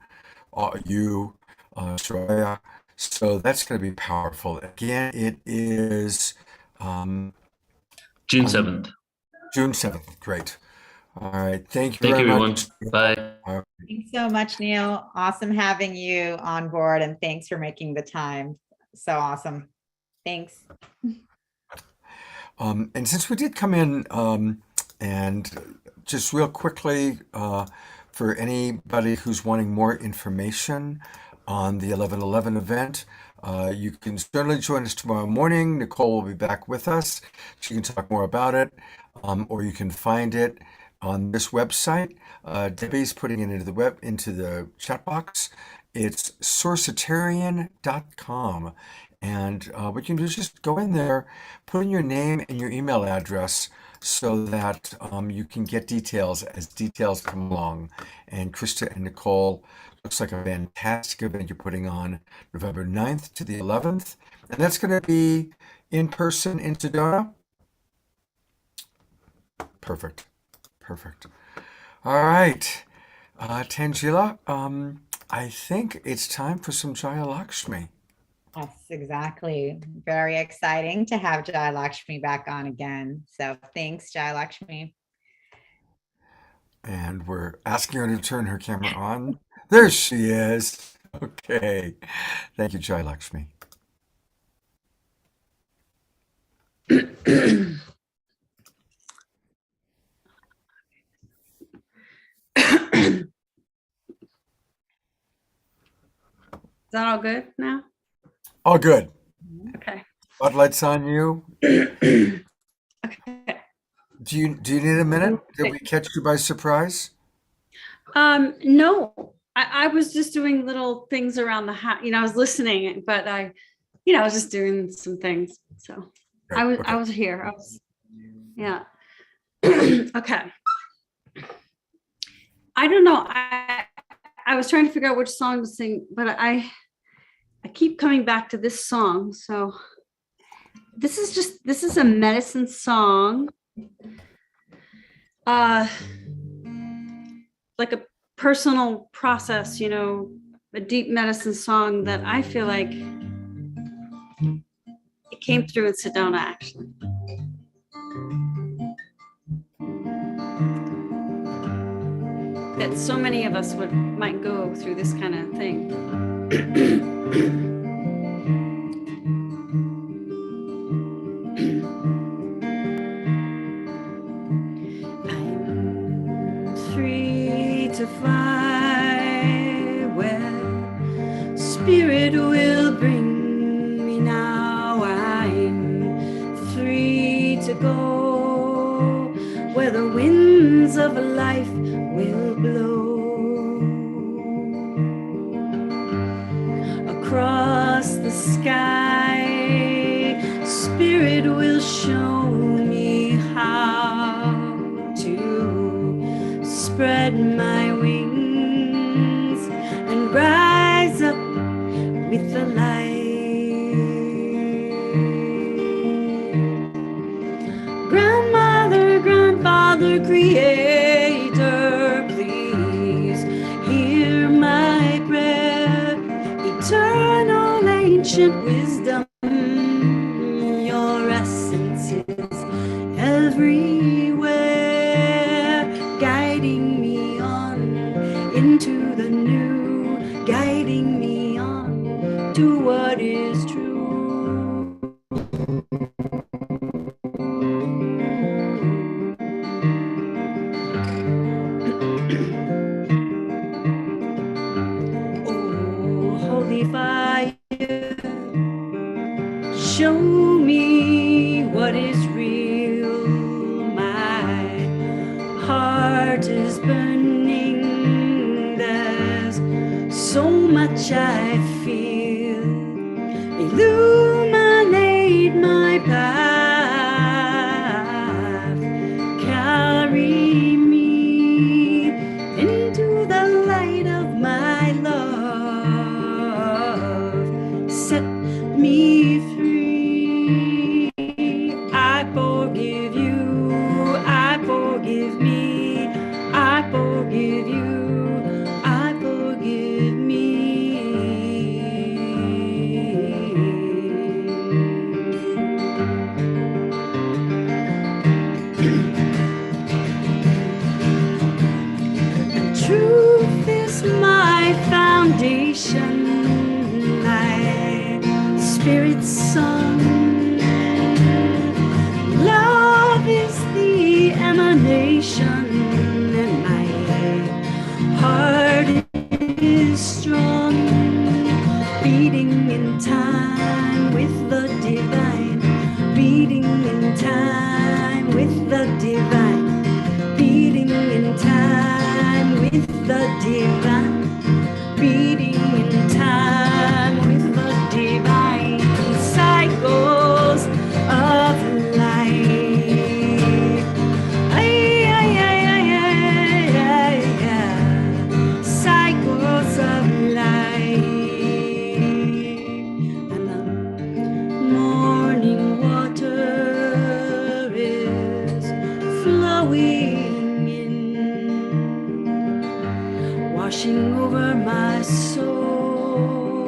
you, Soraya. So that's going to be powerful. Again, it is June 7th. June 7th. Great. All right. Thank you Thank very you, everyone. much. Bye. Thanks so much, Neil. Awesome having you on board, and thanks for making the time. So awesome. Thanks. And since we did come in, and just real quickly, for anybody who's wanting more information on the 11/11 event, you can certainly join us tomorrow morning. Nicole will be back with us. She can talk more about it, or you can find it on this website. Debbie's putting it into the chat box. It's sourcetarian.com. And what you can do is just go in there, put in your name and your email address so that you can get details as details come along. And Krista and Nicole, looks like a fantastic event you're putting on November 9th to the 11th. And that's going to be in person in Sedona. Perfect. Perfect. All right. Tangela, I think it's time for some Jaya Lakshmi. Yes, exactly. Very exciting to have Jaya Lakshmi back on again. So thanks, Jaya Lakshmi. And we're asking her to turn her camera on. There she is. Okay. Thank you, Jaya Lakshmi. Is that all good now? All good. Okay. Spotlight's on you. Okay. Do you need a minute? Did we catch you by surprise? No, I was just doing little things around the house. I was listening, but I was just doing some things. So I was here. Yeah. Okay. I don't know. I was trying to figure out which song to sing, but I keep coming back to this song. So this is a medicine song. Like a personal process, a deep medicine song that I feel like it came through in Sedona, actually. That so many of us might go through this kind of thing. I'm free to fly where spirit will bring me now. I'm free to go where the winds of life will blow. Across the sky, spirit will show me how to spread my wings and rise up with the light. Grandmother, grandfather, creator, please hear my prayer. Eternal ancient wisdom, your essence is everywhere, guiding me on into the new, guiding me on to what is true. Oh, holy fire, show me what is real. My heart is burning. There's so much I feel. Illuminate my path. Carry me into the light of my love. Set me free. I forgive you spirit song. Love is the emanation, and my heart is strong, beating in time with the divine, beating in time with the divine, beating in time with the divine, beating in time with the divine cycles of life. Ay, ay, ay, ay, ay, ay, ay. Cycles of life. And the morning water is flowing in, washing over my soul,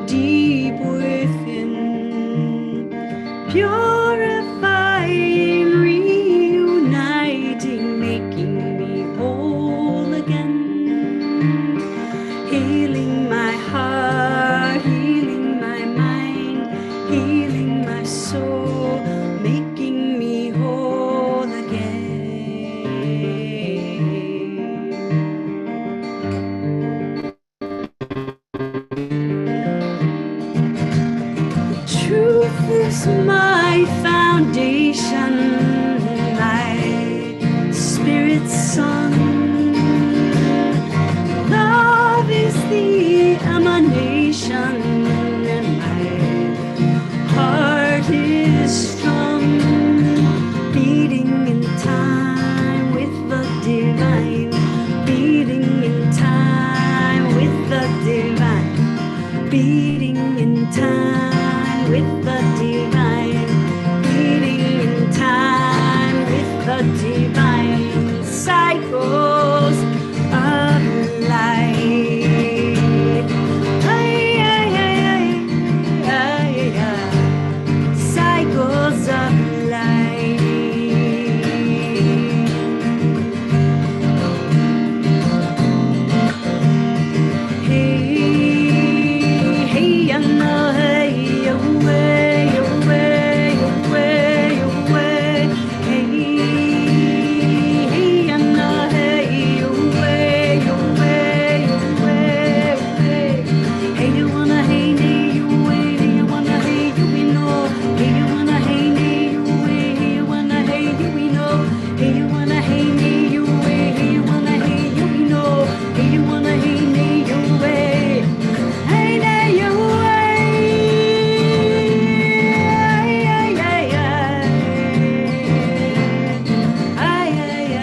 deep within, purifying, reuniting, making me whole again, healing my heart, healing my mind, healing my soul, making me whole again. Truth is my foundation, my spirit song. Love is the emanation, and my heart is strong, beating in time with the divine, beating in time with the divine, beating in time with the divine, beating in time with the divine cycles of life. Ay, ay, ay, ay, ay, ay. Cycles of life. Hey, hey, I know, hey, away, away, away, away. Hey, hey, I know, hey, away, away, away, away. Hey, you wanna, hey, you away, hey, you wanna, hey, you we know. Hey, you wanna, hey, you away, hey, you wanna, hey, you we know. Hey, you wanna, hey, you away, hey, you wanna, hey, you we know. Hey, you wanna, hey, you away. Hey, you away. Ay, ay, ay, ay. Ay, ay, ay,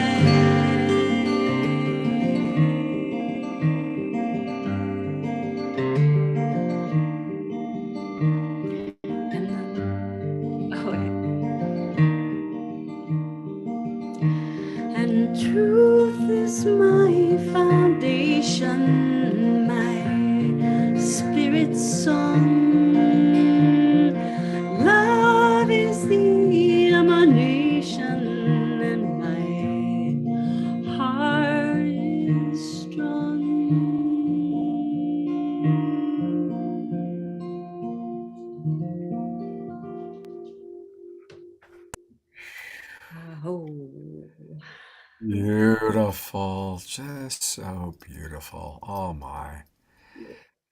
and truth is my foundation, my spirit song. Love is the emanation, and my heart is strong. Oh. Beautiful. Just so beautiful. Oh my.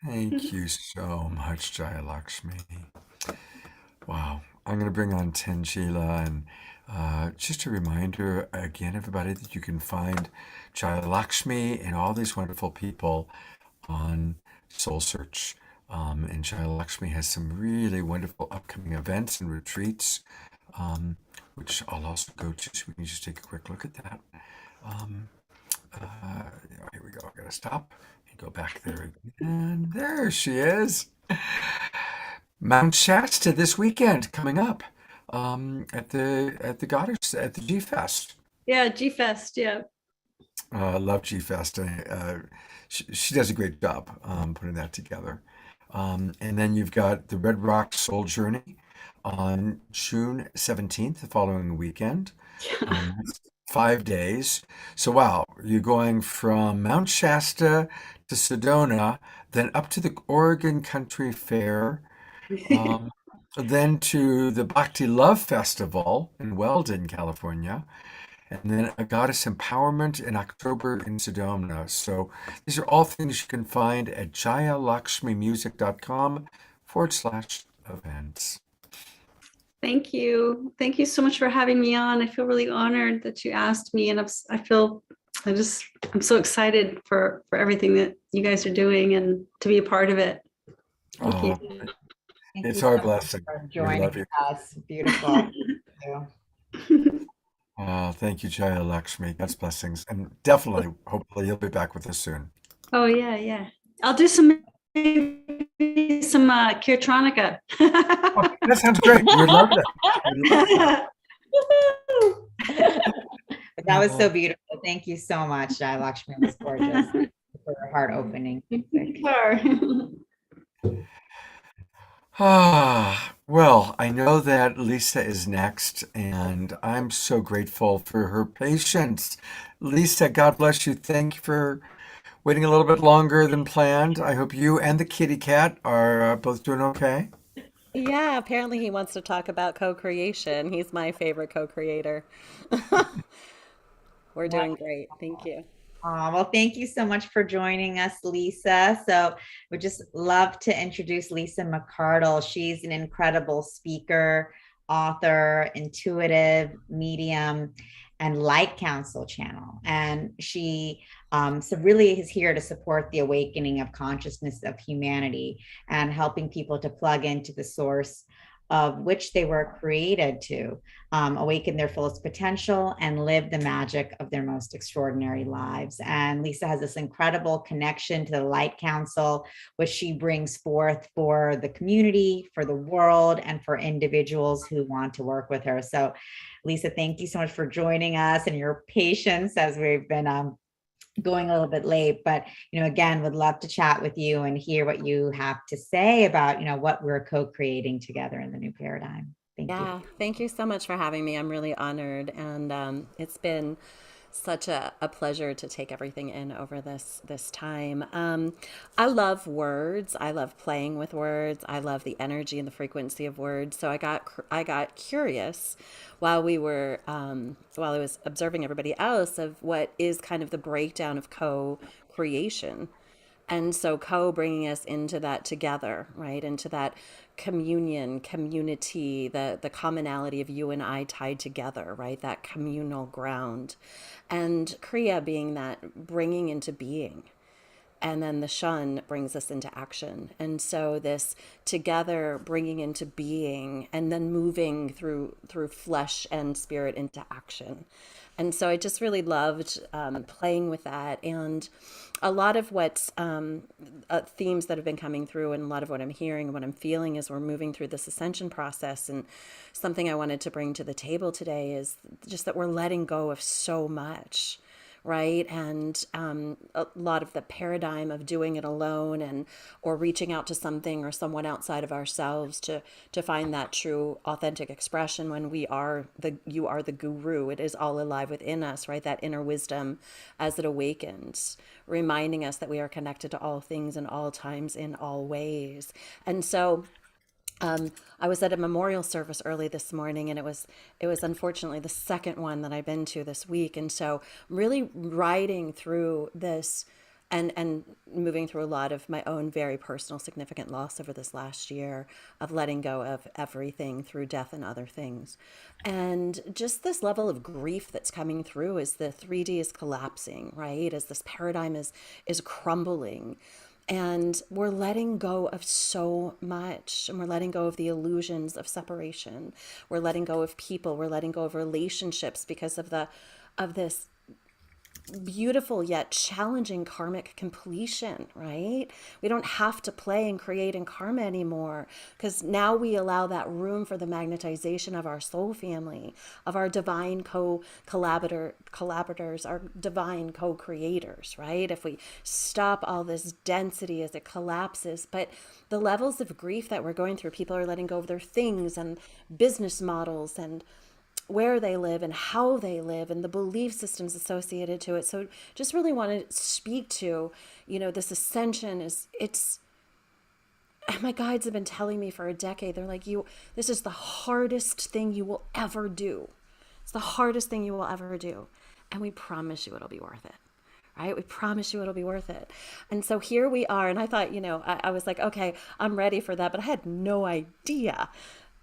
Thank you so much, Jaya Lakshmi. Wow. I'm going to bring on Tangela, and just a reminder again, everybody, that you can find Jaya Lakshmi and all these wonderful people on Soul Search. And Jaya Lakshmi has some really wonderful upcoming events and retreats, which I'll also go to, so we can just take a quick look at that. Here we go. I gotta stop and go back there again. There she is. Mount Shasta this weekend coming up at the Goddess at the G Fest. Yeah, G Fest. Yeah. Love G Fest. She does a great job putting that together. And then you've got the Red Rock Soul Journey on June 17th, the following weekend. 5 days. So, wow, you're going from Mount Shasta to Sedona, then up to the Oregon Country Fair, um, then to the Bhakti Love Festival in Weldon, California, and then a Goddess Empowerment in October in Sedona. So these are all things you can find at jayalakshmimusic.com/events. Thank you. Thank you so much for having me on. I feel really honored that you asked me, and I'm so excited for everything that you guys are doing and to be a part of it. Thank you. Thank It's you our so much blessing. for We joining love you. us. Beautiful. Thank you. Thank you, Jaya Lakshmi. God's blessings. And definitely, hopefully, you'll be back with us soon. Oh yeah. I'll do some Kirtronica. That sounds great. We would love that. We'd love that. That was so beautiful. Thank you so much, Jaya Lakshmi. It was gorgeous for your heart opening music. Well, I know that Lisa is next, and I'm so grateful for her patience. Lisa, God bless you. Thank you for waiting a little bit longer than planned. I hope you and the kitty cat are both doing okay. Yeah, apparently he wants to talk about co-creation. He's my favorite co-creator. We're doing great. Thank you. Well, thank you so much for joining us, Lisa. So we'd just love to introduce Lisa McCardle. She's an incredible speaker, author, intuitive, medium, and light council channel. And she so really is here to support the awakening of consciousness of humanity and helping people to plug into the source of which they were created to awaken their fullest potential and live the magic of their most extraordinary lives. And Lisa has this incredible connection to the Light Council, which she brings forth for the community, for the world, and for individuals who want to work with her. So Lisa, thank you so much for joining us and your patience as we've been going a little bit late, but again, would love to chat with you and hear what you have to say about what we're co-creating together in the new paradigm. Thank you. Thank you so much for having me. I'm really honored, and it's been such a pleasure to take everything in over this time. I love words. I love playing with words. I love the energy and the frequency of words. So I got curious while I was observing everybody else of what is kind of the breakdown of co-creation. And so bringing us into that together, right? Into that communion, community, the commonality of you and I tied together, right? That communal ground. And Kriya being that bringing into being. And then the shun brings us into action. And so this together bringing into being and then moving through flesh and spirit into action. And so I just really loved playing with that. And a lot of what's themes that have been coming through and a lot of what I'm hearing and what I'm feeling as we're moving through this ascension process, and something I wanted to bring to the table today is just that we're letting go of so much, right? And a lot of the paradigm of doing it alone or reaching out to something or someone outside of ourselves to find that true authentic expression when you are the guru. It is all alive within us, right? That inner wisdom as it awakens, reminding us that we are connected to all things in all times in all ways. And so I was at a memorial service early this morning, and it was unfortunately the second one that I've been to this week. And so really riding through this and moving through a lot of my own very personal significant loss over this last year of letting go of everything through death and other things. And just this level of grief that's coming through as the 3D is collapsing, right? As this paradigm is crumbling. And we're letting go of so much, and we're letting go of the illusions of separation. We're letting go of people. We're letting go of relationships because of this beautiful yet challenging karmic completion, right? We don't have to play and create in karma anymore, because now we allow that room for the magnetization of our soul family, of our divine collaborators, our divine co-creators, right? If we stop all this density as it collapses, but the levels of grief that we're going through, people are letting go of their things and business models and where they live and how they live and the belief systems associated to it. So just really want to speak to, this ascension my guides have been telling me for a decade. They're like, this is the hardest thing you will ever do. It's the hardest thing you will ever do. And we promise you it'll be worth it. Right? We promise you it'll be worth it. And so here we are. And I thought, I was like, okay, I'm ready for that. But I had no idea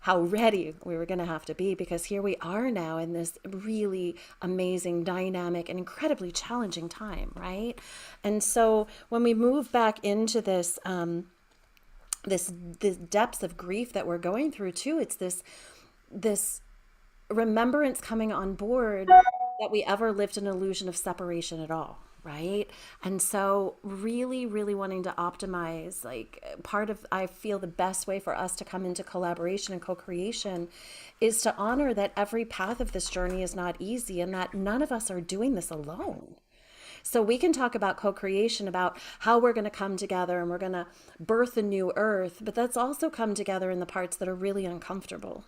how ready we were going to have to be, because here we are now in this really amazing, dynamic, and incredibly challenging time, right? And so when we move back into this, this depths of grief that we're going through too, it's this remembrance coming on board that we ever lived an illusion of separation at all. Right. And so really, really wanting to optimize, I feel the best way for us to come into collaboration and co-creation is to honor that every path of this journey is not easy, and that none of us are doing this alone. So we can talk about co-creation, about how we're going to come together and we're going to birth a new earth, but let's also come together in the parts that are really uncomfortable.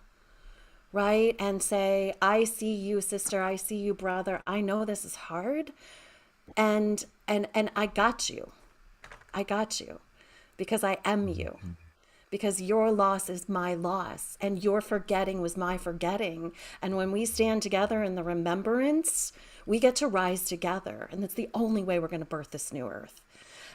Right. And say, I see you, sister. I see you, brother. I know this is hard. And I got you. I got you, because I am you, because your loss is my loss and your forgetting was my forgetting. And when we stand together in the remembrance, we get to rise together. And that's the only way we're going to birth this new earth.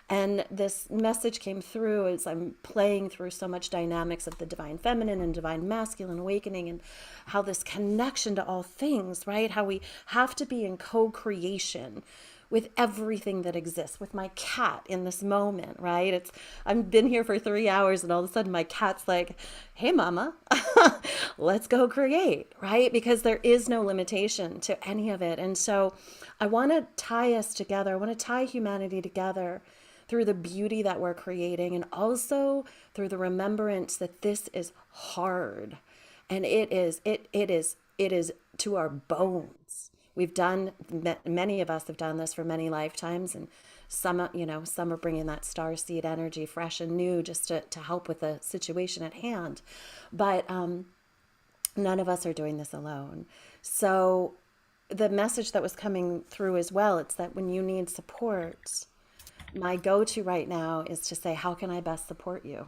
And this message came through as I'm playing through so much dynamics of the divine feminine and divine masculine awakening, and how this connection to all things, right? How we have to be in co-creation with everything that exists, with my cat in this moment, right? I've been here for 3 hours and all of a sudden my cat's like, hey mama, let's go create, right? Because there is no limitation to any of it. And so I want to tie us together. I want to tie humanity together through the beauty that we're creating, and also through the remembrance that this is hard. And it is to our bones. Many of us have done this for many lifetimes, and some are bringing that star seed energy fresh and new just to help with the situation at hand. But none of us are doing this alone. So the message that was coming through as well, it's that when you need support, my go-to right now is to say, how can I best support you?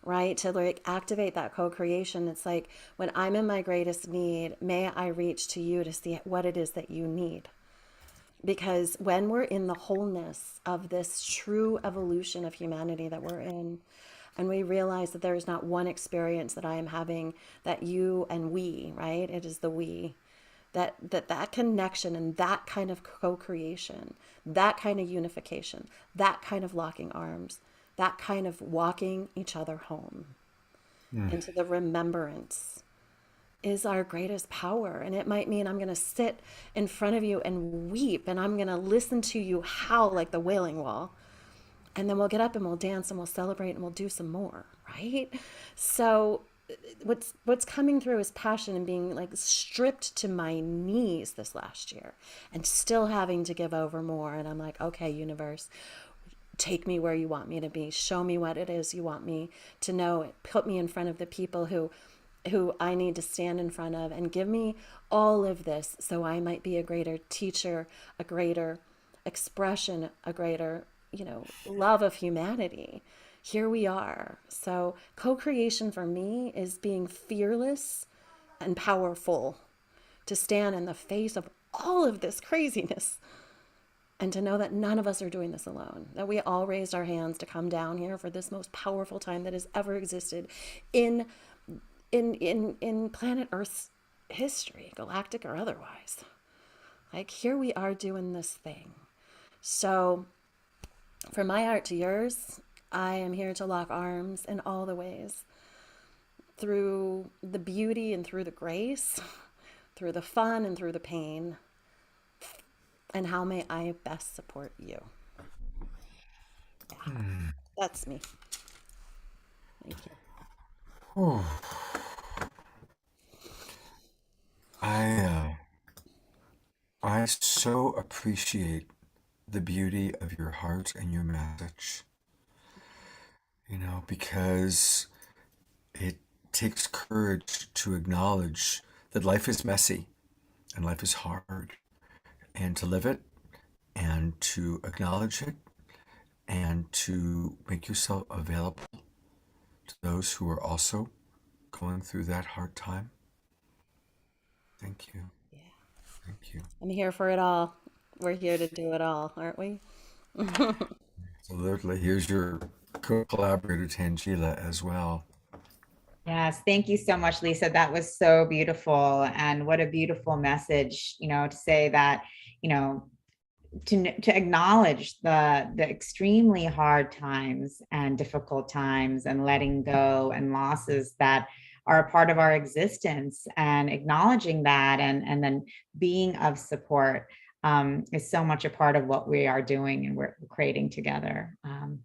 Right? To activate that co-creation. It's like, when I'm in my greatest need, may I reach to you to see what it is that you need. Because when we're in the wholeness of this true evolution of humanity that we're in, and we realize that there is not one experience that I am having that you and we, right? It is the we. That connection and that kind of co-creation, that kind of unification, that kind of locking arms, that kind of walking each other home into the remembrance is our greatest power. And it might mean I'm going to sit in front of you and weep, and I'm going to listen to you howl like the Wailing Wall. And then we'll get up and we'll dance and we'll celebrate and we'll do some more, right? So what's coming through is passion, and being stripped to my knees this last year and still having to give over more. And I'm like, okay, universe, take me where you want me to be. Show me what it is you want me to know. Put me in front of the people who I need to stand in front of, and give me all of this so I might be a greater teacher, a greater expression, a greater, love of humanity. Here we are. So co-creation for me is being fearless and powerful, to stand in the face of all of this craziness, and to know that none of us are doing this alone, that we all raised our hands to come down here for this most powerful time that has ever existed in planet Earth's history, galactic or otherwise. Here we are doing this thing. So from my heart to yours, I am here to lock arms in all the ways, through the beauty and through the grace, through the fun and through the pain. And how may I best support you? Yeah, that's me. Thank you. Oh. I so appreciate the beauty of your heart and your message, because it takes courage to acknowledge that life is messy and life is hard, and to live it and to acknowledge it and to make yourself available to those who are also going through that hard time. Thank you. Yeah. Thank you. I'm here for it all. We're here to do it all, aren't we? Absolutely. Here's your co-collaborator, Tangela, as well. Yes, thank you so much, Lisa. That was so beautiful. And what a beautiful message, to say that, to acknowledge the extremely hard times and difficult times and letting go and losses that are a part of our existence, and acknowledging that, and then being of support is so much a part of what we are doing and we're creating together.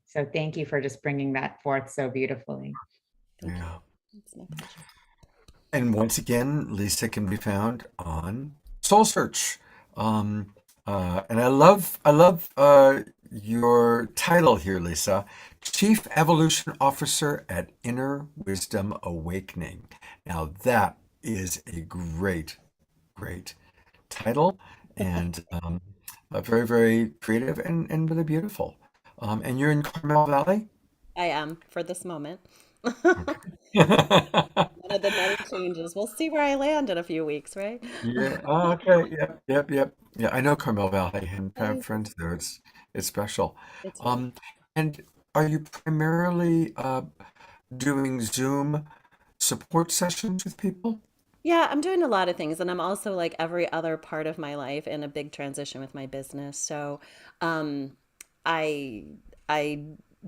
So thank you for just bringing that forth so beautifully. Yeah. It's my pleasure. And once again, Lisa can be found on SOULSEARCH. And I love your title here, Lisa, Chief Evolution Officer at Inner Wisdom Awakening. Now that is a great title, and very, very creative and really beautiful. And you're in Carmel Valley? I am for this moment. Okay. One of the many changes. We'll see where I land in a few weeks, right? Yeah. Oh, okay. Yep. Yeah, I know Carmel Valley and have Oh, friends there. It's special. it's Um, and are you primarily doing Zoom support sessions with people? Yeah, I'm doing a lot of things, and I'm also like every other part of my life in a big transition with my business. So, um, I I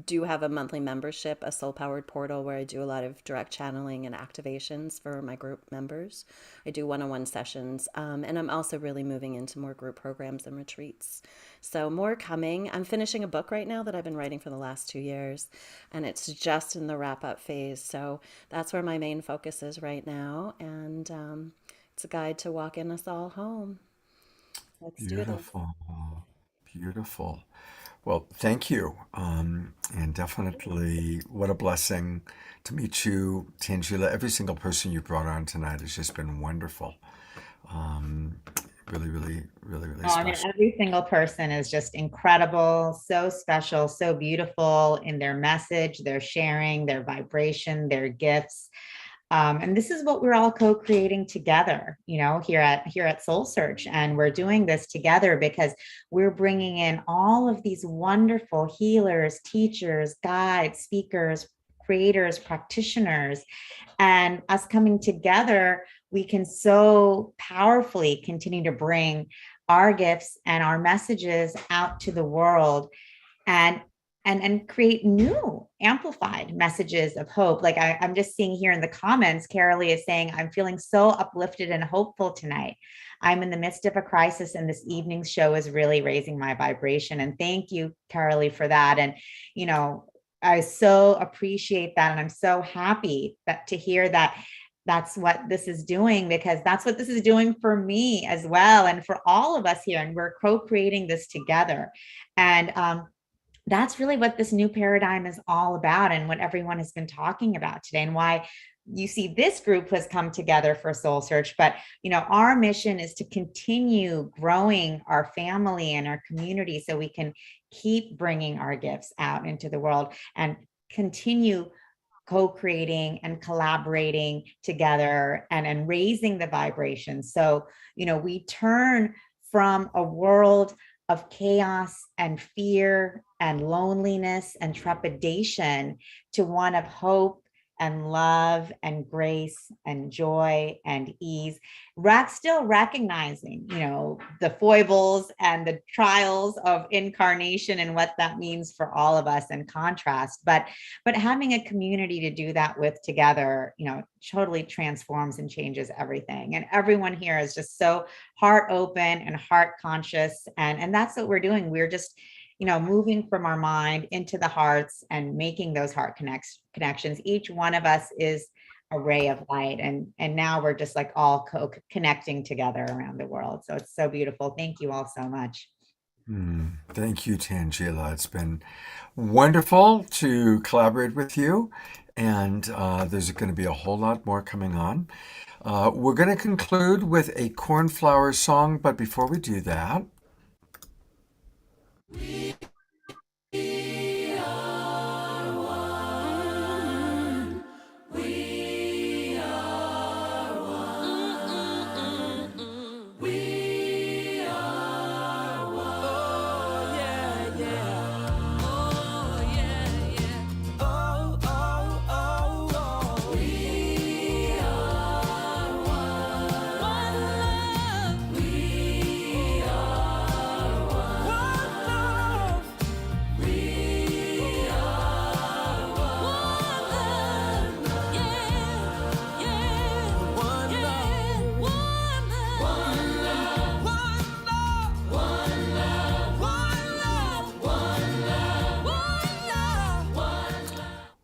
do have a monthly membership, a soul powered portal where I do a lot of direct channeling and activations for my group members. I do one-on-one sessions, and I'm also really moving into more group programs and retreats. So more coming. I'm finishing a book right now that I've been writing for the last 2 years, and it's just in the wrap up phase. So that's where my main focus is right now, and it's a guide to walking us all home. Let's do this. Beautiful. Beautiful. Well, thank you. And definitely what a blessing to meet you, Tangela. Every single person you brought on tonight has just been wonderful. Really Oh, I mean, special. every single person is just incredible, so special, so beautiful in their message, their sharing, their vibration, their gifts. And this is what we're all co-creating together, here at Soul Search. And we're doing this together because we're bringing in all of these wonderful healers, teachers, guides, speakers, creators, practitioners, and us coming together, we can so powerfully continue to bring our gifts and our messages out to the world, and create new amplified messages of hope. Like I'm just seeing here in the comments, Carolee is saying, I'm feeling so uplifted and hopeful tonight. I'm in the midst of a crisis, and this evening's show is really raising my vibration. And thank you, Carolee, for that. And, I so appreciate that. And I'm so happy to hear that that's what this is doing, because that's what this is doing for me as well, and for all of us here. And we're co-creating this together. And that's really what this new paradigm is all about, and what everyone has been talking about today, and why you see this group has come together for Soul Search. But our mission is to continue growing our family and our community, so we can keep bringing our gifts out into the world and continue co-creating and collaborating together, and raising the vibration. So we turn from a world of chaos and fear and loneliness and trepidation to one of hope and love and grace and joy and ease. Still recognizing, the foibles and the trials of incarnation and what that means for all of us in contrast, but having a community to do that with together, totally transforms and changes everything. And everyone here is just so heart open and heart conscious. And that's what we're doing. We're just, moving from our mind into the hearts and making those heart connections. Each one of us is a ray of light. And now we're just like all connecting together around the world. So it's so beautiful. Thank you all so much. Thank you, Tangela. It's been wonderful to collaborate with you. And there's going to be a whole lot more coming on. We're going to conclude with a Cornflower song, but before we do that,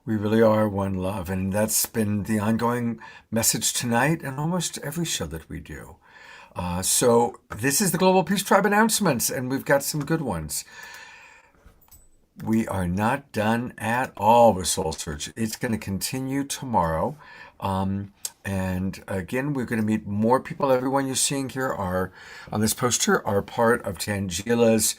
we really are one love. And that's been the ongoing message tonight and almost every show that we do. So this is the Global Peace Tribe announcements, and we've got some good ones. We are not done at all with Soul Search. It's going to continue tomorrow. And again, we're going to meet more people. Everyone you're seeing here are on this poster are part of Tangila's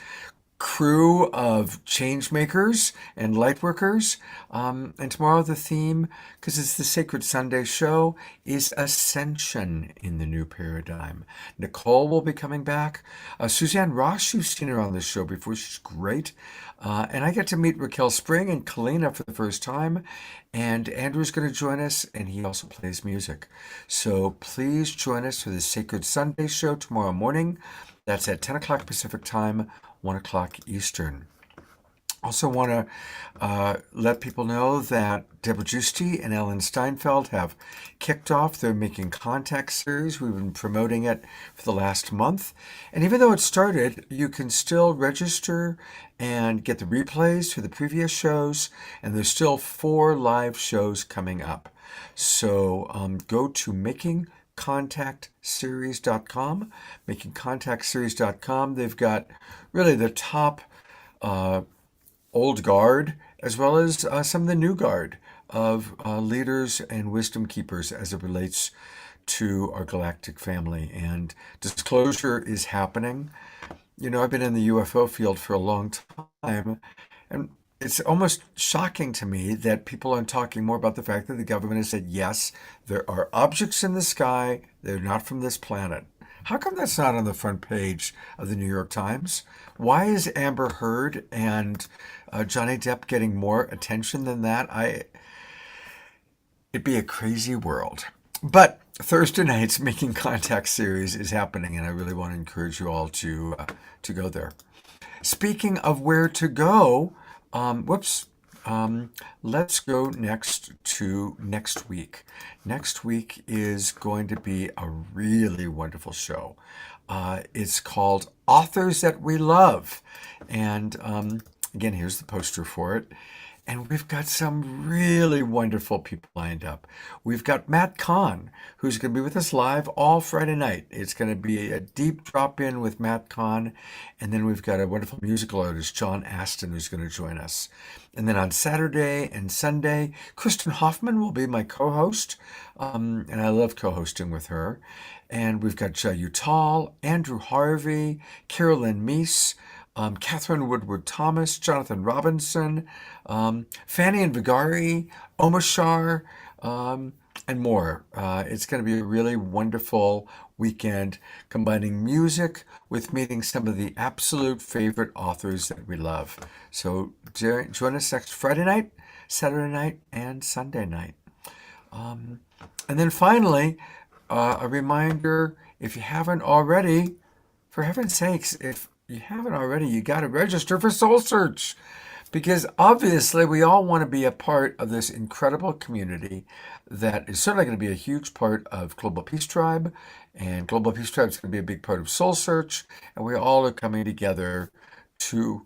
crew of change makers and light workers. And tomorrow the theme, because it's the Sacred Sunday show, is Ascension in the New Paradigm. Nicole will be coming back. Suzanne Ross, you've seen her on this show before. She's great. And I get to meet Raquel Spring and Kalina for the first time. And Andrew's going to join us, and he also plays music. So please join us for the Sacred Sunday show tomorrow morning. That's at 10 o'clock Pacific time, 1 o'clock Eastern. Also want to let people know that Deborah Giusti and Ellen Steinfeld have kicked off their Making Contact series. We've been promoting it for the last month. And even though it started, you can still register and get the replays for the previous shows. And there's still 4 live shows coming up. So go to makingcontactseries.com, makingcontactseries.com. They've got really the top old guard as well as some of the new guard of leaders and wisdom keepers as it relates to our galactic family. And disclosure is happening. You know, I've been in the UFO field for a long time, and it's almost shocking to me that people aren't talking more about the fact that the government has said, yes, there are objects in the sky, they're not from this planet. How come that's not on the front page of the New York Times? Why is Amber Heard and Johnny Depp getting more attention than that? It'd be a crazy world. But Thursday night's Making Contact series is happening, and I really want to encourage you all to go there. Speaking of where to go, let's go next to next week. Next week is going to be a really wonderful show. It's called Authors That We Love. And again, here's the poster for it. And we've got some really wonderful people lined up. We've got Matt Kahn, who's going to be with us live all Friday night. It's going to be a deep drop-in with Matt Kahn. And then we've got a wonderful musical artist, John Aston, who's going to join us. And then on Saturday and Sunday, Kristen Hoffman will be my co-host. And I love co-hosting with her. And we've got Jay Uttal, Andrew Harvey, Carolyn Meese, Catherine Woodward Thomas, Jonathan Robinson, Fanny and Vigari, Omashar, and more. It's going to be a really wonderful weekend, combining music with meeting some of the absolute favorite authors that we love. So join us next Friday night, Saturday night, and Sunday night. And then finally, a reminder, if you haven't already, for heaven's sakes, if you haven't already, you got to register for Soul Search, because obviously we all want to be a part of this incredible community that is certainly going to be a huge part of Global Peace Tribe, and Global Peace Tribe is going to be a big part of Soul Search, and we all are coming together to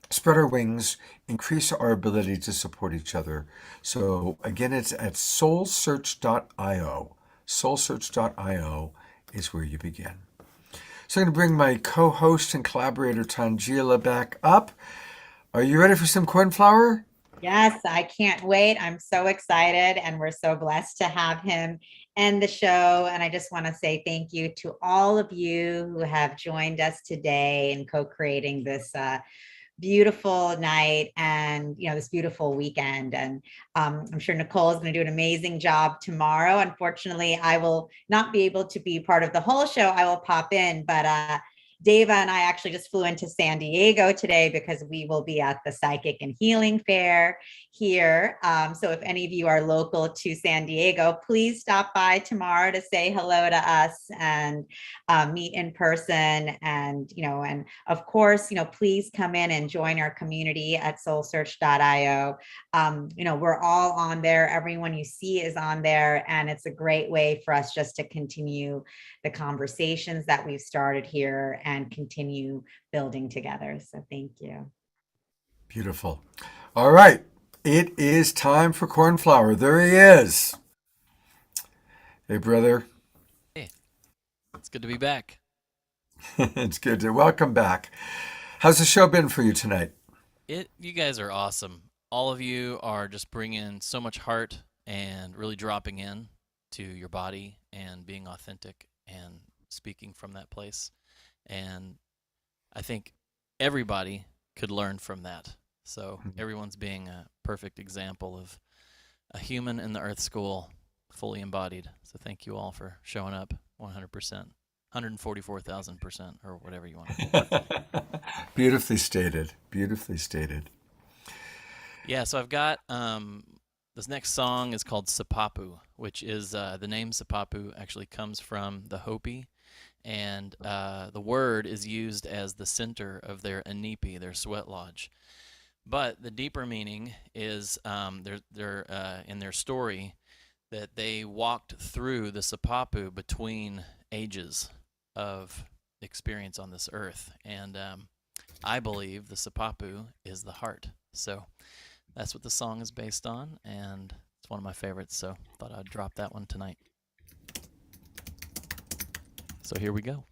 spread our wings, increase our ability to support each other. So again, it's at soulsearch.io. Soulsearch.io is where you begin. So I'm going to bring my co-host and collaborator, Tangela, back up. Are you ready for some Cornflower? Yes, I can't wait. I'm so excited, and we're so blessed to have him end the show. And I just want to say thank you to all of you who have joined us today in co-creating this beautiful night and this beautiful weekend. And I'm sure Nicole is going to do an amazing job tomorrow. Unfortunately, I will not be able to be part of the whole show. I will pop in, but Deva and I actually just flew into San Diego today because we will be at the Psychic and Healing Fair here. So if any of you are local to San Diego, please stop by tomorrow to say hello to us and meet in person. And, and of course, please come in and join our community at soulsearch.io. We're all on there. Everyone you see is on there. And it's a great way for us just to continue the conversations that we've started here and continue building together. So thank you. Beautiful. All right. It is time for Cornflower. There he is. Hey, brother. Hey, it's good to be back. It's good to welcome back. How's the show been for you tonight? You guys are awesome. All of you are just bringing so much heart and really dropping in to your body and being authentic and speaking from that place. And I think everybody could learn from that. So everyone's being a perfect example of a human in the Earth School, fully embodied. So thank you all for showing up 100%, 144,000%, or whatever you want to do. Beautifully stated. Beautifully stated. Yeah, so I've got this next song is called Sipapu, which is the name Sipapu actually comes from the Hopi. And the word is used as the center of their inipi, their sweat lodge. But the deeper meaning is they're in their story that they walked through the Sipapu between ages of experience on this earth. And I believe the Sipapu is the heart. So that's what the song is based on, and it's one of my favorites, so thought I'd drop that one tonight. So here we go.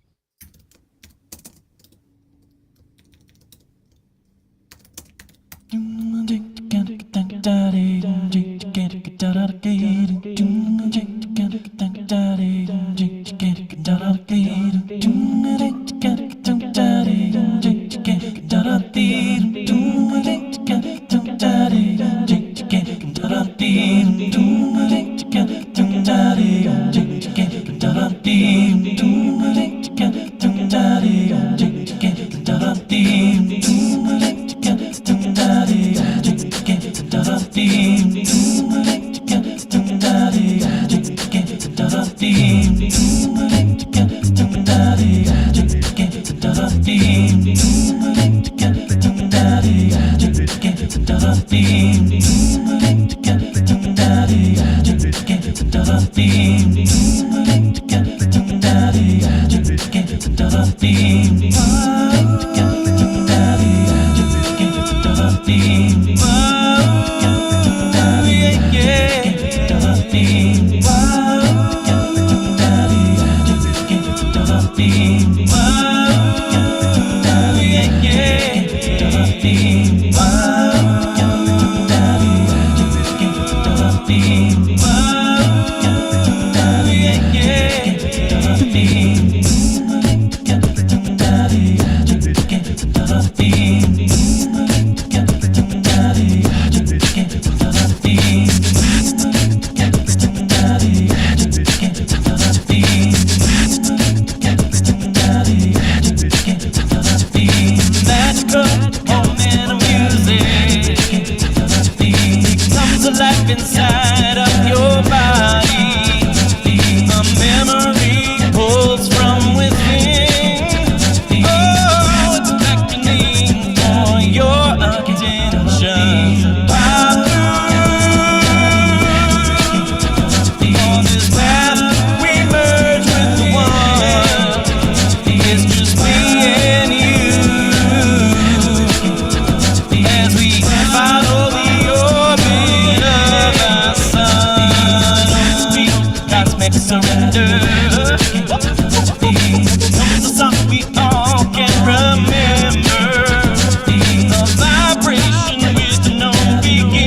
Vibration with no beginning.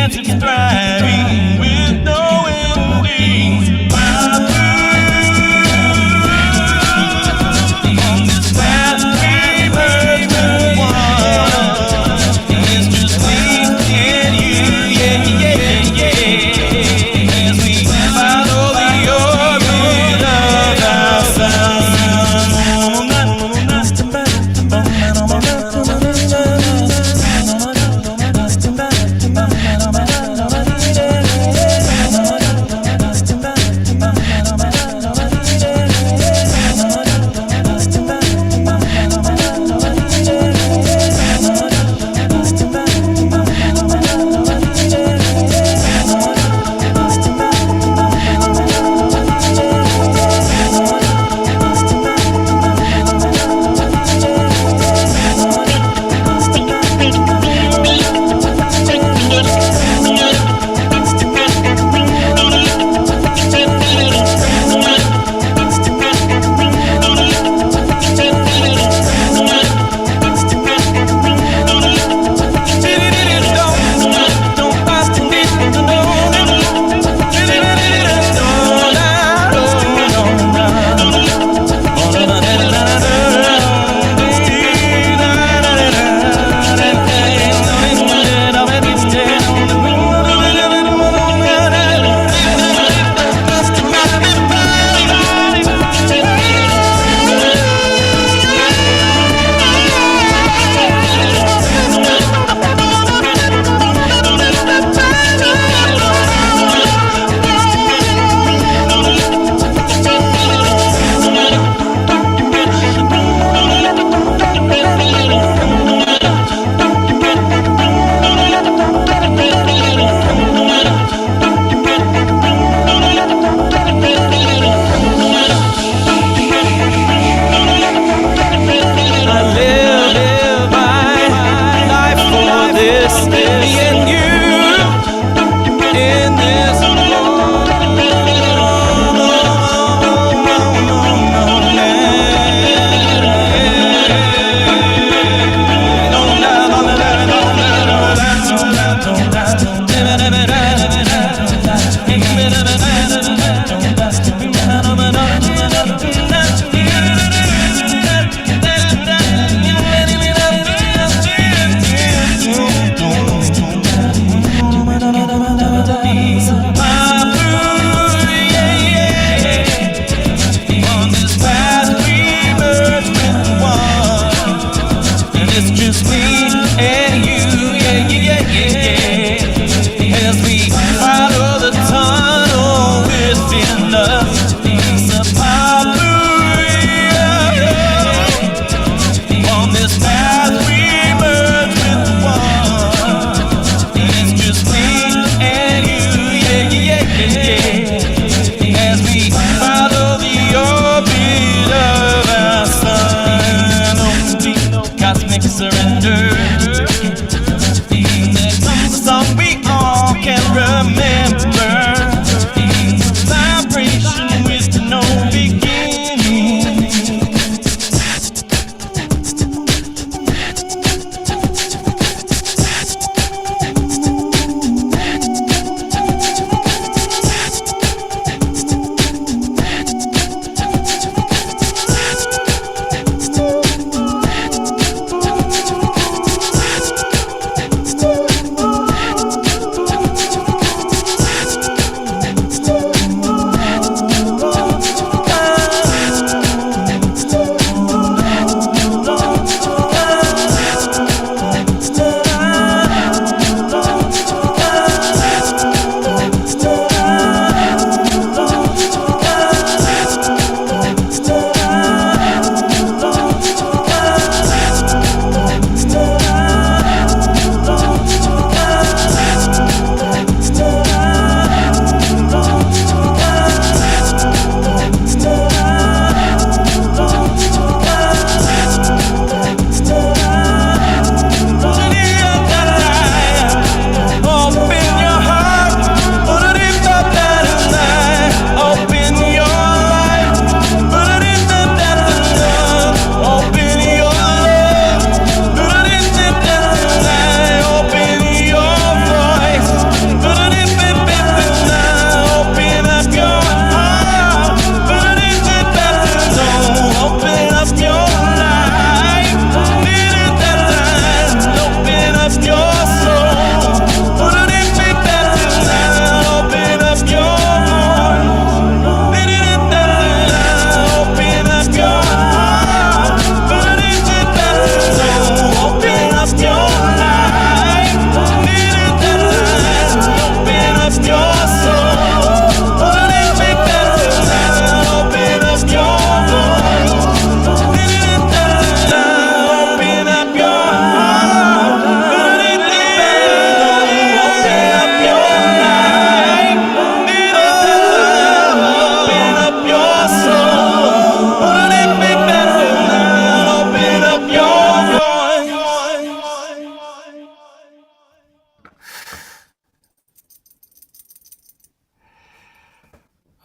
answers thriving with no endings.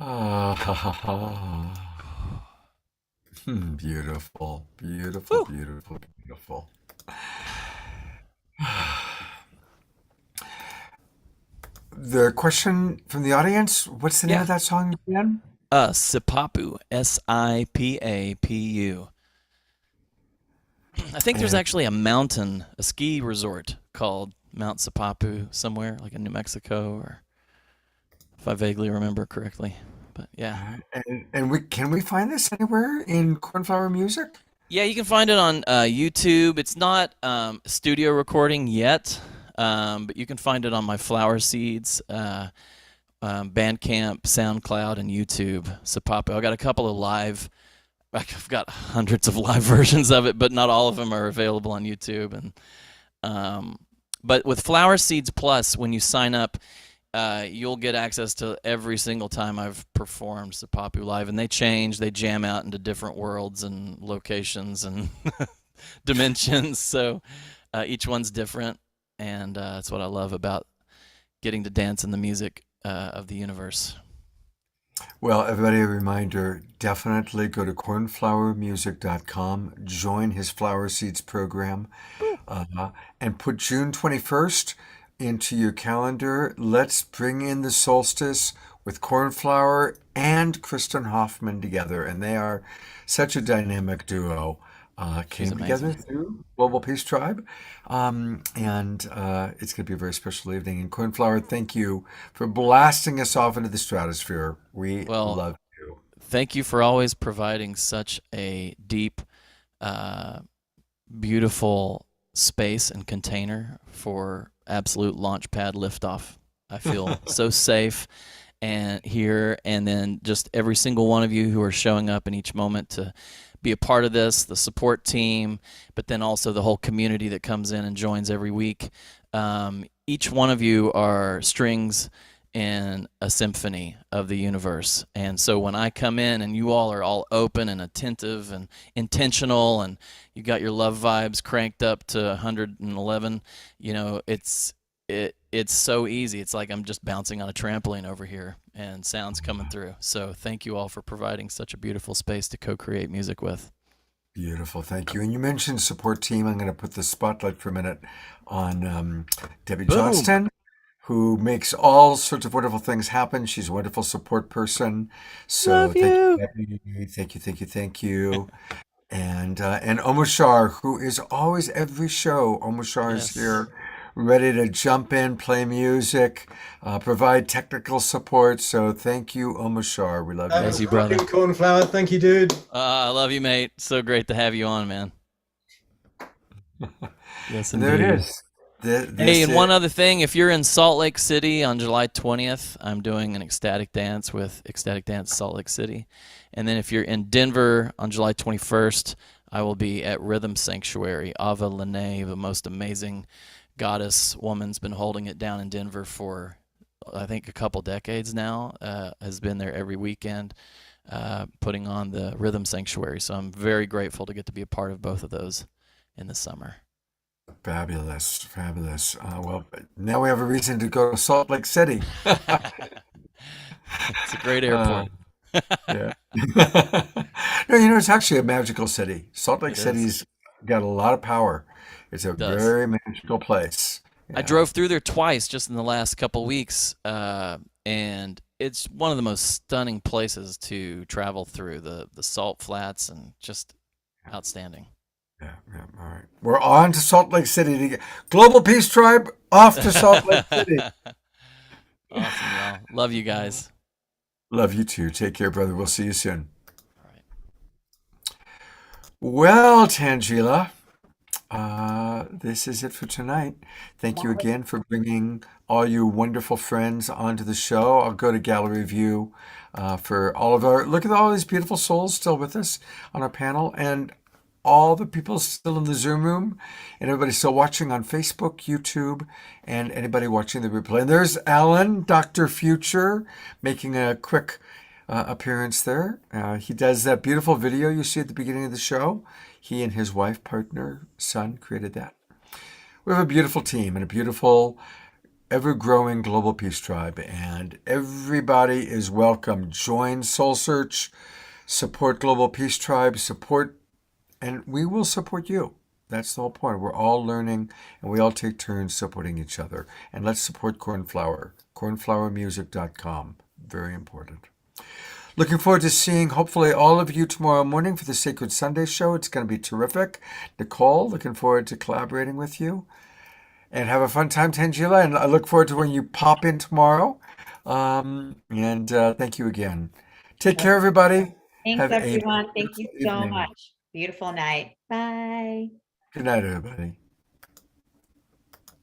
Ah, ha, ha, ha. Beautiful, beautiful, beautiful, beautiful. The question from the audience, what's the name Yeah. of that song again? Sipapu, Sipapu. I think there's And actually a mountain, a ski resort called Mount Sipapu somewhere, like in New Mexico, or if I vaguely remember correctly. But yeah. can we find this anywhere in Cornflower music? Yeah, you can find it on YouTube. It's not studio recording yet, but you can find it on my Flower Seeds, Bandcamp, SoundCloud, and YouTube. Sipapu. I got a couple of live. I've got hundreds of live versions of it, but not all of them are available on YouTube. And but with Flower Seeds Plus, when you sign up, you'll get access to every single time I've performed Sipapu live, and they jam out into different worlds and locations and dimensions. So each one's different, and that's what I love about getting to dance in the music of the universe. Well, everybody, a reminder, definitely go to cornflowermusic.com, join his Flower Seeds program, and put June 21st into your calendar. Let's bring in the solstice with Cornflower and Kristen Hoffman together. And they are such a dynamic duo. Came together through Global Peace Tribe. And it's going to be a very special evening. And Cornflower, thank you for blasting us off into the stratosphere. We love you. Thank you for always providing such a deep, beautiful space and container for absolute launch pad liftoff. I feel so safe and here, and then just every single one of you who are showing up in each moment to be a part of this, the support team, but then also the whole community that comes in and joins every week. Each one of you are strings in a symphony of the universe. And so when I come in and you all are all open and attentive and intentional, and you got your love vibes cranked up to 111, you know, it's so easy. It's like I'm just bouncing on a trampoline over here and sounds coming through. So thank you all for providing such a beautiful space to co-create music with. Beautiful, thank you. And you mentioned support team. I'm going to put the spotlight for a minute on Debbie Boom. Johnston, who makes all sorts of wonderful things happen. She's a wonderful support person. So Love thank you. Debbie. Thank you. And Omoshar, who is always every show. Omoshar is here, ready to jump in, play music, provide technical support. So thank you, Omoshar. We love you. Thank you, brother. Cornflower, thank you, dude. I love you, mate. So great to have you on, man. Yes, And indeed. there it is. Hey, and one other thing, if you're in Salt Lake City on July 20th, I'm doing an ecstatic dance with Ecstatic Dance Salt Lake City. And then if you're in Denver on July 21st, I will be at Rhythm Sanctuary. Ava Lene, the most amazing goddess woman's been holding it down in Denver for, I think, a couple decades now, has been there every weekend putting on the Rhythm Sanctuary. So I'm very grateful to get to be a part of both of those in the summer. Fabulous. Well, now we have a reason to go to Salt Lake City. It's a great airport. Yeah. No, it's actually a magical city. Salt Lake City's got a lot of power. It's a very magical place. I drove through there twice just in the last couple weeks, and it's one of the most stunning places to travel through, the salt flats, and just outstanding. Yeah, all right. We're on to Salt Lake City. Global Peace Tribe, off to Salt Lake City. Awesome, y'all. Love you guys. Love you too. Take care, brother. We'll see you soon. All right. Well, Tangela, this is it for tonight. Thank you again for bringing all you wonderful friends onto the show. I'll go to gallery view for all of our, look at all these beautiful souls still with us on our panel, and all the people still in the Zoom room, and everybody still watching on Facebook, YouTube, and anybody watching the replay. And there's Alan, Dr. Future, making a quick appearance there. He does that beautiful video you see at the beginning of the show. He and his wife, partner, son created that. We have a beautiful team and a beautiful ever-growing global peace tribe, and everybody is welcome. Join Soul Search, support Global Peace Tribe, support, and we will support you. That's the whole point. We're all learning, and we all take turns supporting each other. And let's support Cornflower, cornflowermusic.com. Very important. Looking forward to seeing, hopefully, all of you tomorrow morning for the Sacred Sunday show. It's going to be terrific. Nicole, looking forward to collaborating with you. And have a fun time, Tangela. And I look forward to when you pop in tomorrow. Thank you again. Take care, everybody. Thanks, Have a everyone. Thank you beautiful so evening. much. Beautiful night. Bye. Good night, everybody.